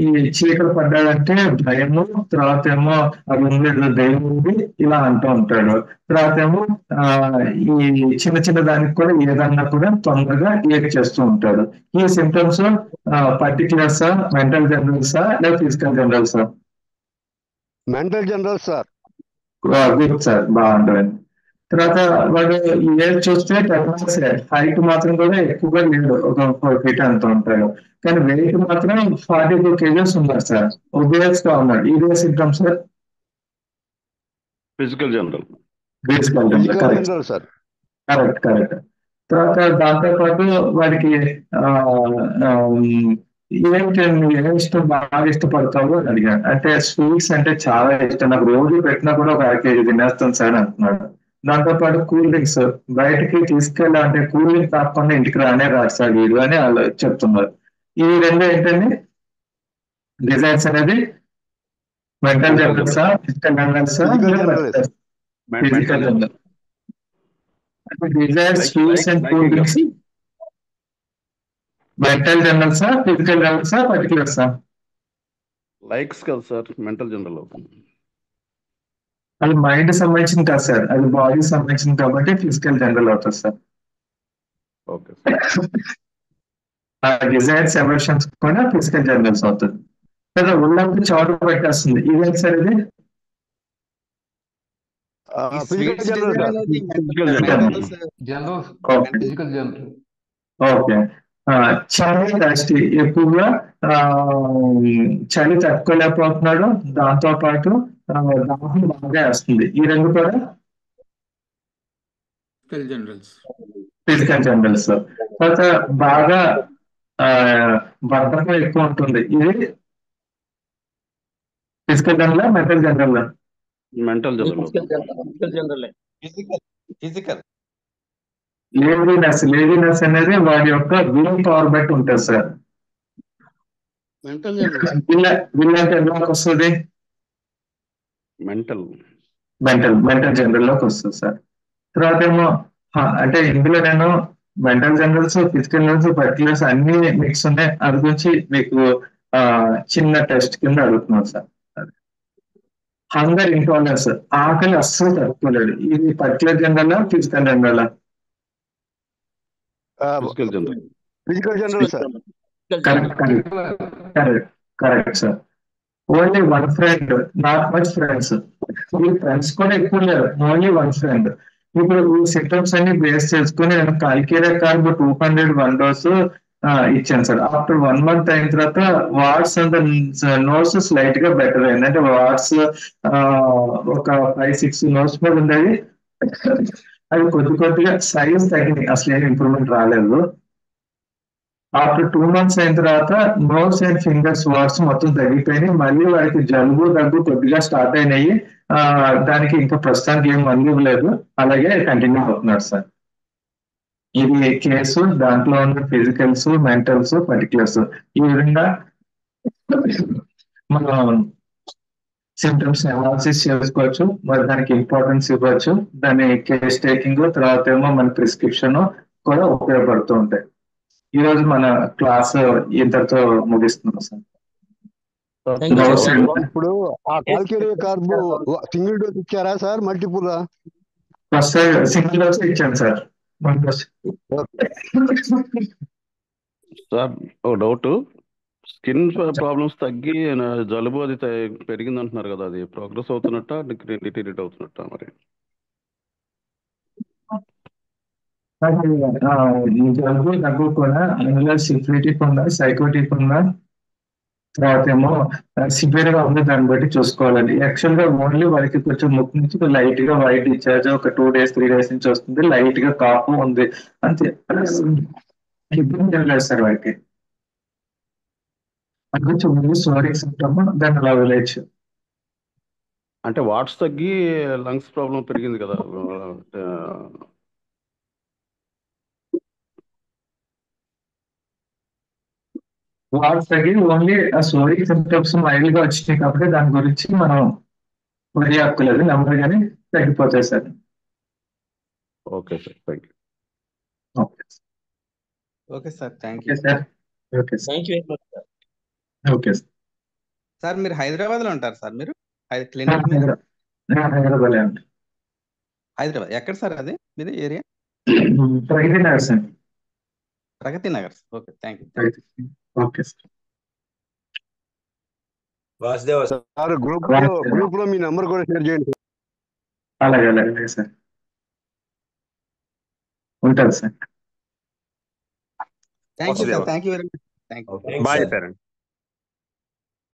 ఈ చీకటి పడ్డాడంటే భయము, తర్వాత ఏమో రూమ్ లో దయ్యం ఉంది ఇలా అంటూ ఉంటాడు. తర్వాత ఏమో ఈ చిన్న చిన్న దానికి కూడా ఏదన్నా కూడా తొందరగా రియాక్ట్ చేస్తూ ఉంటాడు. ఈ సిమ్టమ్స్ పర్టికులర్సా, మెంటల్ జనరల్సా లేదా ఫిజికల్ జనరల్సా? Mental general sir. Good sir, బాగుంటుంది. తర్వాత వాడు ఏజ్ చూస్తే హైట్ మాత్రం కూడా ఎక్కువగా లేడు, ఒక 4 feet అంత ఉంటాడు. కానీ వెయిట్ మాత్రం 42 kgs ఉన్నారు సార్. ఒబేస్ గా ఉన్నాడు. ఇదే symptom sir? Physical general. Physical general sir. Correct. తర్వాత దాంతో పాటు వాడికి ఏంటి ఏ ఇష్టం బాగా ఇష్టపడతావు అని అడిగాడు. అంటే స్వీట్స్ అంటే చాలా ఇష్టం, నాకు రోజు పెట్టినా కూడా ఒక 1 kg తినేస్తాను సార్ అంటున్నాడు. దాంతో పాటు కూల్ డ్రింక్స్ బయటకి తీసుకెళ్ళాలంటే కూల్ డ్రింక్ తాకుండా ఇంటికి రాడు సార్ వీడు అని వాళ్ళు చెప్తున్నారు. ఈ రెండు ఏంటండి డిజైన్స్ అనేది? మెంటల్ జనరల్సా, ఫిజికల్ జనరల్సా? Physical general. Desire sweets and cool drinks mental జనరల్సా, ఫిజికల్ జనరల్సా, పర్టికులర్సా? లైక్స్ కదా సార్ మెంటల్ జనరల్ అవుతుంది. అది మైండ్ సంబంధించింది కాదు సార్, అది బాడీ సంబంధించింది కాబట్టి ఫిజికల్ జనరల్ అవుతుంది సార్. ఓకే. డిజైర్స్ ఎమోషన్స్ కూడా ఫిజికల్ జనరల్స్ అవుతుంది. లేదా ఒళ్ళంతా చౌడు పెట్టేస్తుంది, ఇదేంటి సార్ ఇది? ఓకే. చలి జాస్తి ఎక్కువగా చలి తట్టుకోలేకపోతున్నాడు, దాంతో పాటు దాహం బాగా వేస్తుంది. ఈ రెండు కూడా ఫిజికల్ జనరల్స్. తర్వాత బాగా బద్ధకం ఎక్కువ ఉంటుంది, ఇది physical general, mental general? Mental general. Physical. Laziness అనేది వాడి యొక్క విల్ పవర్ బట్టి ఉంటుంది సార్. విల్ అంటే ఎందులోకి వస్తుంది? మెంటల్ జనరల్ లోకి వస్తుంది సార్. తర్వాత ఏమో అంటే ఇందులో నేను mental generals, physical generals, particulars అన్ని మిక్స్ ఉన్నాయి. అది గురించి మీకు చిన్న టెస్ట్ కింద అడుగుతున్నాను సార్. హంగర్ ఇంటాలరెన్స్, ఆకలి అస్సలు తట్టుకోలేడు, ఇది particular general, physical general? Physical general sir. Correct sir. Only 1 friend, not much friends. ఈ ఫ్రెండ్స్ కూడా ఎక్కువ లేరు, ఓన్లీ 1 friend. ఇప్పుడు ఈ సిమ్టమ్స్ అన్ని బేస్ చేసుకుని నేను కాల్కేరియా కార్బ్ 201 dose ఇచ్చాను సార్. ఆఫ్టర్ 1 month అయిన తర్వాత వాట్స్ అండ్ నోట్స్ స్లైట్ గా బెటర్ అయింది. అంటే వాట్స్ ఒక 5-6 నోట్స్ మీద ఉండేది, అది కొద్దిగా సైజ్ తగ్గింది, అసలు ఏం ఇంప్రూవ్మెంట్ రాలేదు. ఆఫ్టర్ 2 months అయిన తర్వాత నోస్ అండ్ ఫింగర్స్ వాట్స్ మొత్తం తగ్గిపోయినాయి. మళ్ళీ వాడికి జలుబు దగ్గు కొద్దిగా స్టార్ట్ అయినాయి. దానికి ఇంకా ప్రస్తుతానికి ఏం మందు ఇవ్వలేదు, అలాగే కంటిన్యూ అవుతున్నారు సార్. ఇది కేసు, దాంట్లో ఉన్న ఫిజికల్స్, మెంటల్స్, పర్టికులర్స్ ఈ విధంగా మనం సిమ్టమ్స్ అనాలిసిస్ చేసుకోవచ్చు, మరి దానికి ఇంపార్టెన్స్ ఇవ్వచ్చు, దాని కేస్ టేకింగ్ తర్వాత ఏమో మన ప్రిస్క్రిప్షన్ కూడా ఉపయోగపడుతూ ఉంటాయి. ఈ రోజు మన క్లాస్ ఇంతటితో ముగిస్తున్నాం sir. Thank you, Notes sir. and- ఇప్పుడు ఆ కాల్కేరియా కార్బు సింగిల్ డోస్ ఇచ్చారా sir, multiple? First single dose ఇచ్చాను సార్. 1 dose. సార్ ఒక డౌట్, స్కిన్ ప్రాబ్లమ్స్ తగ్గి జలుబు అది పెరిగింది అంటున్నారు కదా, అది ప్రోగ్రెస్ అవుతున్నట్ట డిటీరియట్ అవుతున్నట్ట మరి? ఈ జలుబు దగ్గు కూడా అందులో సిఫిలిటిక్ ఉందా, సైకోటిక్ ఉందా, తర్వాత ఏమో సివియర్ గా ఉంది, దాన్ని బట్టి చూసుకోవాలండి. యాక్చువల్ గా ఓన్లీ వారికి కొంచెం ముక్కు నుంచి లైట్ గా వైట్ డిశ్చార్జ్ ఒక 2 days 3 days నుంచి వస్తుంది, లైట్ గా కాపు ఉంది అంతే, ఇబ్బంది ఏం లేదు సార్ వారికి. అది కొంచెం ముందు సోరిక్ సిమ్టమ్, దాన్ని అలా వదిలేయచ్చు. అంటే వాట్స్ తగ్గి లంగ్స్ ప్రాబ్లం పెరిగింది కదా, వాట్స్ తగ్గి ఓన్లీ ఆ సోరిక్ సిమ్టమ్స్ మైల్డ్ గా వచ్చినాయి కాబట్టి దాని గురించి మనం వరి హక్కులేదు, నెమ్మదిగానే తగ్గిపోతాయి sir. Okay sir, thank you. Okay okay sir, thank okay you. Sir. Okay sir. Thank you very much sir. Okay sir. Sir మీరు హైదరాబాద్ లో ఉంటారు సార్, మీరు క్లినిక్ మీద? హైదరాబాద్ అండి. హైదరాబాద్ ఎక్కడ సార్ అది మీది area? Pragati Nagar sir. Pragati Nagar. Okay, thank you. Okay sir. Vasudeva sir. Sir group లో మీ నంబర్ కూడా షేర్ చేయండి. అలాగే అలాగే సార్, ఉంటుంది sir. Thank you sir, thank you very much. Thank you. బాగా చెప్పారండి.